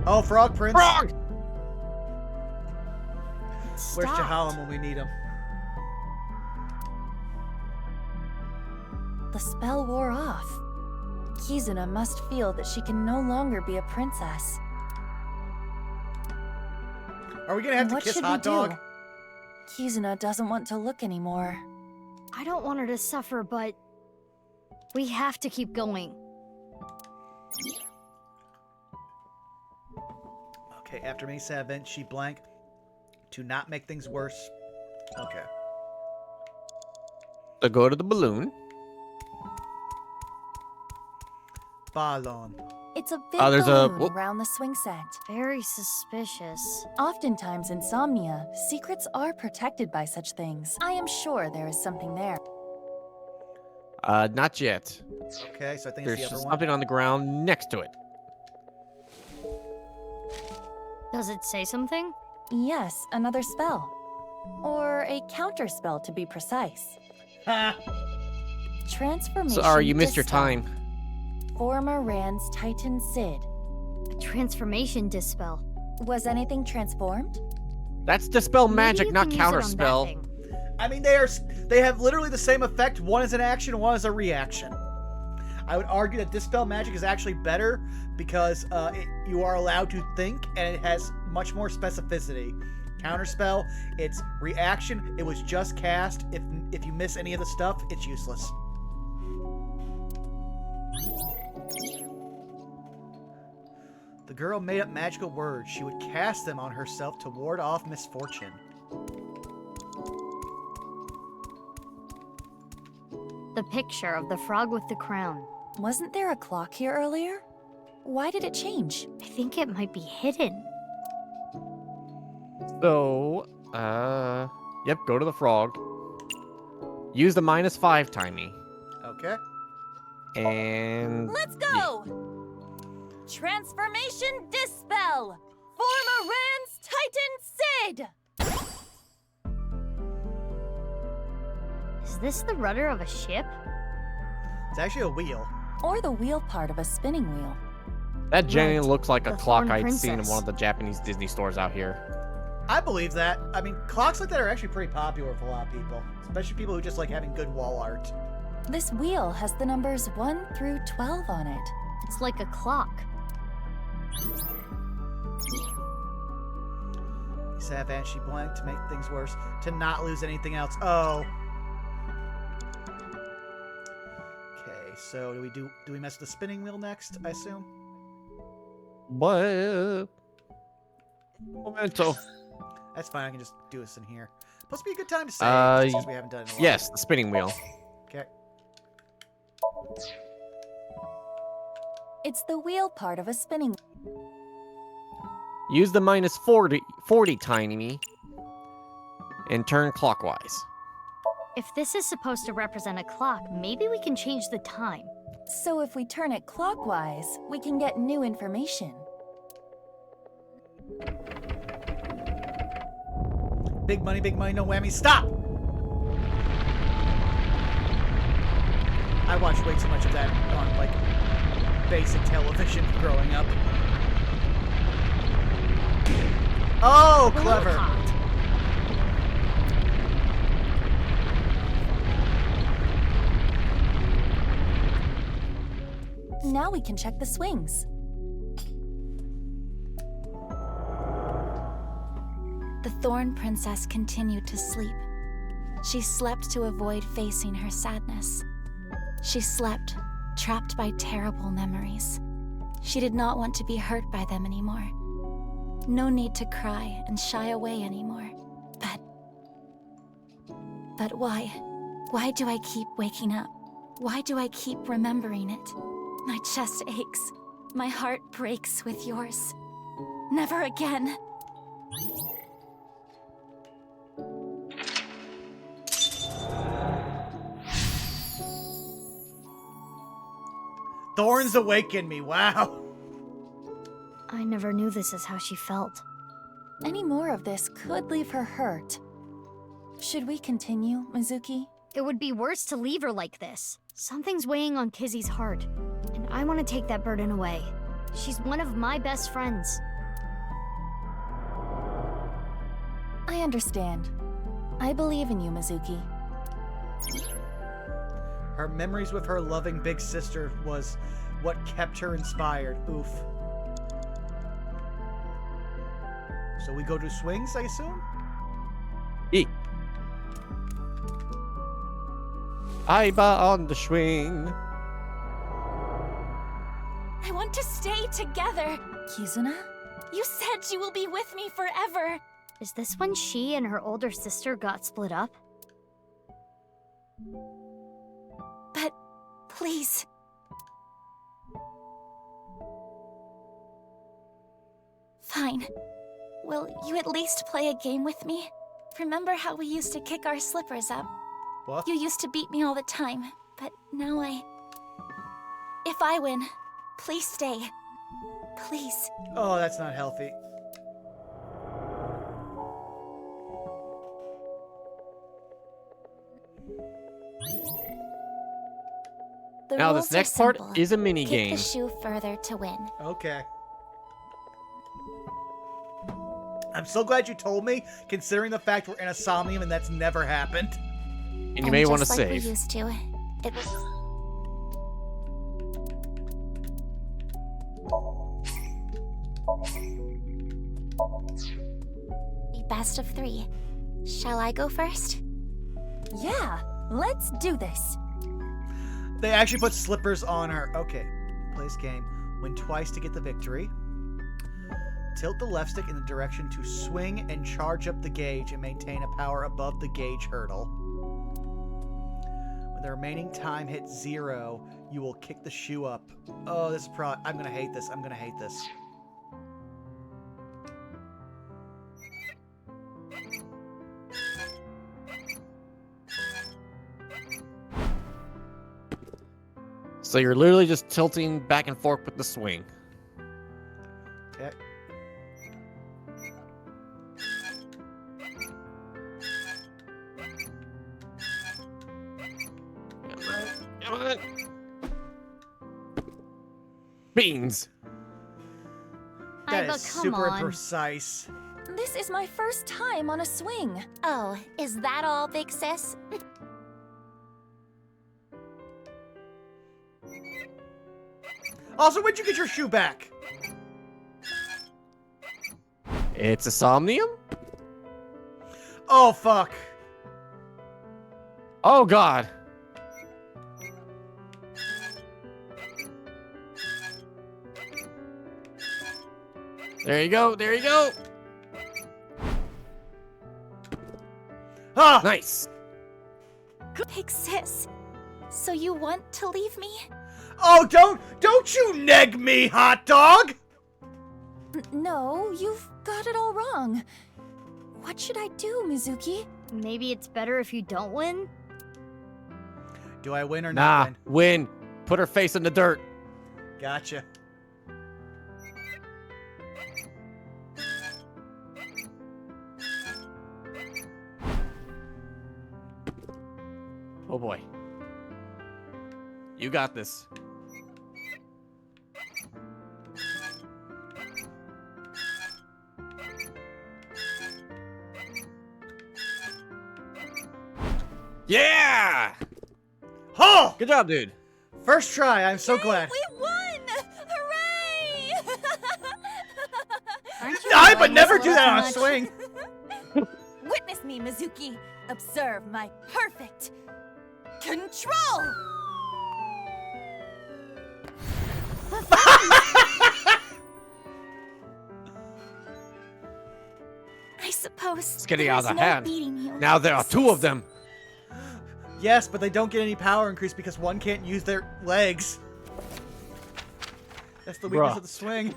Oh, Frog Prince! Frog! Where's Jahalam when we need him? The spell wore off. Kizuna must feel that she can no longer be a princess. Are we gonna have to What kiss should Hot we Dog? do? Kizuna doesn't want to look anymore. I don't want her to suffer, but we have to keep going. Okay, after May 7th, she blank. To not make things worse. Okay. So go to the balloon. Ballon. It's a big there's a- balloon whoop. around the swing set. Very suspicious. Oftentimes in Somnia, secrets are protected by such things. I am sure there is something there. Not yet. Okay, so I think There's it's the other one. something on the ground next to it. Does it say something? Yes, another spell. Or a counter spell to be precise. Ha! Transformation. Sorry, you missed your Dispel. time. Former Rand's Titan Sid. A transformation dispel. Was anything transformed? That's dispel Maybe magic, you not can use it on that counterspell. thing. I mean, they have literally the same effect. One is an action, one is a reaction. I would argue that Dispel Magic is actually better because you are allowed to think and it has much more specificity. Counterspell, it's reaction. It was just cast. If you miss any of the stuff, it's useless. The girl made up magical words. She would cast them on herself to ward off misfortune. The picture of the frog with the crown. Wasn't there a clock here earlier? Why did it change? I think it might be hidden. So, yep, go to the frog. Use the -5 timing. Okay. And Let's go! Transformation Dispel! Former Rand's Titan Sid! Is this the rudder of a ship? It's actually a wheel. Or the wheel part of a spinning wheel. that genuinely looks like a the clock Thorn I'd seen in Princess. one of the Japanese Disney stores out here. I believe that. I mean, clocks like that are actually pretty popular with a lot of people, especially people who just like having good wall art. This wheel has the numbers 1 through 12 on it. It's like a clock. Savant, she blanked to make things worse, to not lose anything else. Oh. Okay, so do we mess with the spinning wheel next, I assume? What? Memento. That's fine, I can just do this in here. Supposed to be a good time to save, since we haven't done it in a while. Yes, the spinning wheel. Okay. It's the wheel part of a spinning. Use the -40 timing and turn clockwise. If this is supposed to represent a clock, maybe we can change the time. So if we turn it clockwise, we can get new information. Big money, no whammy. Stop! I watched way too much of that on, like, basic television growing up. Oh, clever. Now we can check the swings. The Thorn Princess continued to sleep. She slept to avoid facing her sadness. She slept, trapped by terrible memories. She did not want to be hurt by them anymore. No need to cry and shy away anymore. But why? Why do I keep waking up? Why do I keep remembering it? My chest aches. My heart breaks with yours. Never again. Thorns awaken me, wow. I never knew this is how she felt. Any more of this could leave her hurt. Should we continue, Mizuki? It would be worse to leave her like this. Something's weighing on Kizzy's heart, and I want to take that burden away. She's one of my best friends. I understand. I believe in you, Mizuki. Her memories with her loving big sister was what kept her inspired. Oof. So we go to swings, I assume? Eek. Aiba on the swing. I want to stay together. Kizuna? You said you will be with me forever. Is this when she and her older sister got split up? But please. Fine. Will you at least play a game with me? Remember how we used to kick our slippers up? What? You used to beat me all the time, but now If I win, please stay. Please. Oh, that's not healthy. The Now rules this next are part simple. is a mini Kick game. the shoe further to win. Okay. I'm so glad you told me, considering the fact we're in a Somnium and that's never happened. And you may want to just like save. we used to, it was... Be best of 3. Shall I go first? Yeah, let's do this. They actually put slippers on her. Okay. Play this game. Win twice to get the victory. Tilt the left stick in the direction to swing and charge up the gauge and maintain a power above the gauge hurdle. When the remaining time hits 0, you will kick the shoe up. Oh, this is I'm gonna hate this. I'm gonna hate this. So you're literally just tilting back and forth with the swing. Okay. Come on. Beans. That Aiba, is come super on. precise. This is my first time on a swing. Oh, is that all, big sis? Also, when'd you get your shoe back? It's a Somnium? Oh, fuck. Oh, God. There you go. There you go. Ah! Nice. Big sis, so you want to leave me? Oh, don't you neg me, hot dog! No, you've got it all wrong. What should I do, Mizuki? Maybe it's better if you don't win? Do I win or Nah, not win? win. Put her face in the dirt. Gotcha. Oh, boy. You got this. Yeah! Oh! Good job, dude. First try, I'm so glad. We won! Hooray! Aren't you I enjoying would never this do a that little on a too swing. Witness me, Mizuki. Observe my perfect control. I suppose It's getting out of there's the no hand. beating you Now there are two of them. Yes, but they don't get any power increase because one can't use their legs. That's the weakness Bruh. of the swing.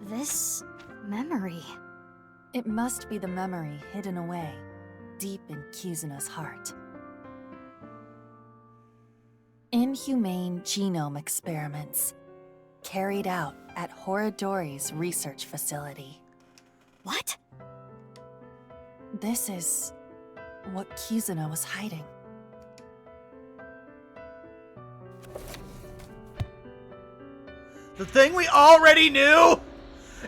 This memory. It must be the memory hidden away, deep in Kizuna's heart. Inhumane genome experiments, carried out at Horadori's research facility. What? This is what Kizuna was hiding. The thing we already knew!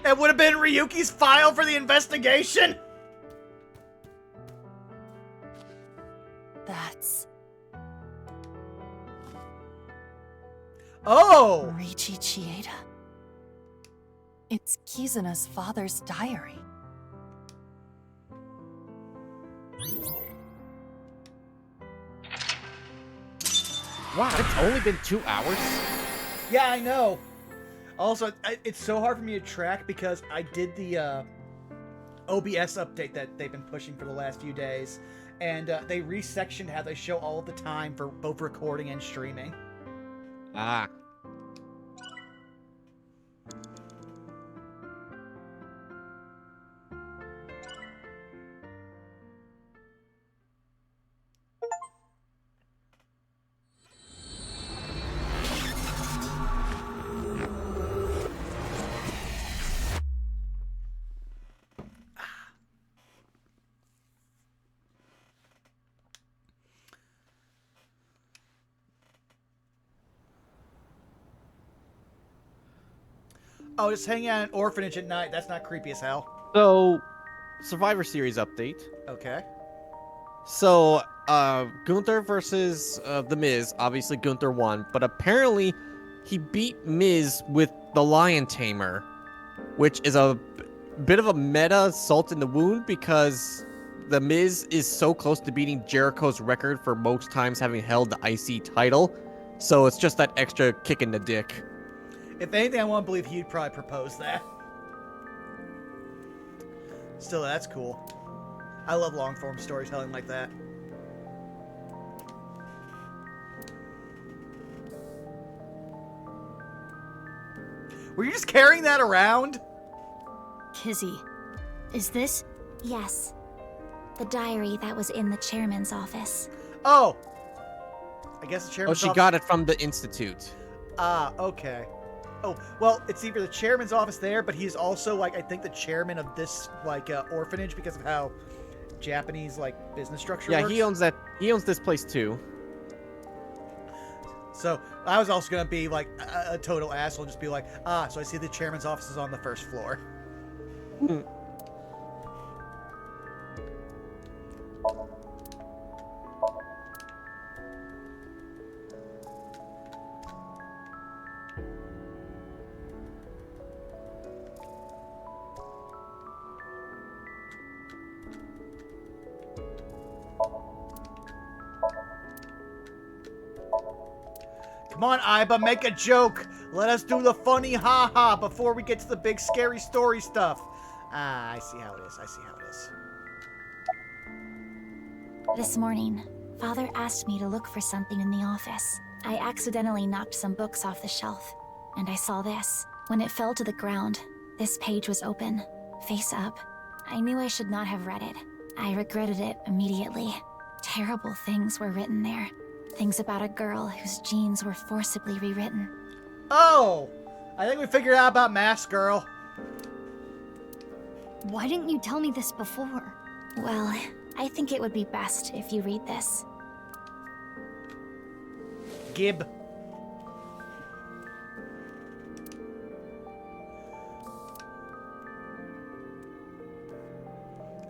It would have been Ryuki's file for the investigation! That's... Oh! Riichi Chieda. It's Kizuna's father's diary. Wow, it's only been 2 hours? Yeah, I know. Also, it's so hard for me to track because I did the OBS update that they've been pushing for the last few days, and they resectioned how they show all of the time for both recording and streaming. Ah. Oh, just hanging out in an orphanage at night. That's not creepy as hell. So, Survivor Series update. Okay. So, Gunther versus The Miz. Obviously, Gunther won, but apparently he beat Miz with the Lion Tamer, which is a bit of a meta salt in the wound because The Miz is so close to beating Jericho's record for most times having held the IC title. So it's just that extra kick in the dick. If anything, I want to believe he'd probably propose that. Still, that's cool. I love long-form storytelling like that. Were you just carrying that around? Kizzy, is this? Yes. The diary that was in the chairman's office. Oh! I guess the Oh, chairman's she office... got it from the Institute. Ah, okay. Oh, well, it's either the chairman's office there, but he's also, like, I think the chairman of this, like, orphanage because of how Japanese, like, business structure works. Yeah, he owns that. He owns this place too. So, I was also gonna be, like, a total asshole and just be like, ah, so I see the chairman's office is on the first floor. Come on, Aiba, make a joke. Let us do the funny ha-ha before we get to the big scary story stuff. Ah, I see how it is. I see how it is. This morning, Father asked me to look for something in the office. I accidentally knocked some books off the shelf, and I saw this. When it fell to the ground, this page was open, face up. I knew I should not have read it. I regretted it immediately. Terrible things were written there. Things about a girl whose genes were forcibly rewritten. Oh! I think we figured out about Mask Girl. Why didn't you tell me this before? Well, I think it would be best if you read this. Gib.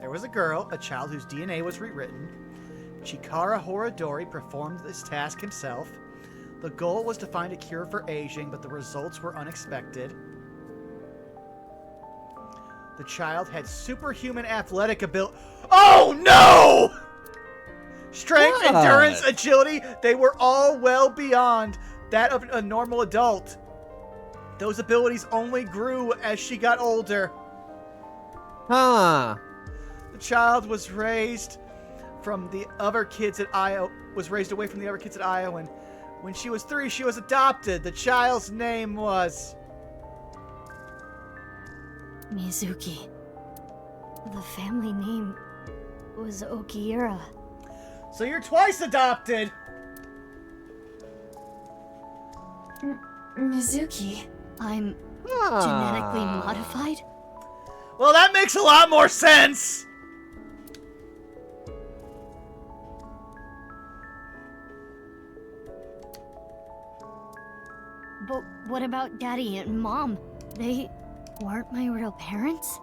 There was a girl, a child whose DNA was rewritten. Chikara Horadori performed this task himself. The goal was to find a cure for aging, but the results were unexpected. The child had superhuman athletic ability. Oh no! Strength, What? endurance, agility, they were all well beyond that of a normal adult. Those abilities only grew as she got older. Huh. The child was raised from the other kids at Io, was raised away from the other kids at Io, and when she was 3, she was adopted. The child's name was Mizuki. The family name was Okiura. So you're twice adopted. Mizuki. I'm genetically modified? Well, that makes a lot more sense. But what about Daddy and Mom? They weren't my real parents?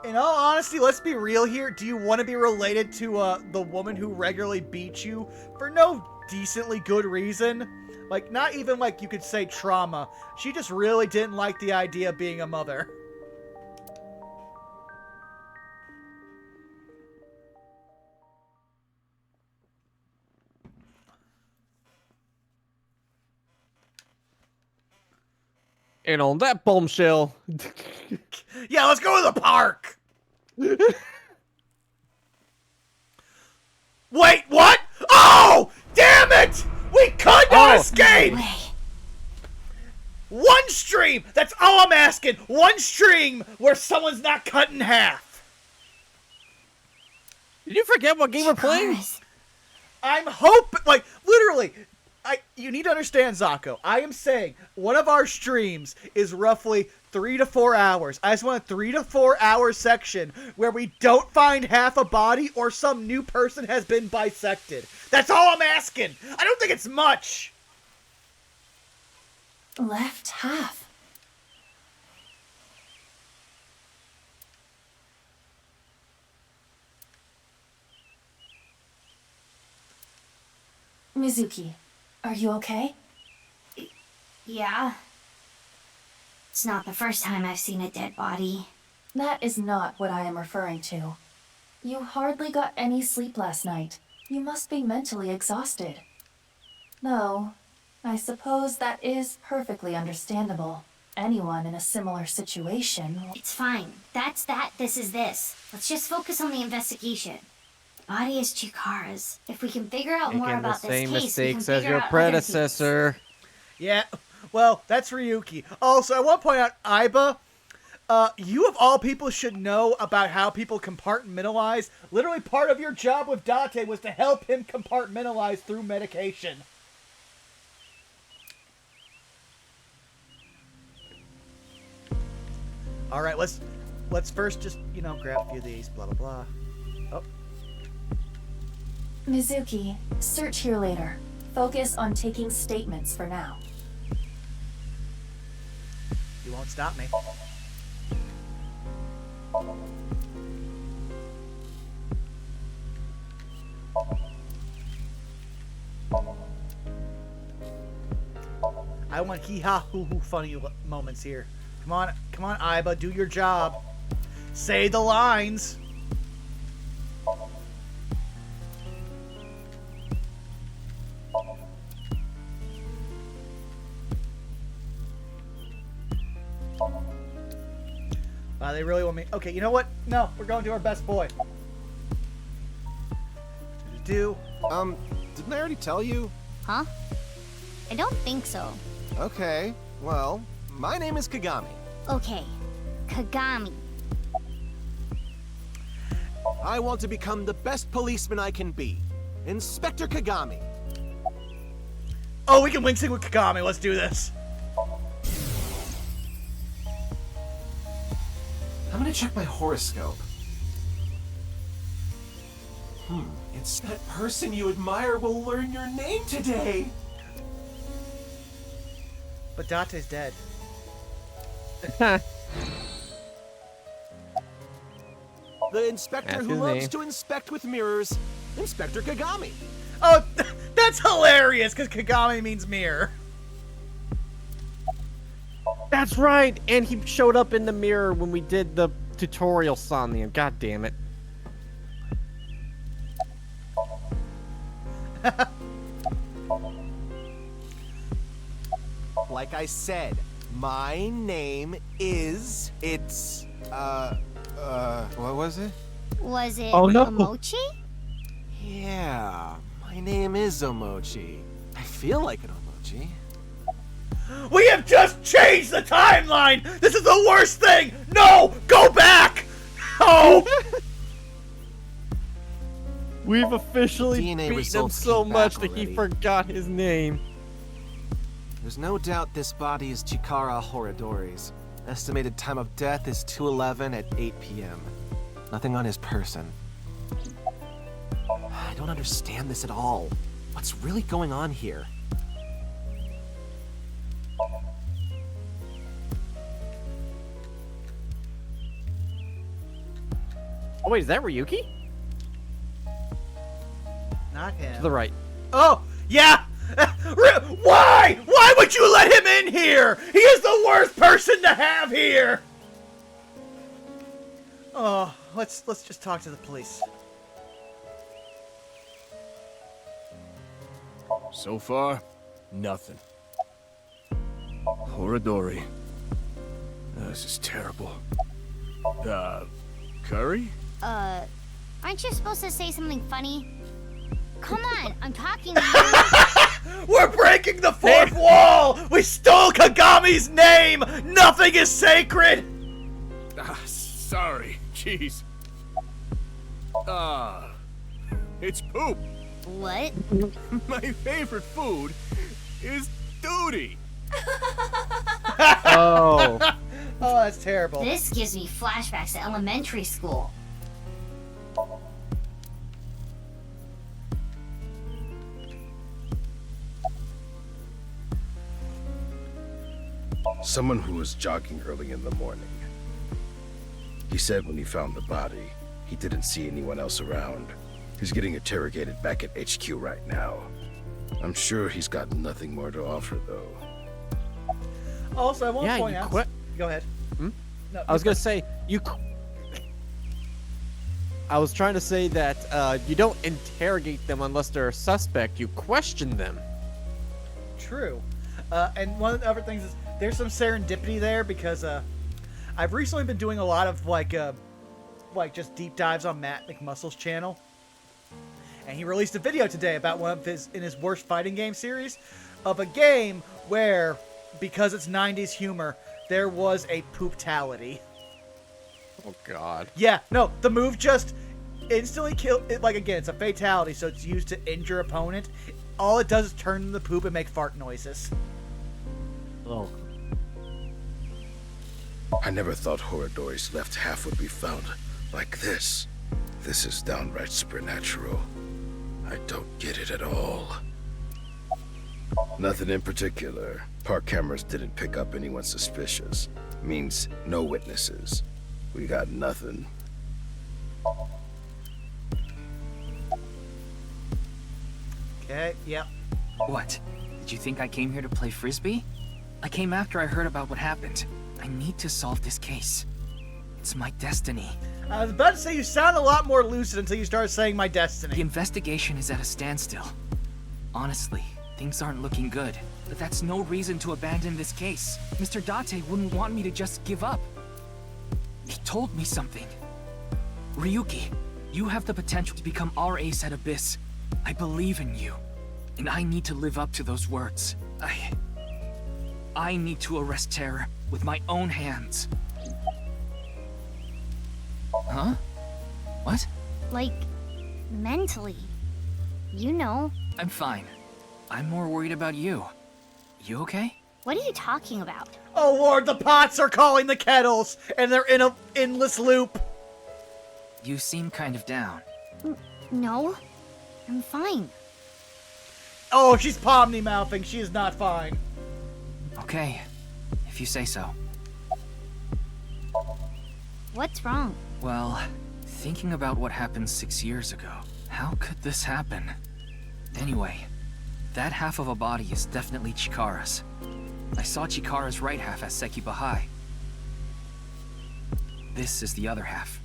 In all honesty, let's be real here. Do you want to be related to the woman who regularly beats you for no decently good reason? Like, not even like you could say trauma. She just really didn't like the idea of being a mother. And on that bombshell. Yeah, let's go to the park. Wait, what? Oh, damn it! We could not escape! No way. One stream! That's all I'm asking! One stream where someone's not cut in half! Did you forget what game we're playing? I'm hoping, like, literally, you need to understand, Zako. I am saying one of our streams is roughly 3 to 4 hours. I just want a 3 to 4 hour section where we don't find half a body or some new person has been bisected. That's all I'm asking. I don't think it's much. Left half. Mizuki, are you okay? Yeah. It's not the first time I've seen a dead body. That is not what I am referring to. You hardly got any sleep last night. You must be mentally exhausted. Though, I suppose that is perfectly understandable. Anyone in a similar situation... It's fine. That's that, this is this. Let's just focus on the investigation. The body is Chikara's. If we can figure out more about this case, we can mistakes as figure your out other predecessor. Yeah, well, that's Ryuki. Also, I want to point out, Aiba, you of all people should know about how people compartmentalize. Literally part of your job with Date was to help him compartmentalize through medication. Alright, let's first just, grab a few of these, blah, blah, blah. Oh. Mizuki, search here later. Focus on taking statements for now. You won't stop me. I want hee-ha, hoo-hoo funny moments here. Come on, Aiba, do your job. Say the lines. Wow, they really want me. Okay, you know what? No, we're going to our best boy. Didn't I already tell you? Huh? I don't think so. Okay, well, my name is Kagami. Okay, Kagami. I want to become the best policeman I can be. Inspector Kagami. Oh, we can wing sync with Kagami. Let's do this. I'm gonna check my horoscope. It's that person you admire will learn your name today. But Date's dead. The inspector That's who his loves name. to inspect with mirrors, Inspector Kagami. Oh, that's hilarious, because Kagami means mirror. That's right, and he showed up in the mirror when we did the tutorial Somnium. God damn it. Like I said, my name is... What was it? Was it Oh, no. Omochi? Yeah, my name is Omochi. I feel like an Omochi. We have just changed the timeline! This is the worst thing! No! Go back! Oh! We've officially DNA beaten him results so came much back that he already. forgot his name. There's no doubt this body is Chikara Horadori's. Estimated time of death is 2:11 at 8 p.m. Nothing on his person. I don't understand this at all. What's really going on here? Oh wait, is that Ryuki? Not him. To the right. Oh, yeah! Why? Why would you let him in here? He is the worst person to have here! Oh, let's just talk to the police. So far, nothing. Horadori. This is terrible. Curry? Aren't you supposed to say something funny? Come on, I'm talking to you. We're breaking the fourth wall! We stole Kagami's name! Nothing is sacred! Sorry. Jeez. It's poop. What? My favorite food is duty. Oh. Oh, that's terrible. This gives me flashbacks to elementary school. Someone who was jogging early in the morning. He said when he found the body, he didn't see anyone else around. He's getting interrogated back at HQ right now. I'm sure he's got nothing more to offer, though. Also, I want to Yeah, point you out... quit. Go ahead. Hmm? No, I was gonna say I was trying to say that you don't interrogate them unless they're a suspect. You question them. True. And one of the other things is there's some serendipity there because I've recently been doing a lot of like just deep dives on Matt McMuscle's channel, and he released a video today about one of his worst fighting game series of a game where, because it's 90s humor, there was a pooptality. Oh God. Yeah, no, the move just instantly kill it. Like, again, it's a fatality, so it's used to injure opponent. All it does is turn into poop and make fart noises. Oh. I never thought Horadori's left half would be found like this. This is downright supernatural. I don't get it at all. Nothing in particular. Park cameras didn't pick up anyone suspicious. Means no witnesses. We got nothing. Okay, yep. What? Did you think I came here to play frisbee? I came after I heard about what happened. I need to solve this case. It's my destiny. I was about to say you sound a lot more lucid until you started saying my The destiny. investigation is at a standstill. Honestly, things aren't looking good. But that's no reason to abandon this case. Mr. Date wouldn't want me to just give up. He told me something. Ryuki, you have the potential to become our ace at Abyss. I believe in you. And I need to live up to those words. I need to arrest terror with my own hands. Huh? What? Like, mentally. You know. I'm fine. I'm more worried about you. You okay? What are you talking about? Oh Lord, the pots are calling the kettles, and they're in a endless loop. You seem kind of down. No, I'm fine. Oh, she's pomni-mouthing. She is not fine. Okay, if you say so. What's wrong? Well, thinking about what happened 6 years ago, how could this happen? Anyway, that half of a body is definitely Chikara's. I saw Chikara's right half as Sekibahai. This is the other half.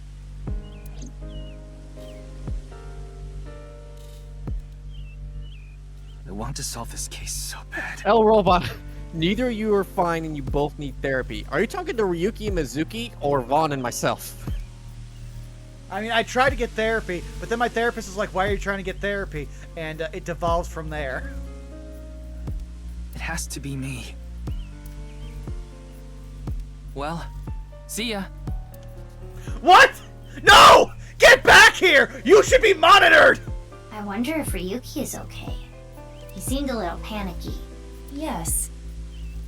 I want to solve this case so bad. El Robot, neither of you are fine and you both need therapy. Are you talking to Ryuki and Mizuki or Vaughn and myself? I mean, I tried to get therapy, but then my therapist is like, why are you trying to get therapy? And it devolves from there. It has to be me. Well, see ya. What? No! Get back here! You should be monitored! I wonder if Ryuki is okay. He seemed a little panicky. Yes.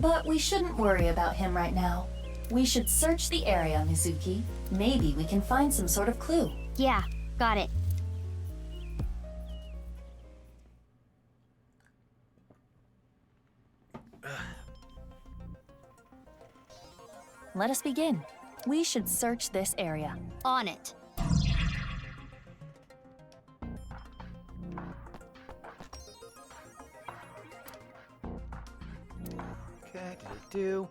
But we shouldn't worry about him right now. We should search the area, Mizuki. Maybe we can find some sort of clue. Yeah, got it. Let us begin. We should search this area. On it. Okay, do.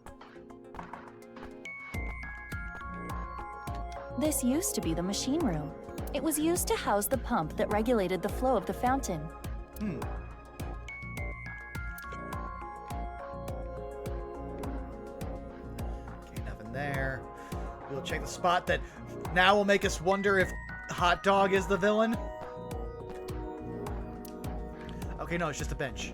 This used to be the machine room. It was used to house the pump that regulated the flow of the fountain. Hmm. Okay, nothing there. We'll check the spot that now will make us wonder if Hotdog is the villain. Okay, no, it's just a bench.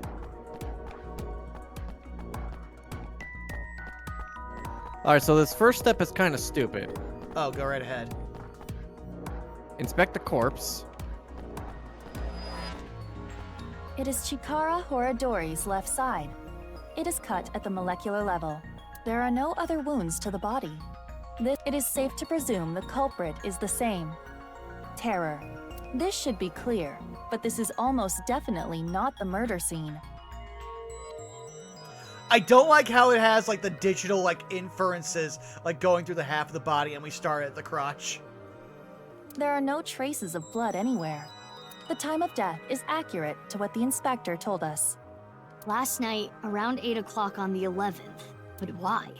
Alright, so this first step is kind of stupid. Oh, go right ahead. Inspect the corpse. It is Chikara Horadori's left side. It is cut at the molecular level. There are no other wounds to the body. It is safe to presume the culprit is the same. Terror. This should be clear, but this is almost definitely not the murder scene. I don't like how it has, like, the digital, like, inferences, like, going through the half of the body, and we start at the crotch. There are no traces of blood anywhere. The time of death is accurate to what the inspector told us. Last night, around 8 o'clock on the 11th. But why?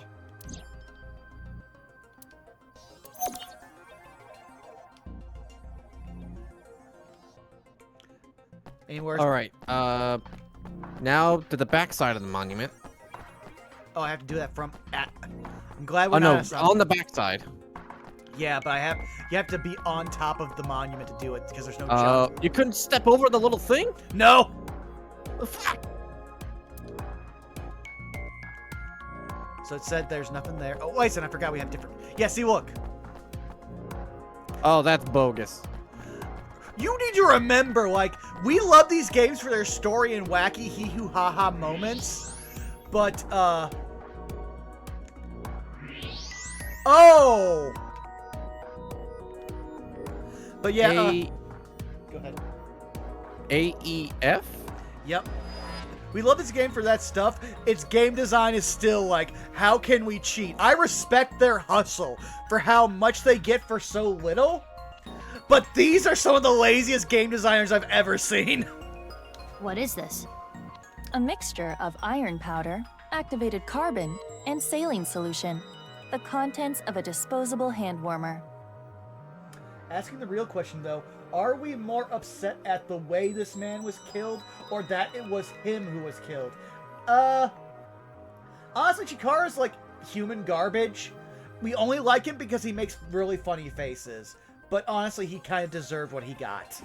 Anywhere? Alright, now to the back side of the monument. Oh, I have to do that from I'm glad we're Oh no, not on the back side. Yeah, but you have to be on top of the monument to do it because there's no jump. You couldn't step over the little thing? No. Fuck. So it said there's nothing there. Oh, wait a second, I forgot we have different. Yeah, see, look. Oh, that's bogus. You need to remember, like, we love these games for their story and wacky hee-hoo-ha-ha moments, but, oh! But yeah, go ahead. AEF? Yep. We love this game for that stuff. Its game design is still like, how can we cheat? I respect their hustle for how much they get for so little, but these are some of the laziest game designers I've ever seen. What is this? A mixture of iron powder, activated carbon, and saline solution. The contents of a disposable hand warmer. Asking the real question, though, are we more upset at the way this man was killed, or that it was him who was killed? Honestly, Chikara's, like, human garbage. We only like him because he makes really funny faces. But honestly, he kind of deserved what he got.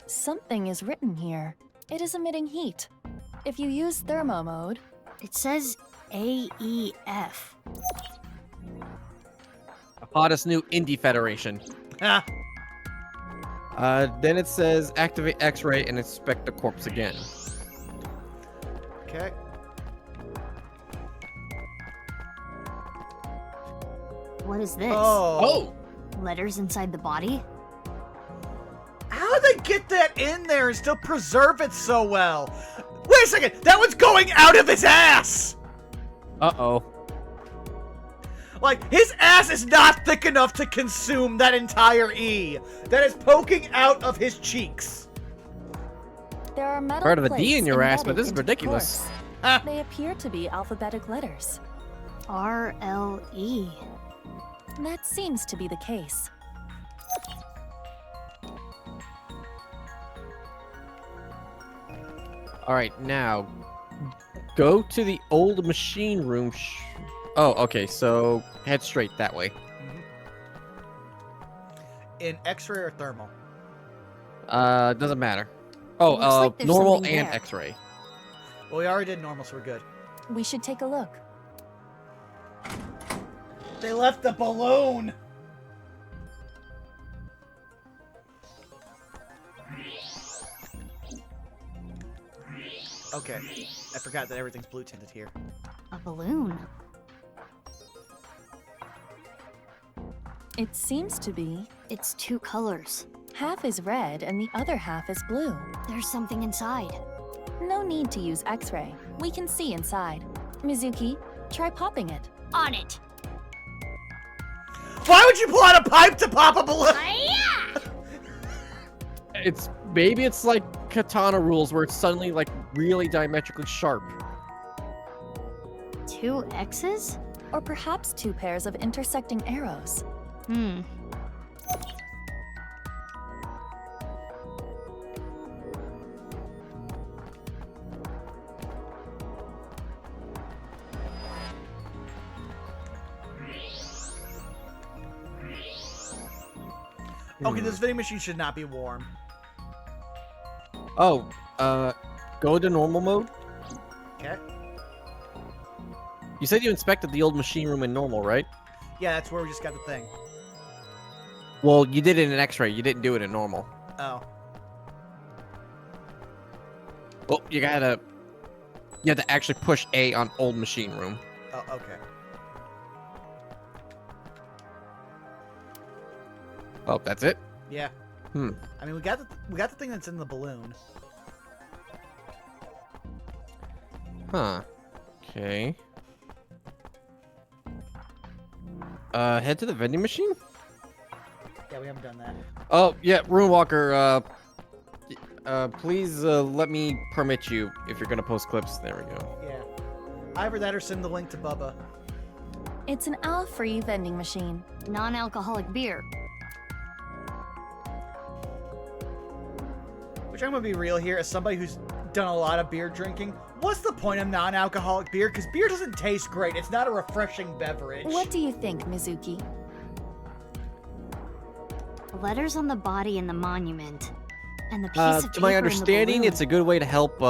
Something is written here. It is emitting heat. If you use thermo mode... It says AEF. Hottest new indie federation. Ah. Then it says activate X-ray and inspect the corpse again. Okay. What is this? Oh. Letters inside the body? How did they get that in there and still preserve it so well? Wait a second! That was going out of his ass! Uh-oh. Like, his ass is not thick enough to consume that entire E. That is poking out of his cheeks. There are metal Part of a D plates in your ass, but embedded this is into the ridiculous. corpse. They appear to be alphabetic letters. R-L-E. That seems to be the case. Alright, now, go to the old machine room. Oh, okay, so head straight that way. In X-ray or thermal? Doesn't matter. Oh, like there's normal something and there. X-ray. Well, we already did normal, so we're good. We should take a look. They left the balloon! Okay, I forgot that everything's blue tinted here. A balloon. It seems to be. It's two colors. Half is red and the other half is blue. There's something inside. No need to use X-ray. We can see inside. Mizuki, try popping it. On it. Why would you pull out a pipe to pop a balloon? Maybe it's like katana rules where it's suddenly like really diametrically sharp. Two X's? Or perhaps two pairs of intersecting arrows. Hmm. Okay, this vending machine should not be warm. Oh, go to normal mode. Okay. You said you inspected the old machine room in normal, right? Yeah, that's where we just got the thing. Well, you did it in X-ray. You didn't do it in normal. Oh. Well, you have to actually push A on old machine room. Oh, okay. Oh, that's it? Yeah. Hmm. I mean, we got the thing that's in the balloon. Huh. Okay. Head to the vending machine? Yeah, we haven't done that. Oh, yeah, Runewalker, please, let me permit you if you're gonna post clips. There we go. Yeah. Either that or send the link to Bubba. It's an al-free vending machine. Non-alcoholic beer. Which I'm gonna be real here, as somebody who's done a lot of beer drinking. What's the point of non-alcoholic beer? Because beer doesn't taste great. It's not a refreshing beverage. What do you think, Mizuki? Letters on the body and the monument. And the piece of paper To my understanding, in the it's a good way to help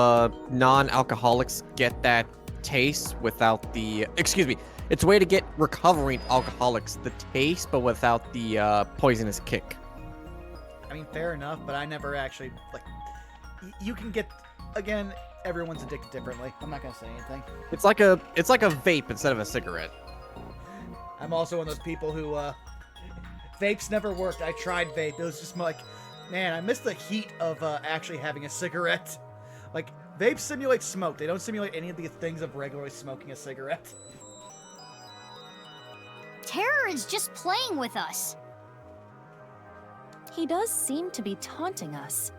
non-alcoholics get that taste without the... Excuse me. It's a way to get recovering alcoholics the taste, but without the poisonous kick. I mean, fair enough, but I never actually, like... You can get... Again, everyone's addicted differently. I'm not gonna say anything. It's like a vape instead of a cigarette. I'm also one of those people who, vapes never worked. I tried vape. It was just like, man, I miss the heat of actually having a cigarette. Like, vapes simulate smoke. They don't simulate any of the things of regularly smoking a cigarette. Terror is just playing with us. He does seem to be taunting us.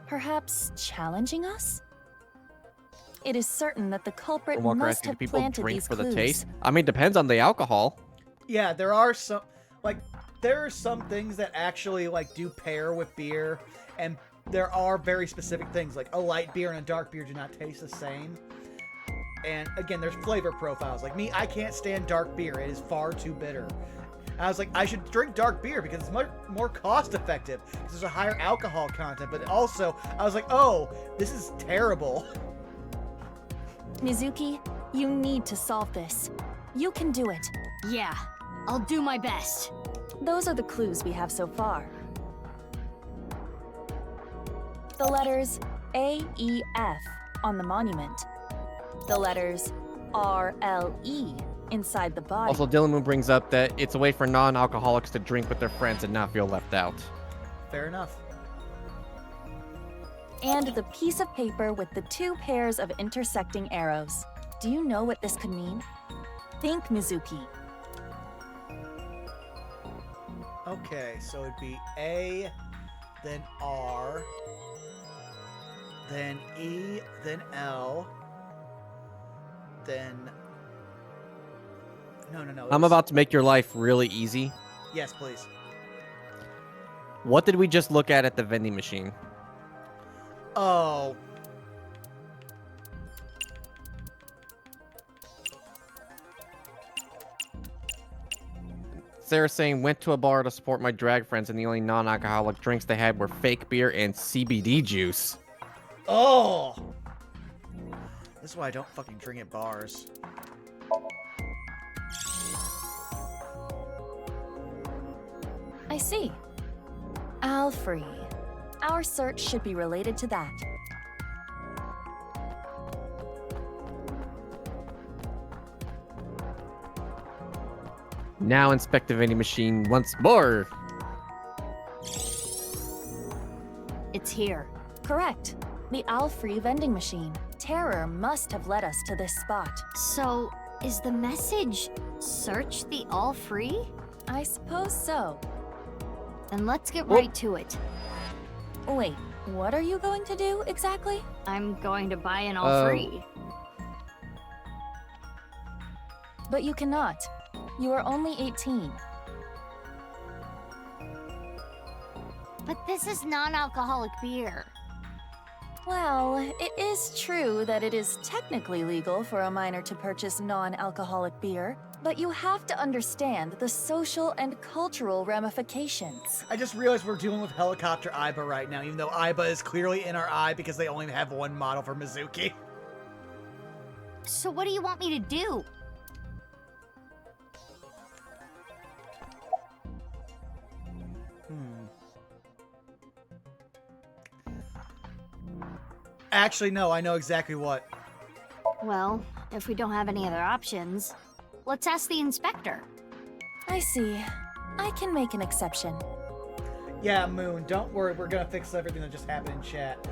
Perhaps challenging us? It is certain that the culprit Walker must asking, have do people planted drink these for clues. the taste? I mean, depends on the alcohol. Yeah, there are some, like, there are some things that actually, like, do pair with beer, and there are very specific things, like a light beer and a dark beer do not taste the same. And, again, there's flavor profiles. Like me, I can't stand dark beer. It is far too bitter. I was like, I should drink dark beer because it's much more cost-effective, because there's a higher alcohol content, but also, I was like, oh, this is terrible. Mizuki, you need to solve this. You can do it. Yeah, I'll do my best. Those are the clues we have so far. The letters A, E, F on the monument. The letters R, L, E inside the body. Also, Dylan Moon brings up that it's a way for non-alcoholics to drink with their friends and not feel left out. Fair enough. and the piece of paper with the 2 pairs of intersecting arrows. Do you know what this could mean? Think Mizuki. Okay, so it'd be A, then R, then E, then L, then... No. I'm about to make your life really easy. Yes, please. What did we just look at the vending machine? Oh. Sarah saying, went to a bar to support my drag friends, and the only non-alcoholic drinks they had were fake beer and CBD juice. Oh! This is why I don't fucking drink at bars. I see. Alfrey. Our search should be related to that. Now inspect the vending machine once more. It's here. Correct. The Alfrey vending machine. Terror must have led us to this spot. So, is the message, search the all free? I suppose so. Then let's get right to it. Wait, what are you going to do exactly? I'm going to buy an all free. But you cannot. You are only 18. But this is non-alcoholic beer. Well, it is true that it is technically legal for a minor to purchase non-alcoholic beer, but you have to understand the social and cultural ramifications. I just realized we're dealing with Helicopter Aiba right now, even though Aiba is clearly in our eye because they only have one model for Mizuki. So what do you want me to do? Actually, no, I know exactly what. Well, if we don't have any other options, let's ask the inspector. I see. I can make an exception. Yeah, Moon, don't worry. We're gonna fix everything that just happened in chat.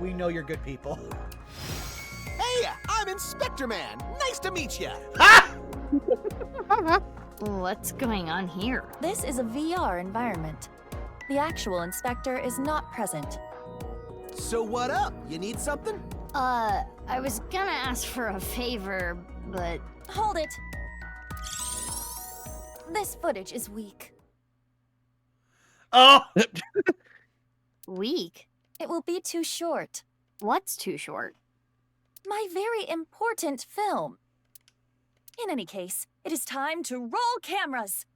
We know you're good people. Hey, I'm Inspector Man. Nice to meet you. What's going on here? This is a VR environment. The actual inspector is not present. So what up? You need something? I was gonna ask for a favor, but... Hold it! This footage is weak. Oh! Weak? It will be too short. What's too short? My very important film. In any case, it is time to roll cameras.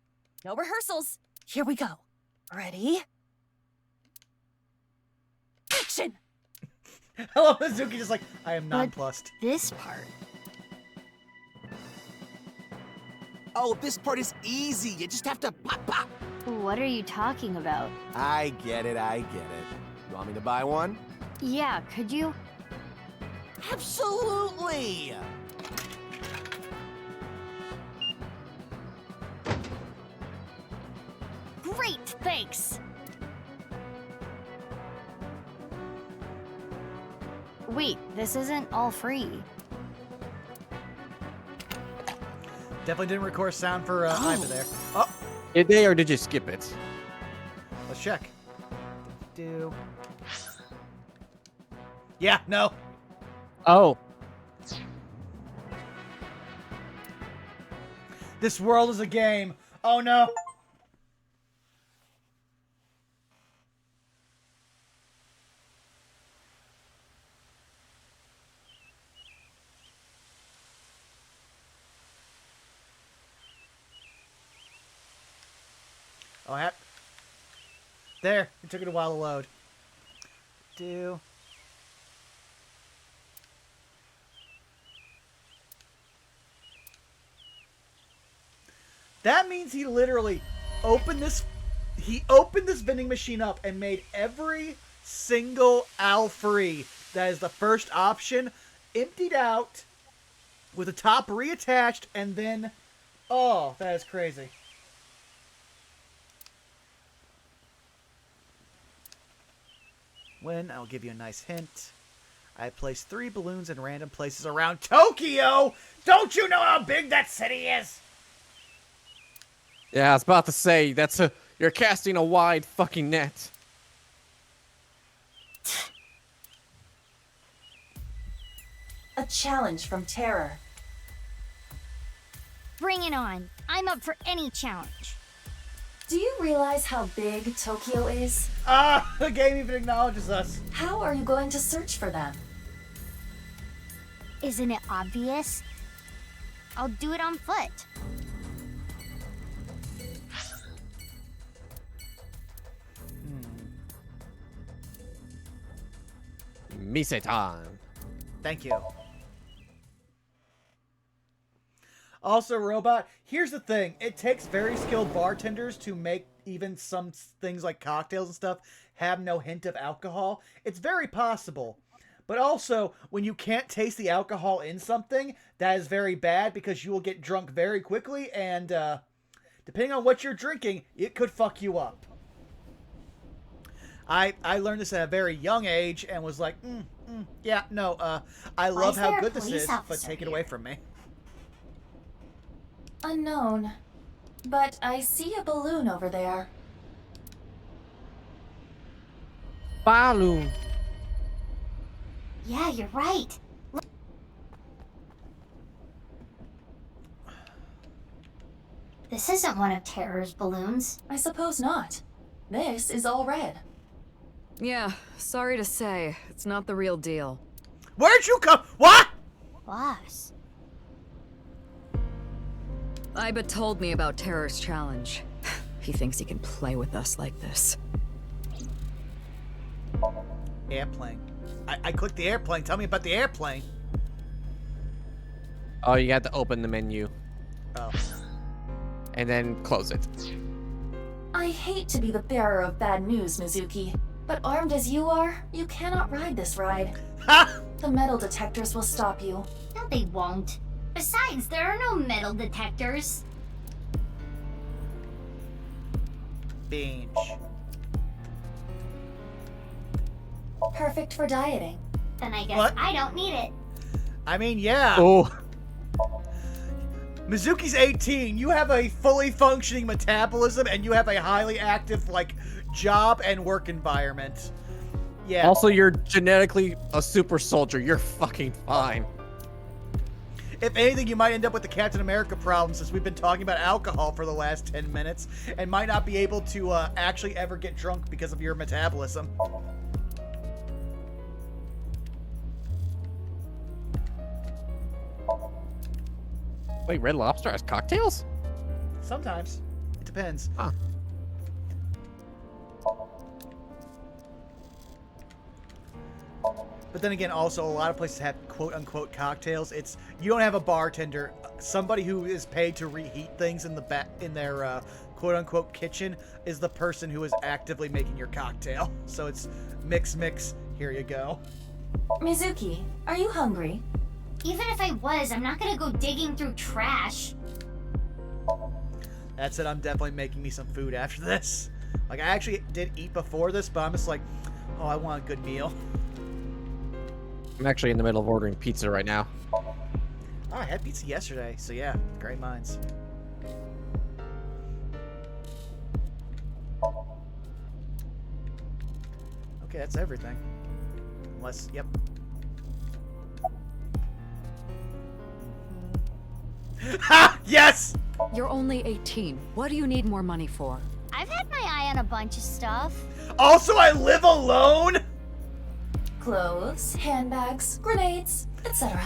No rehearsals. Here we go. Ready? Action! Hello, Mizuki, just like, I am nonplussed. This part. Oh, this part is easy. You just have to pop, pop. What are you talking about? I get it. You want me to buy one? Yeah, could you? Absolutely! Great, thanks! Wait, this isn't all free. Definitely didn't record sound for Aiba there. Oh! Did they or did you skip it? Let's check. Do. Yeah, no. Oh. This world is a game. Oh no. Oh, there. It took it a while to load. Do. That means he literally opened this. He opened this vending machine up and made every single Al free. That is the first option. Emptied out with the top reattached and then. Oh, that is crazy. When, I'll give you a nice hint. I placed 3 balloons in random places around Tokyo! Don't you know how big that city is? Yeah, I was about to say, you're casting a wide fucking net. A challenge from Terror. Bring it on. I'm up for any challenge. Do you realize how big Tokyo is? The game even acknowledges us. How are you going to search for them? Isn't it obvious? I'll do it on foot. Mise time. Thank you. Also, Robot, here's the thing. It takes very skilled bartenders to make even some things like cocktails and stuff have no hint of alcohol. It's very possible. But also, when you can't taste the alcohol in something, that is very bad because you will get drunk very quickly, and depending on what you're drinking, it could fuck you up. I learned this at a very young age and was like, yeah, no, I love how good this is, but take it away from me. Unknown. But I see a balloon over there. Balloon. Yeah, you're right. This isn't one of Terror's balloons. I suppose not. This is all red. Yeah, sorry to say, it's not the real deal. Where'd you come? What? Boss. Iba told me about Terror's challenge. He thinks he can play with us like this. Airplane. I clicked the airplane. Tell me about the airplane. Oh, you got to open the menu. Oh. And then close it. I hate to be the bearer of bad news, Mizuki, but armed as you are, you cannot ride this ride. Ha! The metal detectors will stop you. No, they won't. Besides, there are no metal detectors. Binge. Perfect for dieting. Then I guess What? I don't need it. I mean, yeah. Oh. Mizuki's 18. You have a fully functioning metabolism, and you have a highly active, like, job and work environment. Yeah. Also, you're genetically a super soldier. You're fucking fine. If anything, you might end up with the Captain America problem, since we've been talking about alcohol for the last 10 minutes, and might not be able to actually ever get drunk because of your metabolism. Wait, Red Lobster has cocktails? Sometimes. It depends. Huh. But then again, also, a lot of places have quote-unquote cocktails. It's, you don't have a bartender. Somebody who is paid to reheat things in their quote-unquote kitchen is the person who is actively making your cocktail. So it's mix, here you go. Mizuki, are you hungry? Even if I was, I'm not gonna go digging through trash. That's it, I'm definitely making me some food after this. Like, I actually did eat before this, but I'm just like, oh, I want a good meal. I'm actually in the middle of ordering pizza right now. Oh, I had pizza yesterday, so yeah, great minds. Okay, that's everything. Unless, yep. Ha! Yes! You're only 18. What do you need more money for? I've had my eye on a bunch of stuff. Also, I live alone? Clothes, handbags, grenades, etc.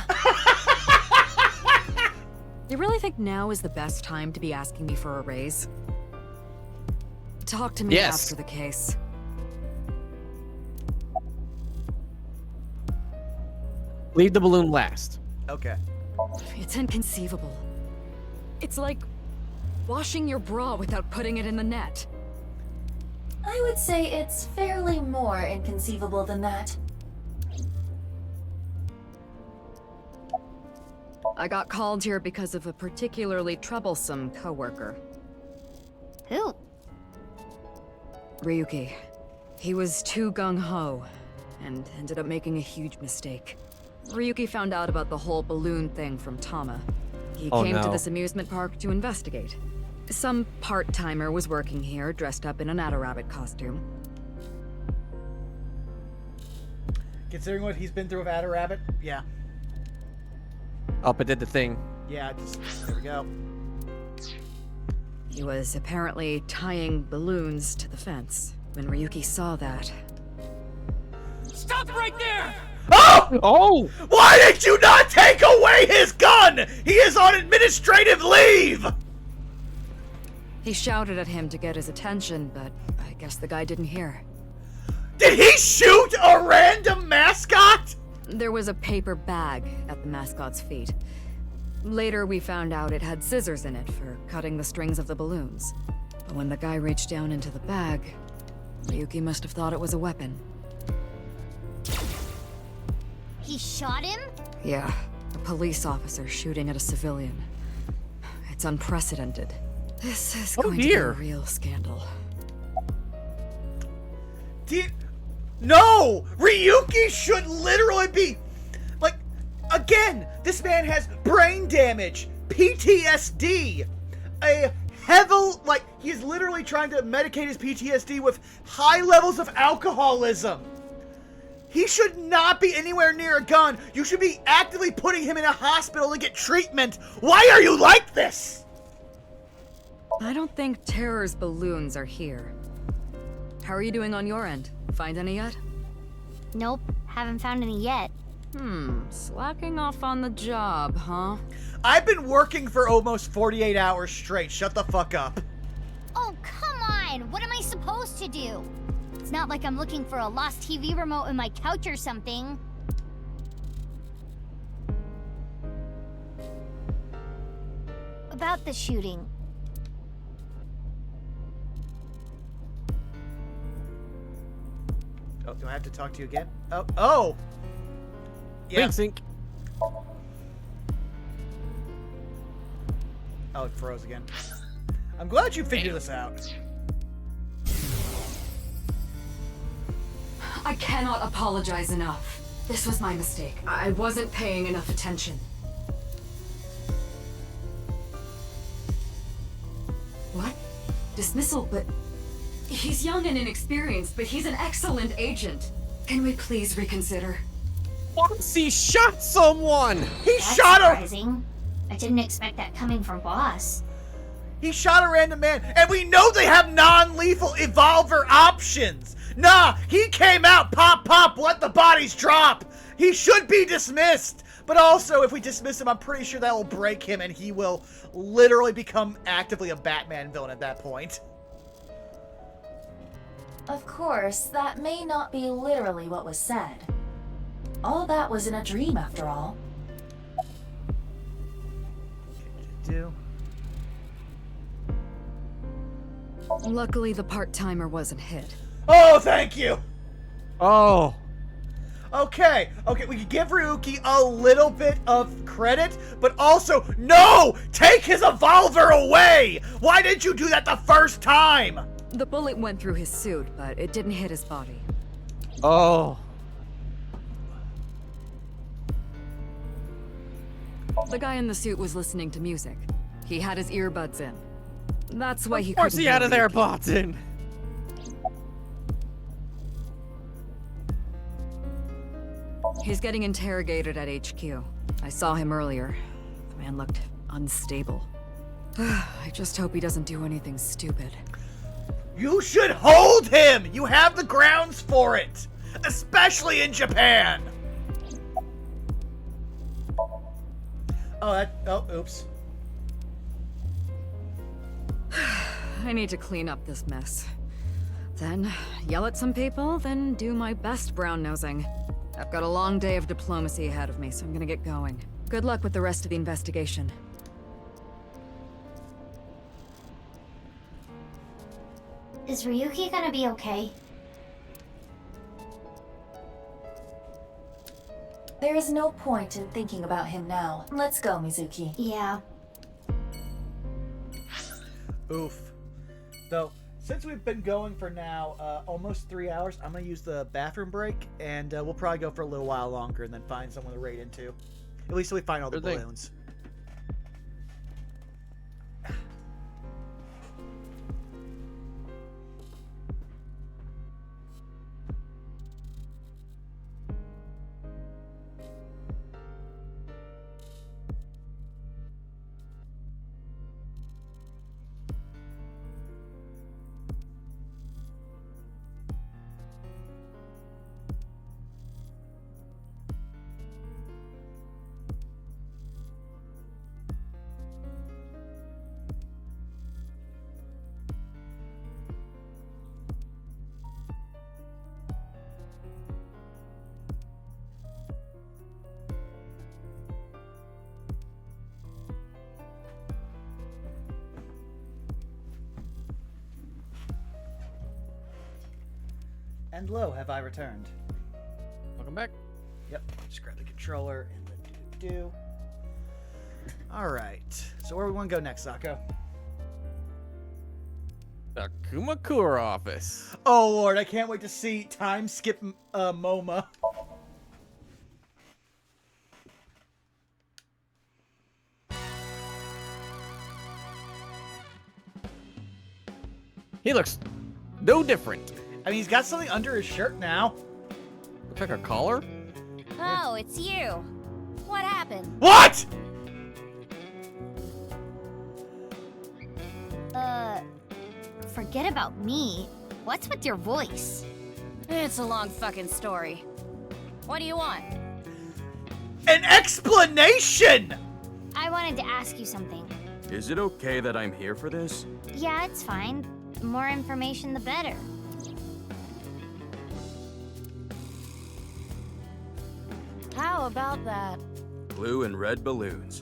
You really think now is the best time to be asking me for a raise? Talk to me Yes. after the case. Leave the balloon last. Okay. It's inconceivable. It's like washing your bra without putting it in the net. I would say it's fairly more inconceivable than that. I got called here because of a particularly troublesome coworker. Who? Ryuki. He was too gung-ho, and ended up making a huge mistake. Ryuki found out about the whole balloon thing from Tama. He came to this amusement park to investigate. Some part-timer was working here, dressed up in an Adder-rabbit costume. Considering what he's been through with Adder-rabbit, yeah. Up, it did the thing. Yeah, there we go. He was apparently tying balloons to the fence. When Ryuki saw that... Stop right there! Oh! Oh! Why did you not take away his gun? He is on administrative leave! He shouted at him to get his attention, but I guess the guy didn't hear. Did he shoot a random mascot? There was a paper bag at the mascot's feet. Later, we found out it had scissors in it for cutting the strings of the balloons. But when the guy reached down into the bag, Ryuki must have thought it was a weapon. He shot him? Yeah, a police officer shooting at a civilian. It's unprecedented. This is going to be a real scandal. No! Ryuki should literally be... Like, again, this man has brain damage, PTSD, he's literally trying to medicate his PTSD with high levels of alcoholism. He should not be anywhere near a gun. You should be actively putting him in a hospital to get treatment. Why are you like this? I don't think Terror's balloons are here. How are you doing on your end? Find any yet? Nope, haven't found any yet. Slacking off on the job, huh? I've been working for almost 48 hours straight. Shut the fuck up. Oh, come on! What am I supposed to do? It's not like I'm looking for a lost TV remote in my couch or something. About the shooting. Oh, do I have to talk to you again? Oh! Yeah. Sync. Oh, it froze again. I'm glad you figured this out. I cannot apologize enough. This was my mistake. I wasn't paying enough attention. What? Dismissal, but... He's young and inexperienced, but he's an excellent agent. Can we please reconsider? Once he shot someone! That's surprising. I didn't expect that coming from Boss. He shot a random man, and we know they have non-lethal evolver options! Nah, he came out, pop, pop, let the bodies drop! He should be dismissed! But also, if we dismiss him, I'm pretty sure that will break him, and he will literally become actively a Batman villain at that point. Of course, that may not be literally what was said. All that was in a dream, after all. Luckily, the part-timer wasn't hit. Oh, thank you! Oh. Okay, we can give Ryuki a little bit of credit, but also, no! Take his evolver away! Why didn't you do that the first time? The bullet went through his suit, but it didn't hit his body. Oh. The guy in the suit was listening to music. He had his earbuds in. That's why he couldn't. Of course he had his hear AirPods in. He's getting interrogated at HQ. I saw him earlier. The man looked unstable. I just hope he doesn't do anything stupid. You should hold him! You have the grounds for it! Especially in Japan! Oh, oops. I need to clean up this mess. Then, yell at some people, then do my best brown-nosing. I've got a long day of diplomacy ahead of me, so I'm gonna get going. Good luck with the rest of the investigation. Is Ryuki gonna be okay? There is no point in thinking about him now. Let's go, Mizuki. Yeah. Oof. Though, since we've been going for now almost 3 hours, I'm going to use the bathroom break, and we'll probably go for a little while longer and then find someone to raid into. At least till we find all the balloons. And lo, have I returned. Welcome back. Yep, just grab the controller and the do. Alright, so where we want to go next, Zako? The Kumakura office. Oh lord, I can't wait to see time skip Moma. He looks no different. I mean, he's got something under his shirt now. Looks like a collar. Oh, it's you. What happened? What? Forget about me. What's with your voice? It's a long fucking story. What do you want? An explanation! I wanted to ask you something. Is it okay that I'm here for this? Yeah, it's fine. The more information, the better. How about that? Blue and red balloons.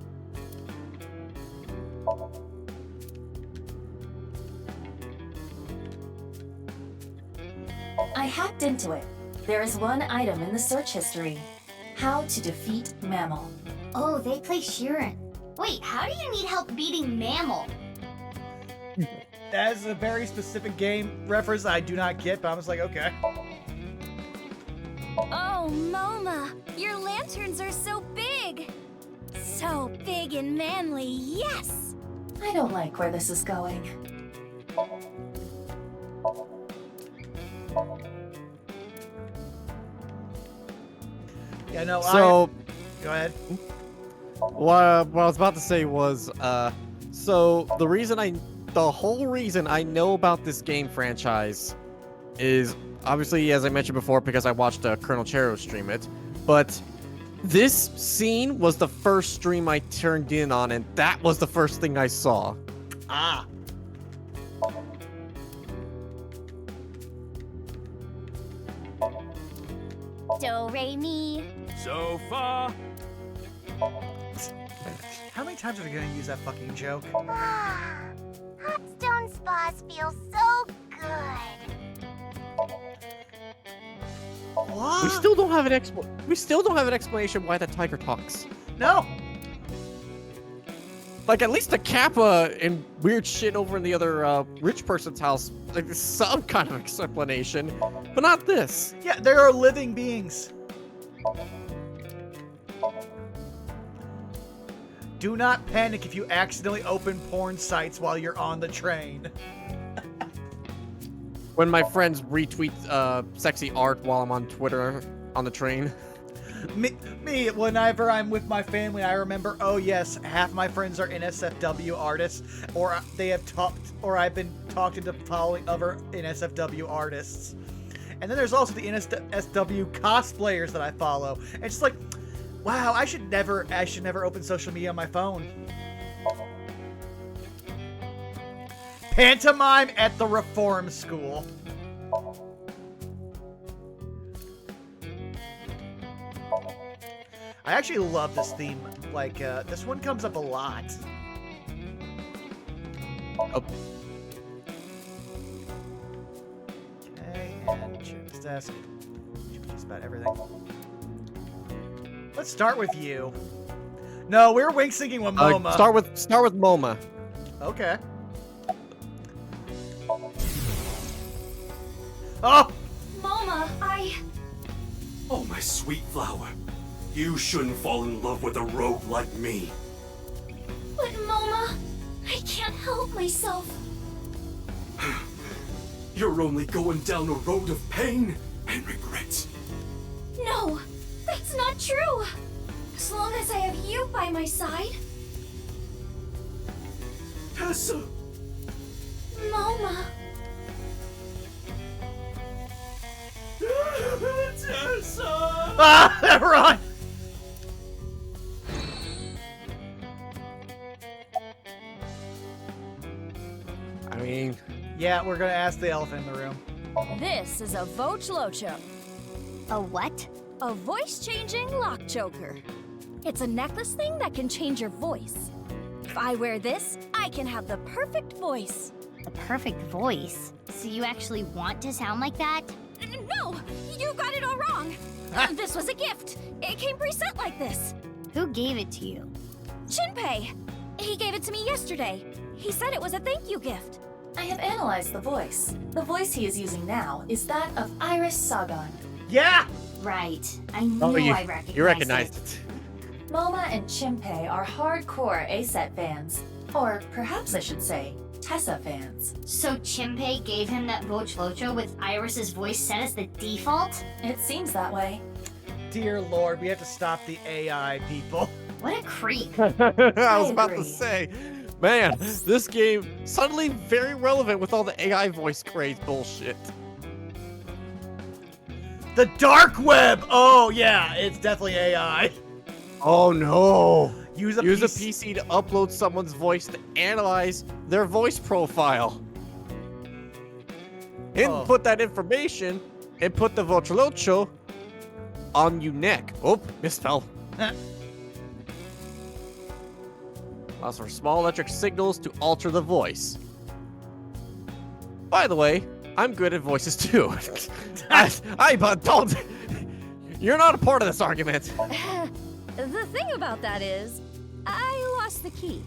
I hacked into it. There is one item in the search history. How to defeat Mammal. Oh, they play Sheeran. Wait, how do you need help beating Mammal? That is a very specific game reference I do not get, but I'm just like, okay. Oh, Moma, your lanterns are so big! So big and manly, yes! I don't like where this is going. Yeah, no, so, go ahead. What I was about to say was, so the whole reason I know about this game franchise is obviously, as I mentioned before, because I watched Colonel Chero stream it, but this scene was the first stream I turned in on, and that was the first thing I saw. Ah. Do, re, mi. So far. How many times are they gonna use that fucking joke? Hot stone spas feel so good. What? We still don't have an explanation why the tiger talks. No. Like, at least the Kappa and weird shit over in the other rich person's house, like, there's some kind of explanation, but not this. Yeah, there are living beings. Do not panic if you accidentally open porn sites while you're on the train. When my friends retweet sexy art while I'm on Twitter on the train. Me, whenever I'm with my family, I remember, oh yes, half my friends are NSFW artists, or I've been talking to following other NSFW artists. And then there's also the NSFW cosplayers that I follow. And it's like, wow, I should never open social media on my phone. Pantomime at the Reform School. I actually love this theme. Like, this one comes up a lot. Oh. Okay, and check this desk. Just about everything. Let's start with you. No, we're wink syncing with Moma. Start with Moma. Okay. Oh! Moma, Oh, my sweet flower. You shouldn't fall in love with a rogue like me. But Moma, I can't help myself. You're only going down a road of pain and regret. No, that's not true. As long as I have you by my side. Tessa! Moma. Tessa! Ah! Run! I mean... Yeah, we're gonna ask the elephant in the room. This is a Vochlocho. A what? A voice-changing lock choker. It's a necklace thing that can change your voice. If I wear this, I can have the perfect voice. The perfect voice? So you actually want to sound like that? No! You got it all wrong! This was a gift! It came preset like this! Who gave it to you? Shinpei! He gave it to me yesterday. He said it was a thank you gift. I have analyzed the voice. The voice he is using now is that of Iris Sagan. Yeah! Right. I knew I recognized you recognized it. Moma and Shinpei are hardcore A-Set fans. Or perhaps I should say, Tessa fans. So Shinpei gave him that Vochlocho with Iris's voice set as the default? It seems that way. Dear Lord, we have to stop the AI people. What a creep. I was about to say, man, this game suddenly very relevant with all the AI voice craze bullshit. The dark web! Oh, yeah, it's definitely AI. Oh no! Use a PC to upload someone's voice to analyze their voice profile. Input that information and put the Vochlocho on your neck. Oh, misspell. Allows for small electric signals to alter the voice. By the way, I'm good at voices too. But don't. You're not a part of this argument. The thing about that is, I lost the key.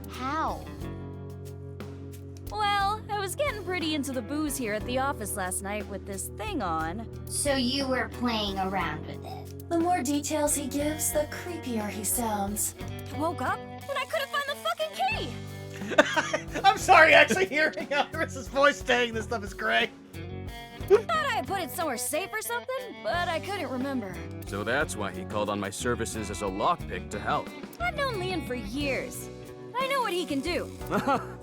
How? Well, I was getting pretty into the booze here at the office last night with this thing on. So you were playing around with it? The more details he gives, the creepier he sounds. I woke up and I couldn't find the fucking key! I'm sorry, actually hearing Iris's voice saying this stuff is great. Thought I had put it somewhere safe or something, but I couldn't remember. So that's why he called on my services as a lockpick to help. I've known Leon for years. I know what he can do.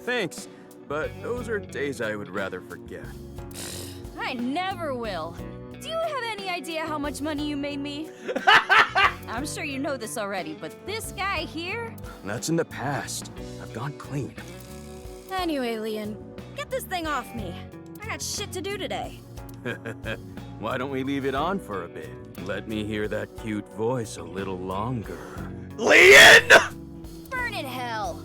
Thanks, but those are days I would rather forget. I never will. Do you have any idea how much money you made me? I'm sure you know this already, but this guy here? That's in the past. I've gone clean. Anyway, Leon, get this thing off me. I got shit to do today. Why don't we leave it on for a bit? Let me hear that cute voice a little longer. Leon! Burn in hell!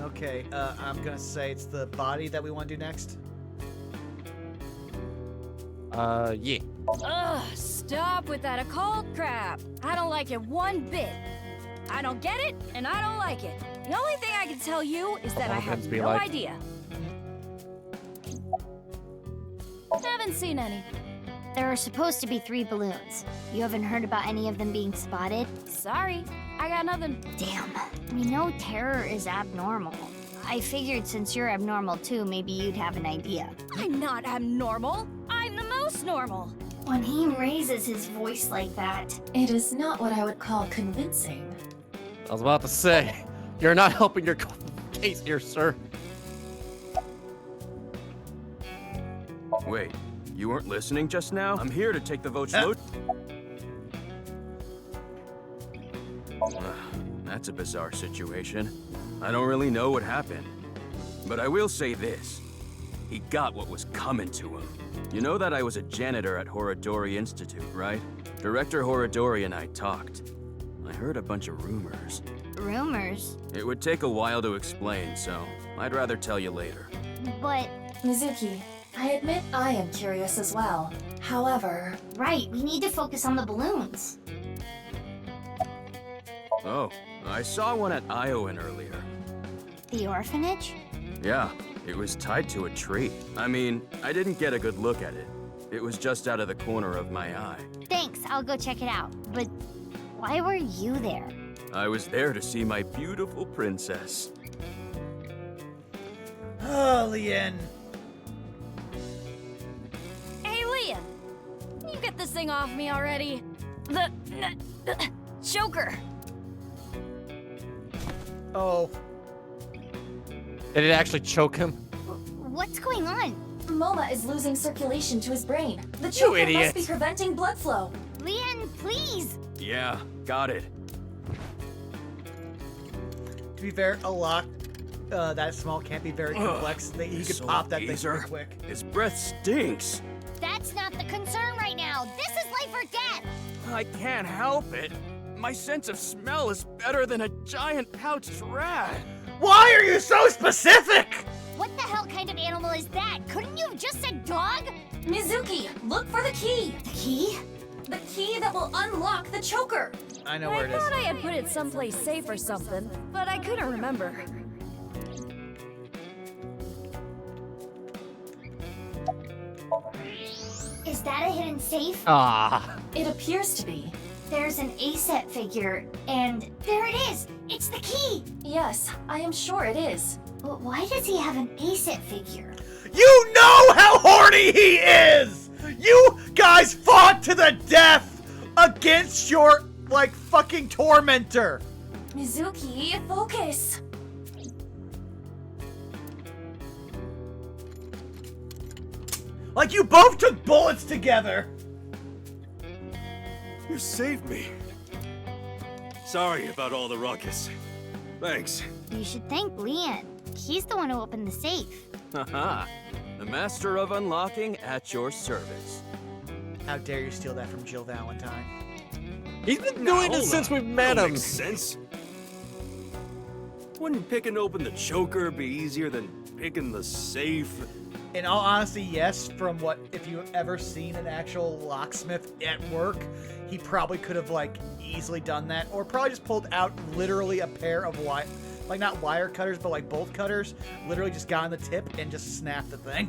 Okay, I'm gonna say it's the body that we want to do next. Yeah. Ugh, stop with that occult crap. I don't like it one bit. I don't get it, and I don't like it. The only thing I can tell you is that I have no idea. Haven't seen any. There are supposed to be 3 balloons. You haven't heard about any of them being spotted? Sorry, I got nothing. Damn. We know terror is abnormal. I figured since you're abnormal too, maybe you'd have an idea. I'm not abnormal. I'm the most normal. When he raises his voice like that... It is not what I would call convincing. I was about to say, you're not helping your case here, sir. Wait, you weren't listening just now? I'm here to take the Vochlocho. That's a bizarre situation. I don't really know what happened. But I will say this. He got what was coming to him. You know that I was a janitor at Horodori Institute, right? Director Horodori and I talked. I heard a bunch of rumors. Rumors? It would take a while to explain, so I'd rather tell you later. But... Mizuki, I admit I am curious as well. However... Right, we need to focus on the balloons. Oh, I saw one at Iowan earlier. The orphanage? Yeah, it was tied to a tree. I mean, I didn't get a good look at it. It was just out of the corner of my eye. Thanks, I'll go check it out. But why were you there? I was there to see my beautiful princess. Oh, Lien. Hey, Lien! Can you get this thing off me already? The choker! Oh. Did it actually choke him? What's going on? Moma is losing circulation to his brain. The choker idiot. must be preventing blood flow. Lien, please! Yeah, got it. To be fair, a lock that small can't be very complex. You could pop that thing real quick. His breath stinks. That's not the concern right now. This is life or death! I can't help it. My sense of smell is better than a giant pouched rat. Why are you so specific? What the hell kind of animal is that? Couldn't you have just said dog? Mizuki, look for the key. The key? The key that will unlock the choker. I know where it is. I thought I had put it someplace safe or something, but I couldn't remember. Is that a hidden safe? Ah. It appears to be. There's an A-set figure, and there it is! It's the key! Yes, I am sure it is. But why does he have an A-set figure? You know how horny he is! You guys fought to the death against your, like, fucking tormentor! Mizuki, focus! Like, you both took bullets together! You saved me. Sorry about all the ruckus. Thanks. You should thank Lien. He's the one who opened the safe. Haha. The master of unlocking at your service. How dare you steal that from Jill Valentine? He's been doing it since we met him. Makes sense. Wouldn't picking open the choker be easier than picking the safe? In all honesty, yes, from what, if you've ever seen an actual locksmith at work, he probably could have, like, easily done that, or probably just pulled out literally a pair of wire, like, not wire cutters, but like bolt cutters, literally just got on the tip and just snapped the thing.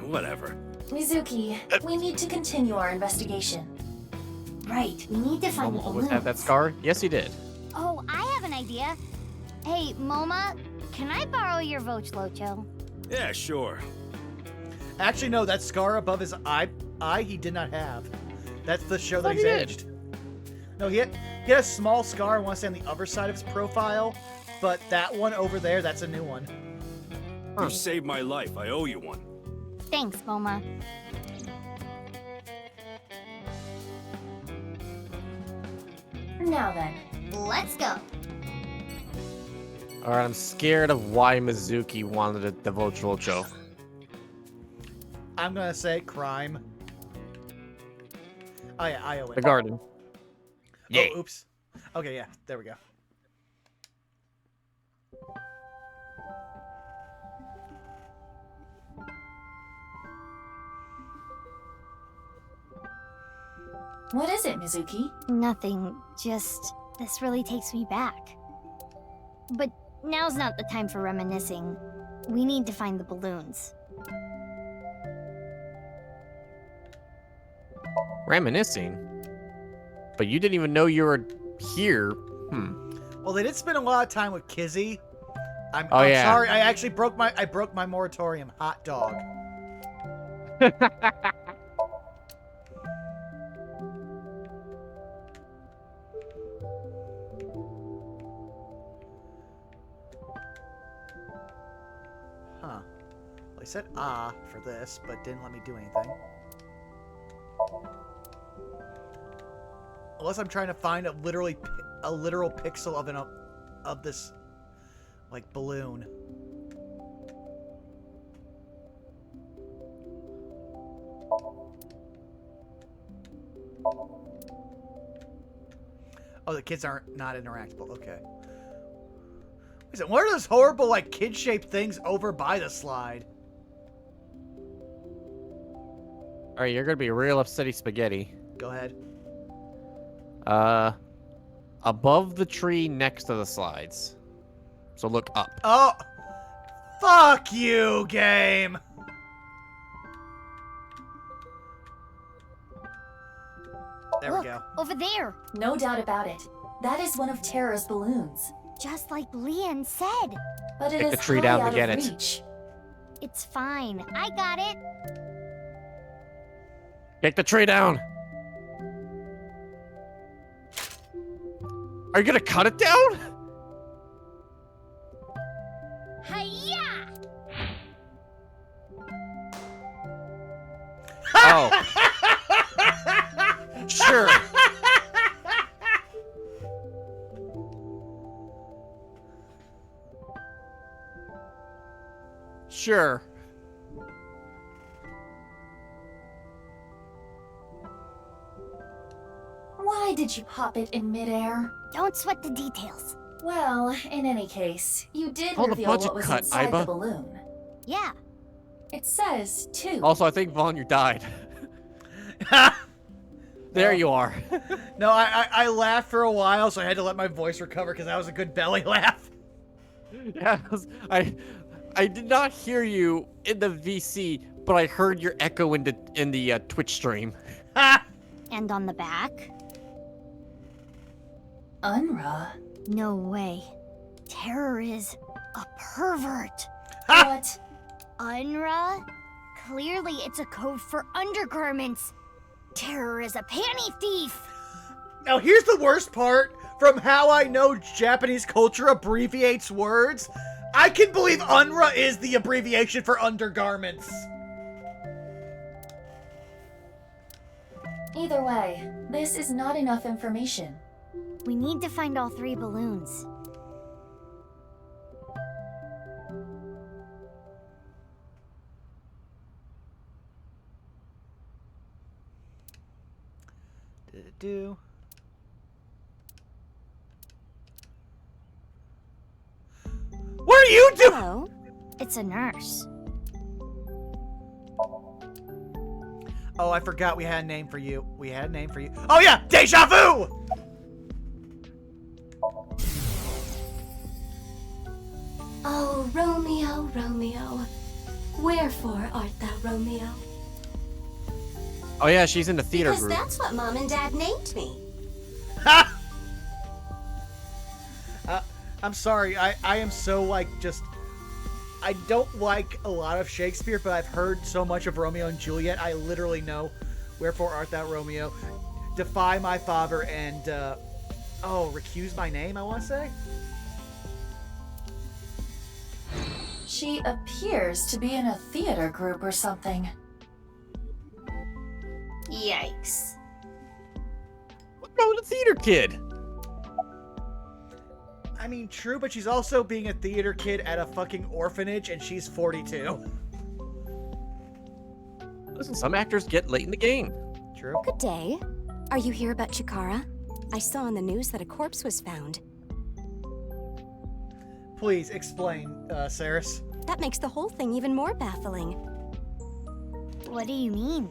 Whatever. Mizuki, we need to continue our investigation. Right, we need to find the Moma balloons. always had that scar? Yes, he did. Oh, I have an idea. Hey, Moma, can I borrow your Vochlocho? Yeah, sure. Actually, no, that scar above his eye he did not have. That's the show that Thought he's he did. aged. No, he had a small scar, I want to say, on the other side of his profile, but that one over there, that's a new one. You saved my life. I owe you one. Thanks, Moma. Now then. Let's go. Alright, I'm scared of why Mizuki wanted the Vochlocho. I'm gonna say crime. Oh yeah, I owe it. The garden. Oh, oops. Okay, yeah, there we go. What is it, Mizuki? Nothing, just this really takes me back. But now's not the time for reminiscing. We need to find the balloons. Reminiscing? But you didn't even know you were here. Well, they did spend a lot of time with Kizzy. I'm yeah. sorry, I actually broke my moratorium. Hot dog. Huh. Well, I said for this, but didn't let me do anything. Unless I'm trying to find a literal pixel of this, like, balloon. Oh, the kids aren't not interactable. Okay. Listen, what are those horrible, like, kid-shaped things over by the slide? Alright, you're gonna be real upsetty spaghetti. Go ahead. Above the tree next to the slides. So look up. Oh! Fuck you, game! There Look, we go. over there. No doubt about it. That is one of Terra's balloons. Just like Leon said. But it Take is the tree high down out to get of it. reach. It's fine. I got it. Take the tree down. Are you gonna cut it down? Hi-ya! Oh. Sure. Sure. Why did you pop it in midair? Don't sweat the details. Well, in any case, you did Call the reveal budget what was cut, inside the Aiba. balloon. Yeah. It says, too. Also, I think, Vaughn, you died. There you are. No, I laughed for a while, so I had to let my voice recover because that was a good belly laugh. Yeah, I did not hear you in the VC, but I heard your echo in the Twitch stream. And on the back? Unra? No way. Terror is a pervert. What? Unra? Clearly it's a code for undergarments. Terror is a panty thief. Now here's the worst part. From how I know Japanese culture abbreviates words, I can believe UNRWA is the abbreviation for undergarments. Either way, this is not enough information. We need to find all 3 balloons. Do. What are you doing? Hello? It's a nurse. Oh, I forgot we had a name for you. We had a name for you. Oh yeah, Deja Vu! Oh, Romeo, Romeo. Wherefore art thou Romeo? Oh yeah, she's in the theater Because group. that's what Mom and Dad named me. I'm sorry, I am so, like, just... I don't like a lot of Shakespeare, but I've heard so much of Romeo and Juliet, I literally know Wherefore art thou Romeo? Defy my father and, recuse my name, I want to say? She appears to be in a theater group or something. Yikes. What's wrong with the theater kid? I mean, true, but she's also being a theater kid at a fucking orphanage, and she's 42. Listen, some actors get late in the game. True. Good day. Are you here about Chikara? I saw on the news that a corpse was found. Please, explain, Saris. That makes the whole thing even more baffling. What do you mean?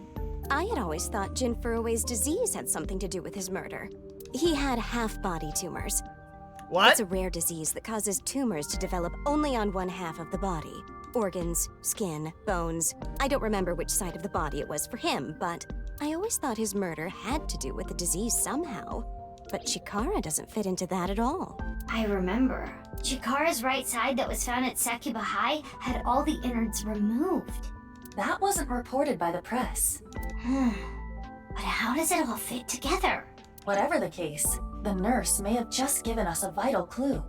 I had always thought Jin Furue's disease had something to do with his murder. He had half-body tumors. What? It's a rare disease that causes tumors to develop only on one half of the body. Organs, skin, bones. I don't remember which side of the body it was for him, but I always thought his murder had to do with the disease somehow. But Chikara doesn't fit into that at all. I remember. Chikara's right side that was found at Sakuba High had all the innards removed. That wasn't reported by the press. But how does it all fit together? Whatever the case, the nurse may have just given us a vital clue.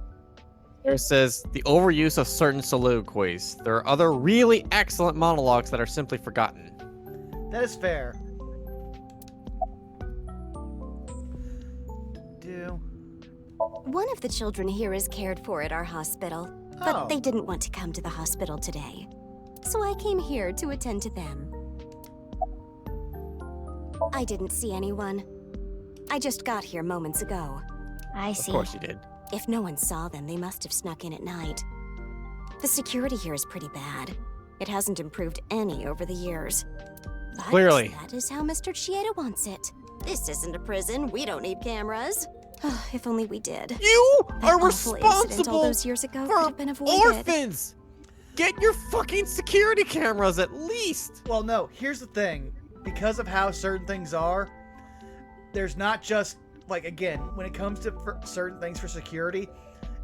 There says the overuse of certain soliloquies. There are other really excellent monologues that are simply forgotten. That is fair. One of the children here is cared for at our hospital, but they didn't want to come to the hospital today. So I came here to attend to them. I didn't see anyone. I just got here moments ago. I see. Of course you did. If no one saw them, they must have snuck in at night. The security here is pretty bad. It hasn't improved any over the years. But Clearly. that is how Mr. Chieda wants it. This isn't a prison. We don't need cameras. If only we did. You That are awful incident all responsible those years ago could for have been avoided. orphans! Get your fucking security cameras at least! Well, no, here's the thing. Because of how certain things are, there's not just, like, again, when it comes to certain things for security,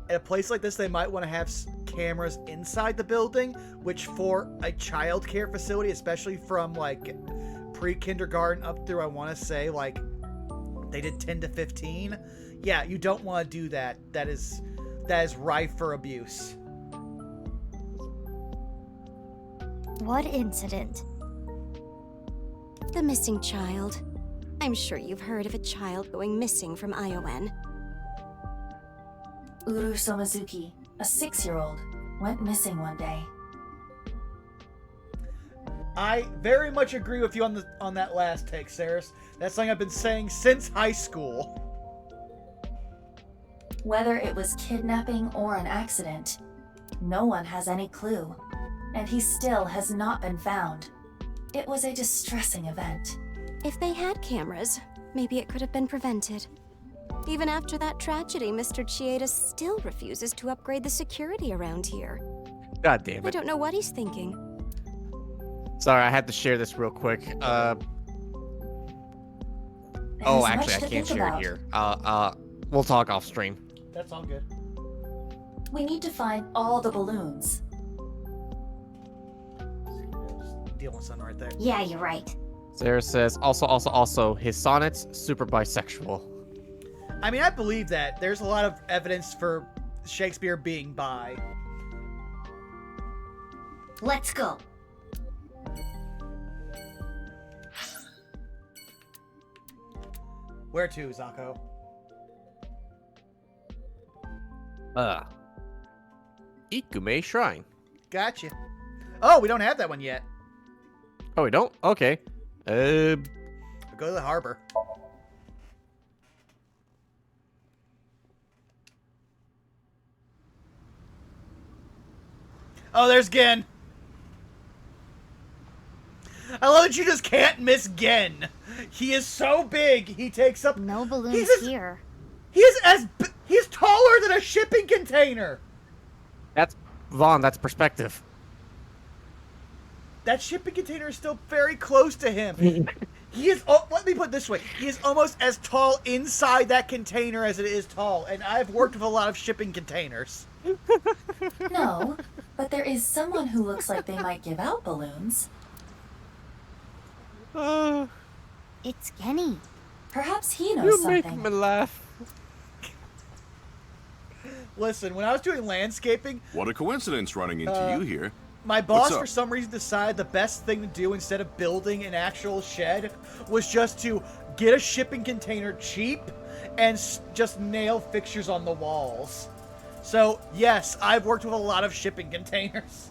at a place like this, they might want to have cameras inside the building, which for a child care facility, especially from, like, pre-kindergarten up through, I want to say, like, they did 10 to 15. Yeah, you don't want to do that. That is rife for abuse. What incident? The missing child. I'm sure you've heard of a child going missing from ION. Uru Somazuki, a 6-year-old, went missing one day. I very much agree with you on that last take, Saris. That's something I've been saying since high school. Whether it was kidnapping or an accident, no one has any clue, and he still has not been found. It was a distressing event. If they had cameras, maybe it could have been prevented. Even after that tragedy, Mr. Chieda still refuses to upgrade the security around here. God damn I it. don't know what he's thinking. Sorry, I had to share this real quick. Oh, actually, I can't share it here. We'll talk off stream. That's all good. We need to find all the balloons. Just deal with something right there. Yeah, you're right. Sarah says, also, his sonnets, super bisexual. I mean, I believe that. There's a lot of evidence for Shakespeare being bi. Let's go. Where to, Zako? Ikume Shrine. Gotcha. Oh, we don't have that one yet. Oh, we don't? Okay. Go to the harbor. Oh, there's Gen. I love that you just can't miss Gen. He is so big, he takes up... No balloons here. He's taller than a shipping container. That's... Vaughn, that's perspective. That shipping container is still very close to him. He is... Oh, let me put it this way. He is almost as tall inside that container as it is tall. And I've worked with a lot of shipping containers. No, but there is someone who looks like they might give out balloons. It's Kenny. Perhaps he knows You something. make me laugh. Listen, when I was doing landscaping... What a coincidence running into you here. My boss, What's up? for some reason, decided the best thing to do instead of building an actual shed was just to get a shipping container cheap and just nail fixtures on the walls. So, yes, I've worked with a lot of shipping containers.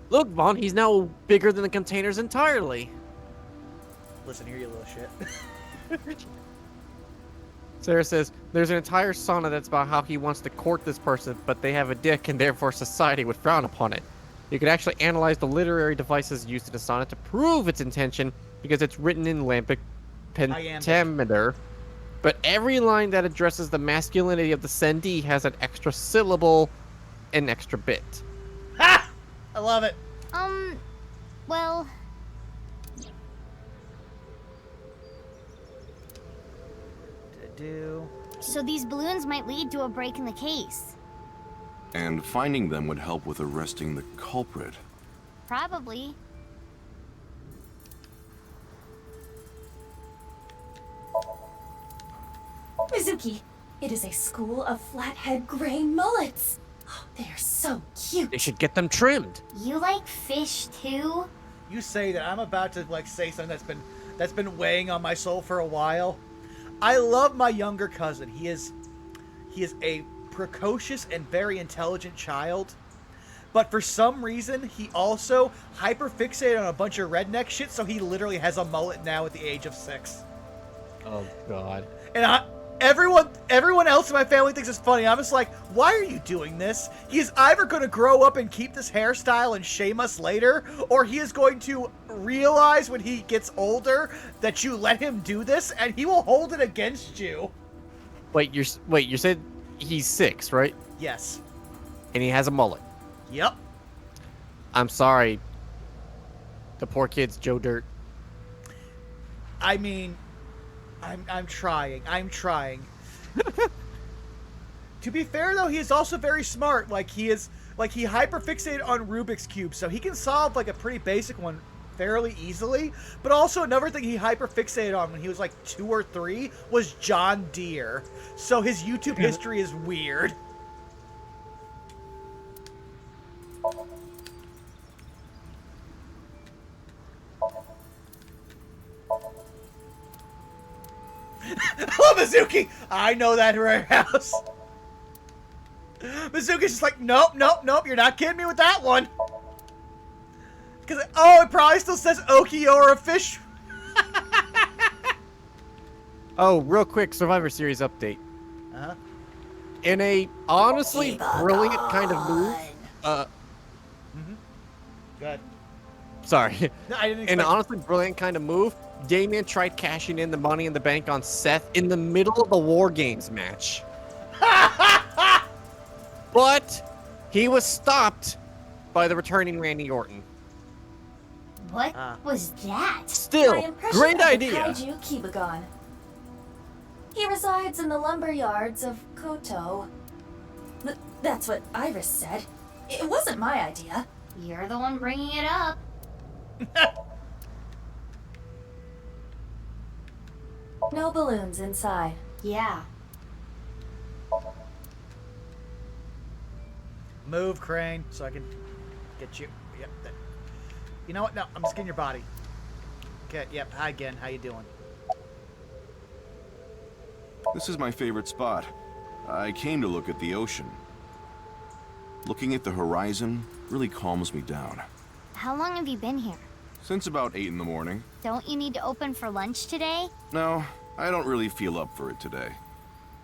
Look, Vaughn, he's now bigger than the containers entirely. Listen here, you little shit. Sarah says, there's an entire sonnet that's about how he wants to court this person, but they have a dick and therefore society would frown upon it. You could actually analyze the literary devices used in the sonnet to prove its intention because it's written in lambic pentameter. But every line that addresses the masculinity of the sendee has an extra syllable and extra bit. Ha! I love it. Well... So these balloons might lead to a break in the case. And finding them would help with arresting the culprit. Probably. Mizuki, it is a school of flathead gray mullets. Oh, they are so cute. They should get them trimmed. You like fish too? You say that, I'm about to say something that's been weighing on my soul for a while. I love my younger cousin. He is a precocious and very intelligent child. But for some reason, he also hyper-fixated on a bunch of redneck shit, so he literally has a mullet now at the age of 6. Oh, God. And everyone else in my family thinks it's funny. I'm just like, why are you doing this? He is either going to grow up and keep this hairstyle and shame us later, or he is going to realize when he gets older that you let him do this, and he will hold it against you. Wait, you said he's 6, right? Yes. And he has a mullet. Yep. I'm sorry. The poor kid's Joe Dirt. I mean, I'm trying. I'm trying. To be fair, though, he is also very smart. Like, he hyperfixated on Rubik's Cube, so he can solve, like, a pretty basic one fairly easily. But also, another thing he hyperfixated on when he was, like, 2 or 3 was John Deere. So his YouTube history is weird. Oh, Mizuki! I know that warehouse. Mizuki's just like, nope, nope, nope, you're not kidding me with that one. Because, oh, it probably still says Okiora fish. Oh, real quick, Survivor Series update. Uh-huh. In a honestly brilliant kind of move, Go ahead. sorry. No, I didn't In an expect honestly brilliant kind of move, Damien tried cashing in the Money in the Bank on Seth in the middle of the War Games match. But he was stopped by the returning Randy Orton. What was that? Still, My impression great of the idea. Kaiju Kibagon. He resides in the lumber yards of Koto. That's what Iris said. It wasn't my idea. You're the one bringing it up. No balloons inside. Yeah. Move, Crane, so I can get you. Yep. You know what? No, I'm just getting your body. Okay, yep. Hi again. How you doing? This is my favorite spot. I came to look at the ocean. Looking at the horizon really calms me down. How long have you been here? Since about 8 in the morning. Don't you need to open for lunch today? No, I don't really feel up for it today.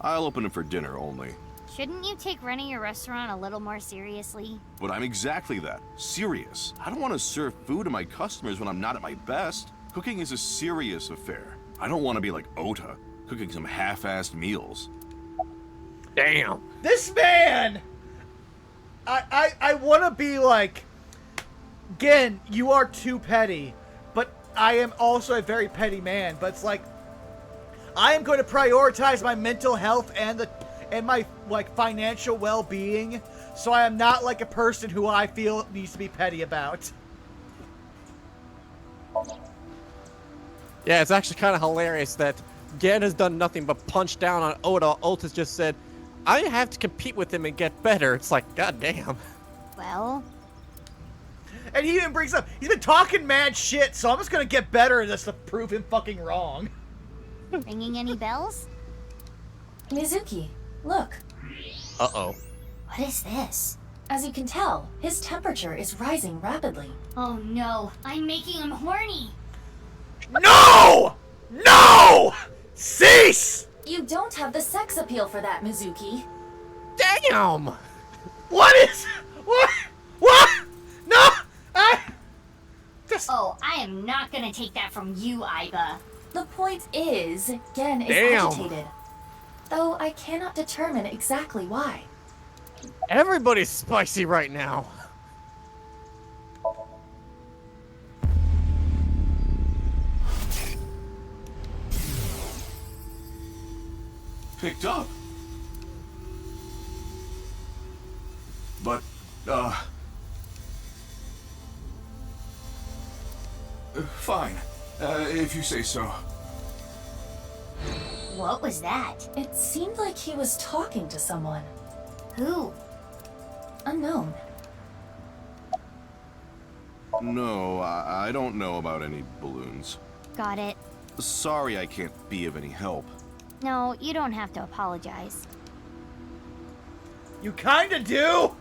I'll open it for dinner only. Shouldn't you take running your restaurant a little more seriously? But I'm exactly that. Serious. I don't want to serve food to my customers when I'm not at my best. Cooking is a serious affair. I don't want to be like Ota, cooking some half-assed meals. Damn. This man! I want to be like, Gen, you are too petty, but I am also a very petty man. But it's like, I am going to prioritize my mental health and my like financial well-being, so I am not like a person who I feel needs to be petty about. Yeah, it's actually kind of hilarious that Gen has done nothing but punch down on Oda. Ota's just said, I have to compete with him and get better. It's like, goddamn. Well... And he even brings up, he's been talking mad shit, so I'm just gonna get better at this to prove him fucking wrong. Ringing any bells? Mizuki, look. Uh-oh. What is this? As you can tell, his temperature is rising rapidly. Oh no, I'm making him horny. No! No! Cease! You don't have the sex appeal for that, Mizuki. Damn! What is... What? What? No! Oh, I am not gonna take that from you, Aiba. The point is, Gen is Damn. agitated. Though I cannot determine exactly why. Everybody's spicy right now. Picked up. But, fine. If you say so. What was that? It seemed like he was talking to someone. Who? Unknown. No, I don't know about any balloons. Got it. Sorry I can't be of any help. No, you don't have to apologize. You kinda do!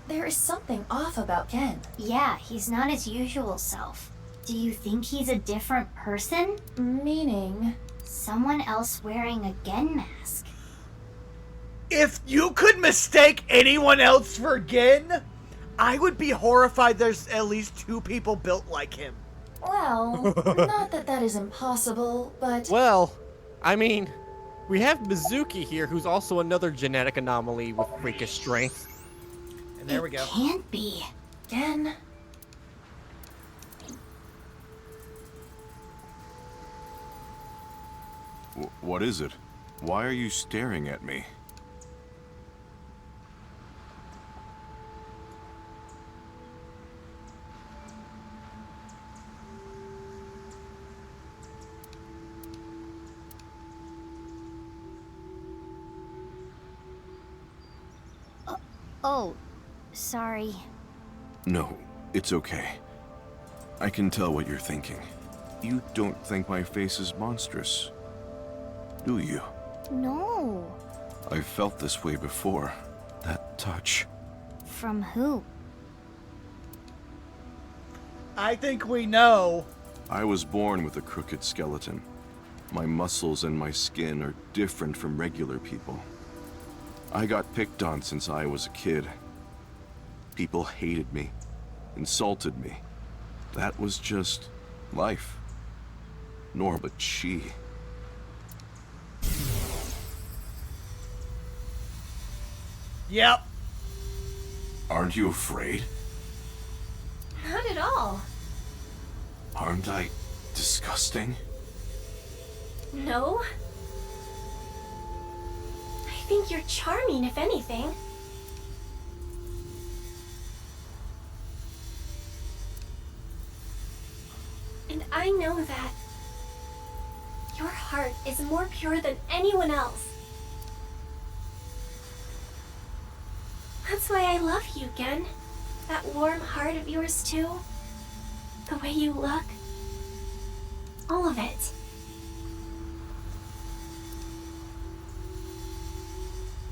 There is something off about Gen. Yeah, he's not his usual self. Do you think he's a different person? Meaning? Someone else wearing a Gen mask. If you could mistake anyone else for Gen, I would be horrified there's at least 2 people built like him. Well, not that that is impossible, but... Well, I mean, we have Mizuki here, who's also another genetic anomaly with freakish strength. And there we go. Can't be. Again. What is it? Why are you staring at me? Oh, sorry. No, it's okay. I can tell what you're thinking. You don't think my face is monstrous, do you? No. I've felt this way before. That touch. From who? I think we know. I was born with a crooked skeleton. My muscles and my skin are different from regular people. I got picked on since I was a kid. People hated me, insulted me. That was just life. Nor but she. Yep. Aren't you afraid? Not at all. Aren't I disgusting? No. I think you're charming, if anything. And I know that your heart is more pure than anyone else. That's why I love you, Gen. That warm heart of yours, too. The way you look. All of it.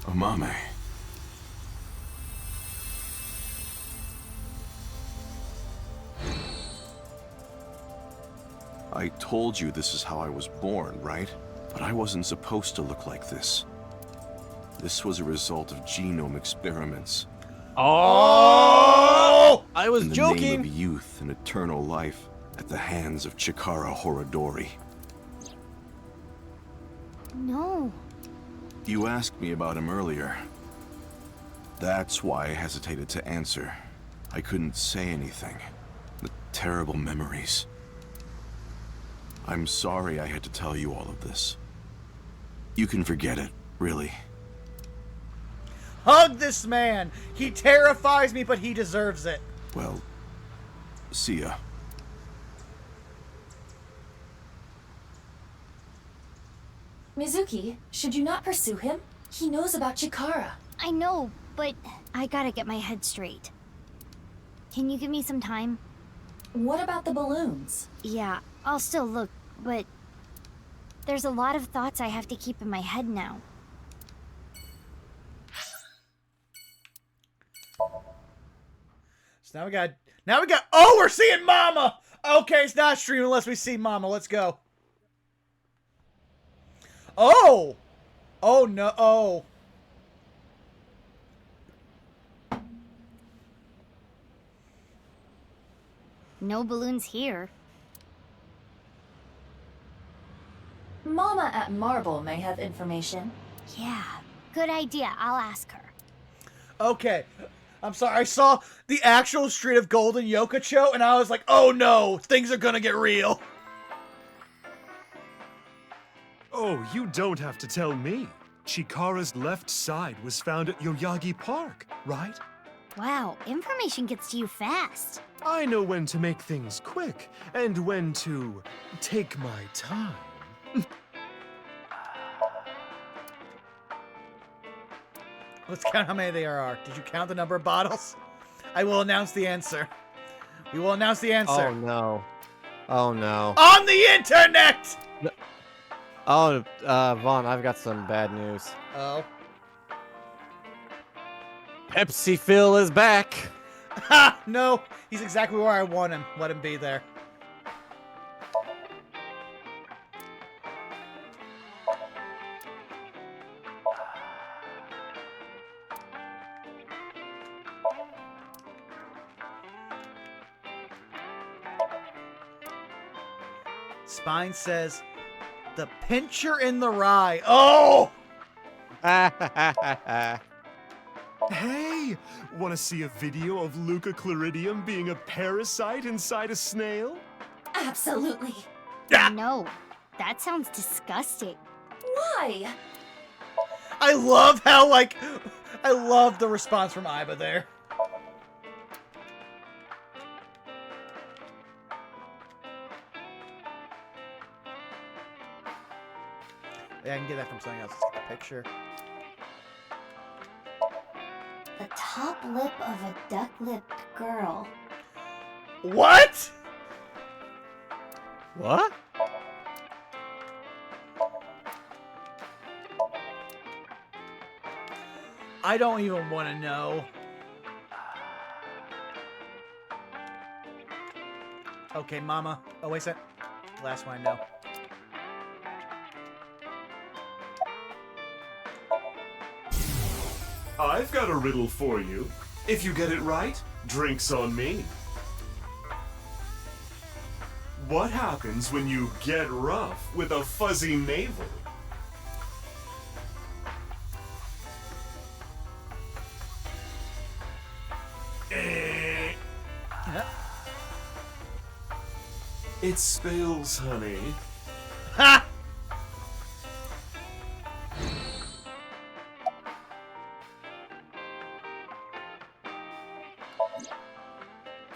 Amame. I told you this is how I was born, right? But I wasn't supposed to look like this. This was a result of genome experiments. Oh! I was in the joking. name of youth and eternal life at the hands of Chikara Horodori. No. You asked me about him earlier. That's why I hesitated to answer. I couldn't say anything. The terrible memories. I'm sorry I had to tell you all of this. You can forget it, really. Hug this man! He terrifies me, but he deserves it. Well, see ya. Mizuki, should you not pursue him? He knows about Chikara. I know, but I gotta get my head straight. Can you give me some time? What about the balloons? Yeah, I'll still look, but there's a lot of thoughts I have to keep in my head now. So now we got, oh, we're seeing Mama! Okay, it's not streaming unless we see Mama. Let's go. Oh! Oh, no. Oh. No balloons here. Mama at Marble may have information. Yeah, good idea. I'll ask her. Okay. I'm sorry. I saw the actual Street of Gold in Yokocho, and I was like, oh no, things are gonna get real. Oh, you don't have to tell me. Chikara's left side was found at Yoyagi Park, right? Wow, information gets to you fast. I know when to make things quick, and when to take my time. Let's count how many there are. Did you count the number of bottles? I will announce the answer. We will announce the answer. Oh no. Oh no. On the internet! No. Oh, Vaughn, I've got some bad news. Oh. Pepsi Phil is back. Ha! No, he's exactly where I want him. Let him be there. Spine says, The pincher in the rye. Oh! Hey, want to see a video of Luca Claridium being a parasite inside a snail? Absolutely. No, that sounds disgusting. Why? I love how, like, I love the response from Iba there. Yeah, I can get that from something else. Let's get the picture. The top lip of a duck-lipped girl. What? What? I don't even want to know. Okay, Mama. Oh, wait a sec. Last one I know. I've got a riddle for you. If you get it right, drinks on me. What happens when you get rough with a fuzzy navel? It spills, honey. Ha!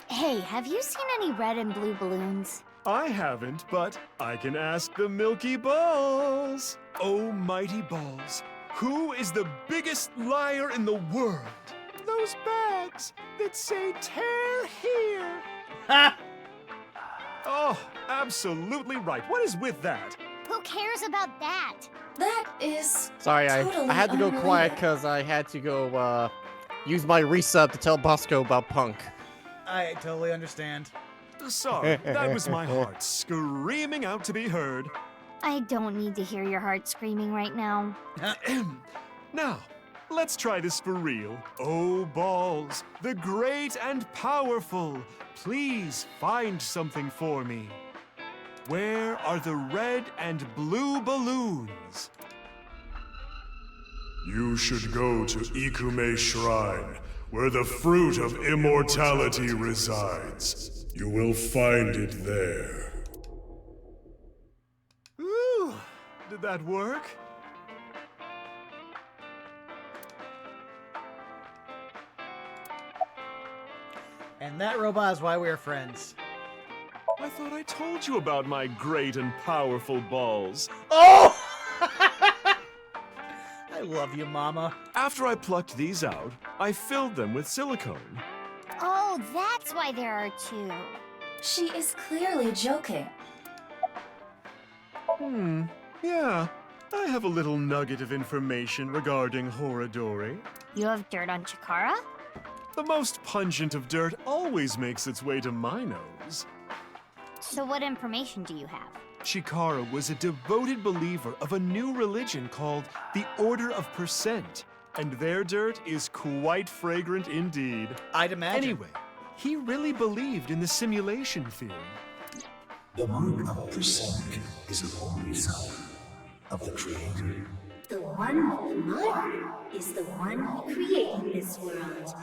Hey, have you seen any red and blue balloons? I haven't, but I can ask the Milky Balls. Oh, mighty balls, who is the biggest liar in the world? Those bags that say tear here. Ha! Oh, absolutely right. What is with that? Who cares about that? That is Sorry, I totally had to go unrelated. quiet because I had to go use my resub to tell Bosco about Punk. I totally understand. Sorry, that was my heart screaming out to be heard. I don't need to hear your heart screaming right now. Now, let's try this for real. Oh, balls, the great and powerful, please find something for me. Where are the red and blue balloons? You should go to Ikume Shrine, where the fruit of immortality resides. You will find it there. Ooh, did that work? And that robot is why we are friends. I thought I told you about my great and powerful balls. Oh! I love you, Mama. After I plucked these out, I filled them with silicone. Oh, that's why there are two. She is clearly joking. Yeah. I have a little nugget of information regarding Horadori. You have dirt on Chikara? The most pungent of dirt always makes its way to my nose. So what information do you have? Chikara was a devoted believer of a new religion called the Order of Percent, and their dirt is quite fragrant indeed. I'd imagine. Anyway, he really believed in the simulation theory. The mark of percent is the only sign of the Creator. The one with the mark is the one who created this world.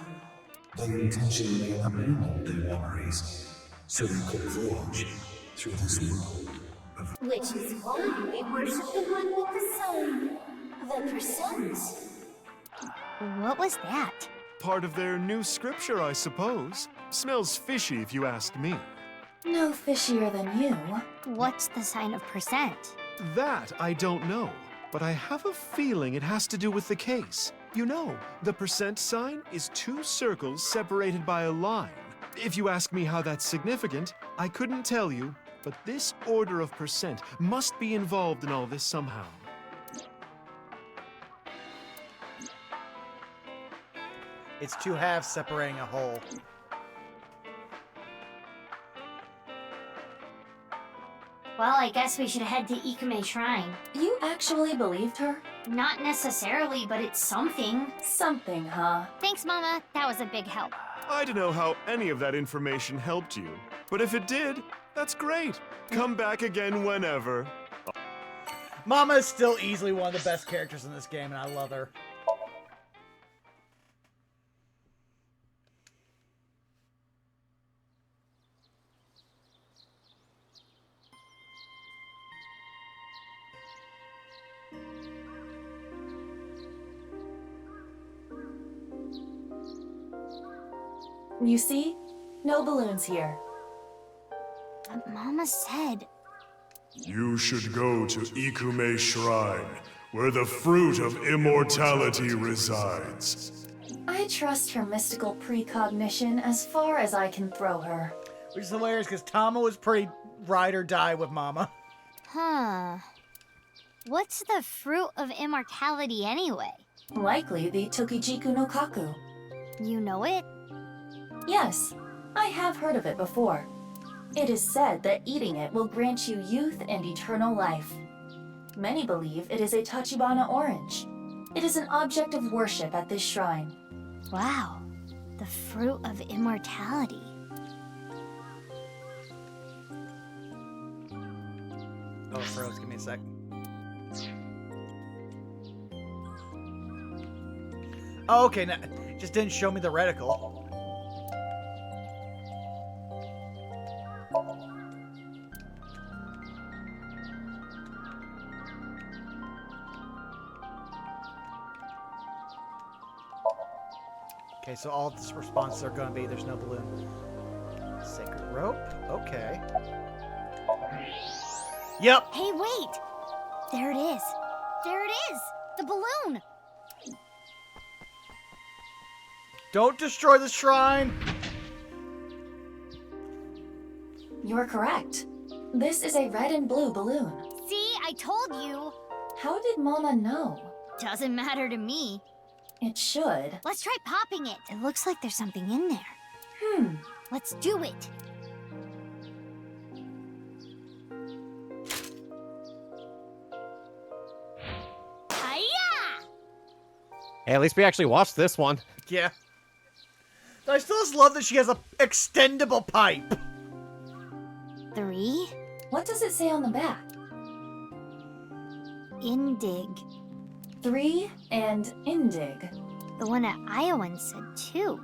They intentionally abandoned their memories so they could voyage through this world of Which is why we worship the one with the sign, the percent. What was that? Part of their new scripture, I suppose. Smells fishy if you ask me. No fishier than you. What's the sign of percent? That I don't know, but I have a feeling it has to do with the case. You know, the percent sign is two circles separated by a line. If you ask me how that's significant, I couldn't tell you, but this order of percent must be involved in all this somehow. It's two halves separating a whole. Well, I guess we should head to Ikume Shrine. You actually believed her? Not necessarily, but it's something. Something, huh? Thanks, Mama. That was a big help. I don't know how any of that information helped you, but if it did, that's great. Come back again whenever. Mama is still easily one of the best characters in this game, and I love her. You see? No balloons here. But Mama said... You should go to Ikume Shrine, where the fruit of immortality resides. I trust her mystical precognition as far as I can throw her. Which is hilarious, because Tama was pretty ride or die with Mama. Huh. What's the fruit of immortality anyway? Likely the Tokijiku no Kaku. You know it? Yes, I have heard of it before. It is said that eating it will grant you youth and eternal life. Many believe it is a Tachibana orange. It is an object of worship at this shrine. Wow, the fruit of immortality. Oh, it froze. Give me a sec. Oh, okay. Now, just didn't show me the reticle. Okay, so all the responses are going to be there's no balloon. Sacred rope? Okay. Yep. Hey, wait! There it is. There it is! The balloon! Don't destroy the shrine! You're correct. This is a red and blue balloon. See, I told you! How did Mama know? Doesn't matter to me. It should. Let's try popping it. It looks like there's something in there. Let's do it. Hiya! Hey, at least we actually watched this one. Yeah. I still just love that she has a extendable pipe. 3. What does it say on the back? Indig. 3 and Indig. The one at Iowan said 2.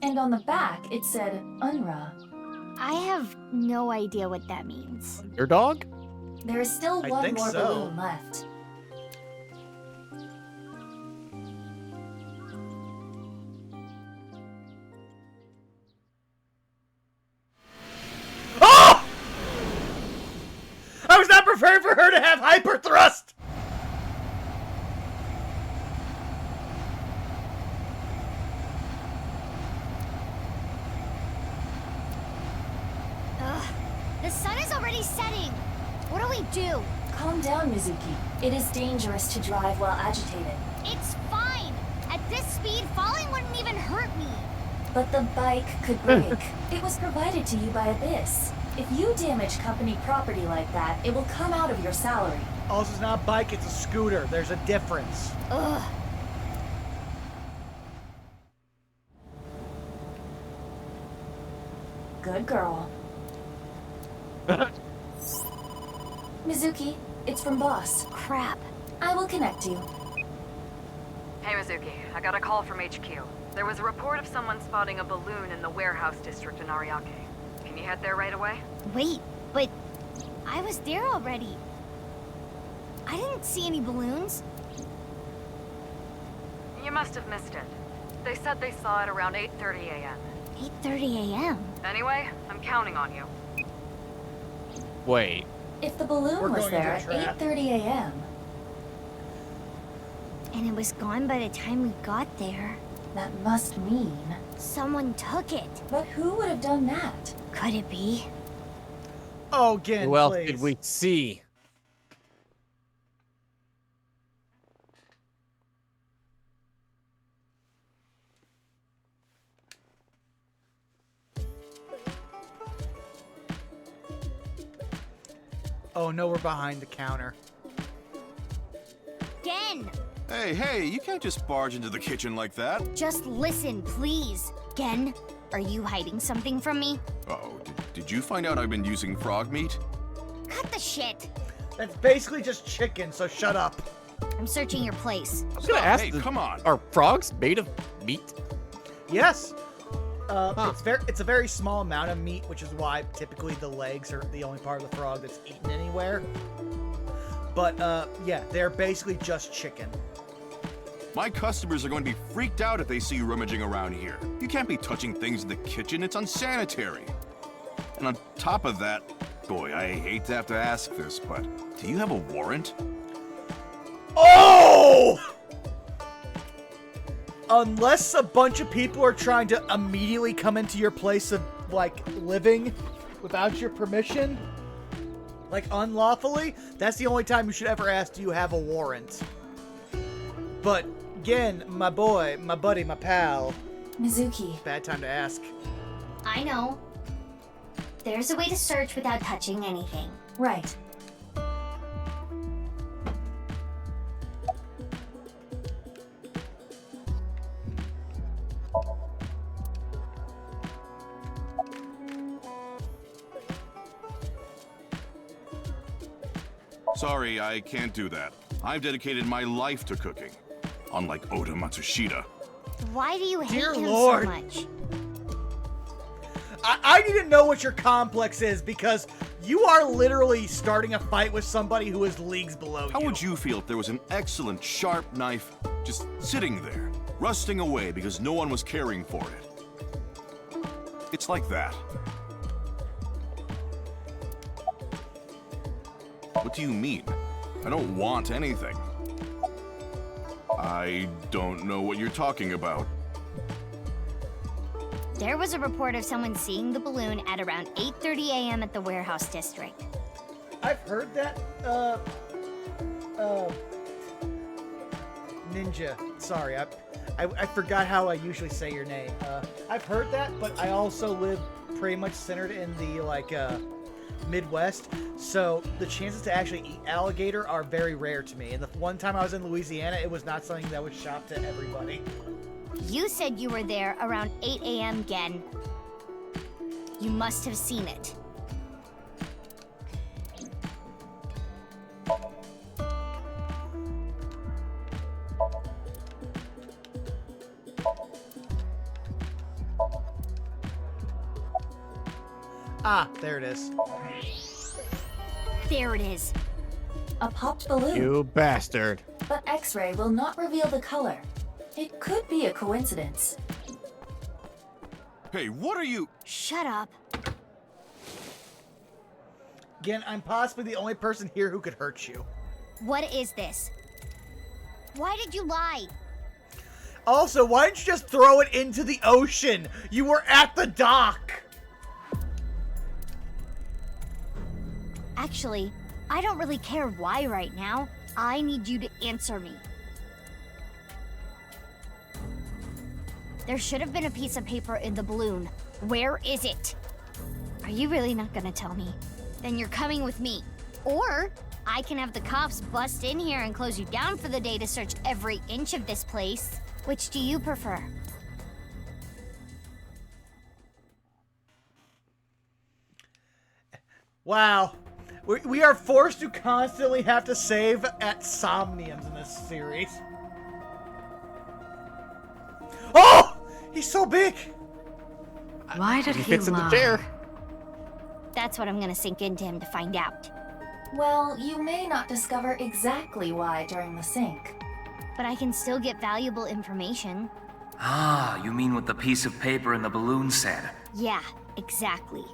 And on the back, it said Unra. I have no idea what that means. Your dog? There is still I one think more so. balloon left. Oh! I was not prepared for her to have hyper thrust. The sun is already setting. What do we do? Calm down, Mizuki. It is dangerous to drive while agitated. It's fine. At this speed, falling wouldn't even hurt me. But the bike could break. It was provided to you by Abyss. If you damage company property like that, it will come out of your salary. Also, it's not a bike, it's a scooter. There's a difference. Ugh. Good girl. Mizuki, it's from Boss. Crap. I will connect you. Hey, Mizuki. I got a call from HQ. There was a report of someone spotting a balloon in the warehouse district in Ariake. Can you head there right away? Wait, but I was there already. I didn't see any balloons. You must have missed it. They said they saw it around 8:30 a.m. 8:30 a.m. Anyway, I'm counting on you. Wait. If the balloon We're was going there into a at trap. 8:30 a.m., And it was gone by the time we got there. that must mean... Someone took it. But who would have done that? Could it be? Oh, Gin, Who else please. did we see? Oh no, we're behind the counter. Gen! Hey, you can't just barge into the kitchen like that. Just listen, please. Gen, are you hiding something from me? Uh-oh, did you find out I've been using frog meat? Cut the shit. That's basically just chicken, so shut up. I'm searching your place. I was gonna ask, Hey, come on. Are frogs made of meat? Yes. It's a very small amount of meat, which is why typically the legs are the only part of the frog that's eaten anywhere. But yeah, they're basically just chicken. My customers are going to be freaked out if they see you rummaging around here. You can't be touching things in the kitchen, it's unsanitary. And on top of that, boy, I hate to have to ask this, but do you have a warrant? Oh! Unless a bunch of people are trying to immediately come into your place of, like, living without your permission, like, unlawfully, that's the only time you should ever ask, do you have a warrant? But, again, my boy, my buddy, my pal. Mizuki. Bad time to ask. I know. There's a way to search without touching anything. Right. Sorry, I can't do that. I've dedicated my life to cooking, unlike Oda Matsushita. Why do you hate Dear him Lord. so much? I need to know what your complex is, because you are literally starting a fight with somebody who is leagues below you. How would you feel if there was an excellent sharp knife just sitting there, rusting away because no one was caring for it? It's like that. What do you mean? I don't want anything. I don't know what you're talking about. There was a report of someone seeing the balloon at around 8:30 a.m. at the warehouse district. I've heard that, Ninja. Sorry, I forgot how I usually say your name. I've heard that, but I also live pretty much centered in the, like, Midwest, so the chances to actually eat alligator are very rare to me. And the one time I was in Louisiana, it was not something that was shopped to everybody. You said you were there around 8 a.m. Gen. You must have seen it. Ah, there it is. There it is. A popped balloon. You bastard. But X-ray will not reveal the color. It could be a coincidence. Hey, what are you? Shut up. Again, I'm possibly the only person here who could hurt you. What is this? Why did you lie? Also, why didn't you just throw it into the ocean? You were at the dock. Actually, I don't really care why right now. I need you to answer me. There should have been a piece of paper in the balloon. Where is it? Are you really not gonna tell me? Then you're coming with me. Or I can have the cops bust in here and close you down for the day to search every inch of this place. Which do you prefer? Wow. We are forced to constantly have to save at Somniums in this series. Oh! He's so big! Why did he fits in the lie? chair. That's what I'm gonna sink into him to find out. Well, you may not discover exactly why during the sync. But I can still get valuable information. Ah, you mean what the piece of paper in the balloon said? Yeah, exactly.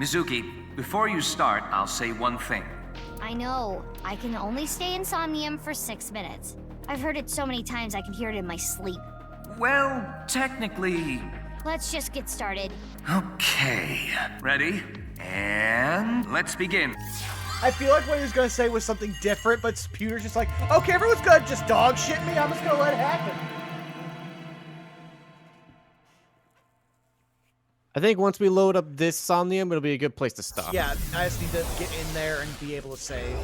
Mizuki, before you start, I'll say one thing. I know. I can only stay in Somnium for 6 minutes. I've heard it so many times I can hear it in my sleep. Well, technically... Let's just get started. Okay. Ready? And let's begin. I feel like what he was gonna say was something different, but Pewter's just like, okay, everyone's gonna just dog shit me, I'm just gonna let it happen. I think once we load up this Somnium, it'll be a good place to stop. Yeah, I just need to get in there and be able to save.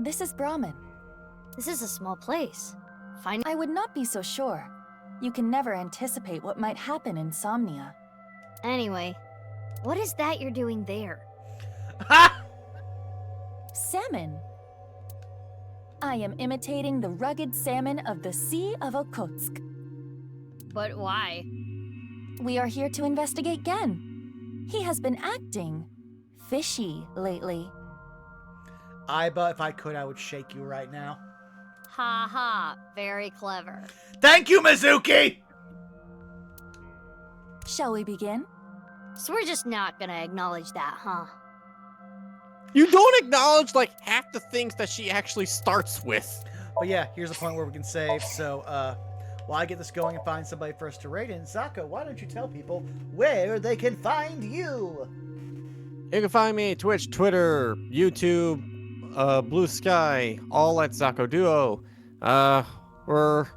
This is Brahmin. This is a small place. I would not be so sure. You can never anticipate what might happen in Somnia. Anyway, what is that you're doing there? Ha! Salmon. I am imitating the rugged salmon of the Sea of Okhotsk. But why? We are here to investigate Gen. He has been acting fishy lately. Aiba, if I could, I would shake you right now. Ha ha, very clever. Thank you, Mizuki! Shall we begin? So we're just not gonna acknowledge that, huh? You don't acknowledge, like, half the things that she actually starts with. But yeah, here's the point where we can save. So, while I get this going and find somebody for us to raid in, Zako, why don't you tell people where they can find you? You can find me Twitch, Twitter, YouTube, Blue Sky, all at Zakoduo. We're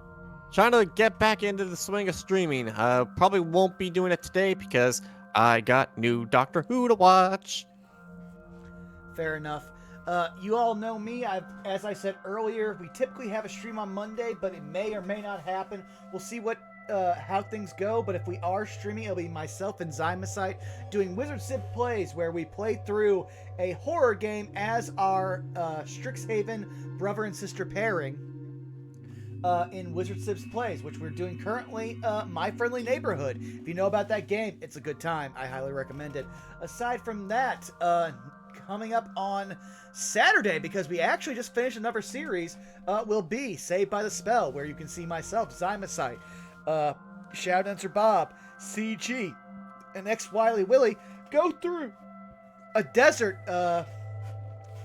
trying to get back into the swing of streaming. Probably won't be doing it today because I got new Doctor Who to watch. Fair enough. You all know me. As I said earlier, we typically have a stream on Monday, but it may or may not happen. We'll see how things go, but if we are streaming, it'll be myself and Zymocyte doing Wizard Civ Plays, where we play through a horror game as our Strixhaven brother and sister pairing in Wizard Civ's Plays, which we're doing currently, My Friendly Neighborhood. If you know about that game, it's a good time. I highly recommend it. Aside from that, coming up on Saturday, because we actually just finished another series, will be Saved by the Spell, where you can see myself, Zymocyte, Shadow Dancer Bob, CG, and X Wily Willy go through a desert,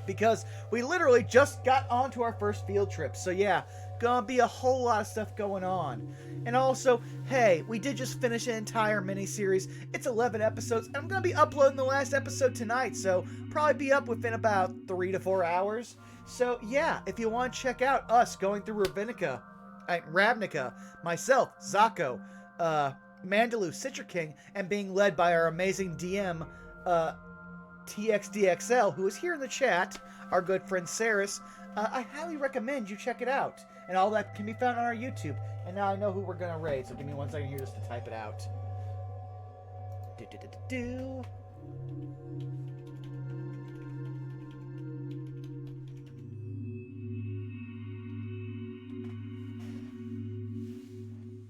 because we literally just got onto our first field trip. So yeah, gonna be a whole lot of stuff going on. And also, hey, we did just finish an entire mini-series. It's 11 episodes, and I'm gonna be uploading the last episode tonight, so probably be up within about 3 to 4 hours. So yeah, if you want to check out us going through Ravnica, myself, Zako, Mandaloo, Citra King, and being led by our amazing DM, TXDXL, who is here in the chat, our good friend Saris, I highly recommend you check it out. And all that can be found on our YouTube. And now I know who we're going to raid, so give me 1 second here just to type it out.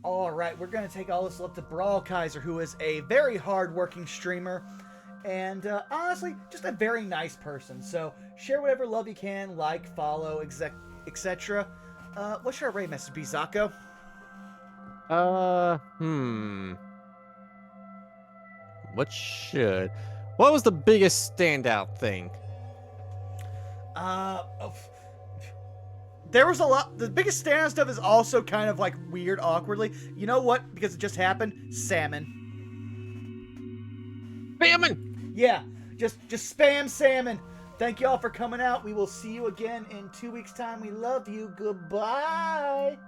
Alright, we're going to take all this love to Brawl Kaiser, who is a very hard-working streamer. And honestly, just a very nice person. So share whatever love you can, like, follow, etc. What should our raid message be, Zako? What was the biggest standout thing? There was a lot. The biggest standout stuff is also kind of like weird, awkwardly. You know what? Because it just happened. Salmon. Yeah, just spam salmon. Thank you all for coming out. We will see you again in 2 weeks' time. We love you. Goodbye.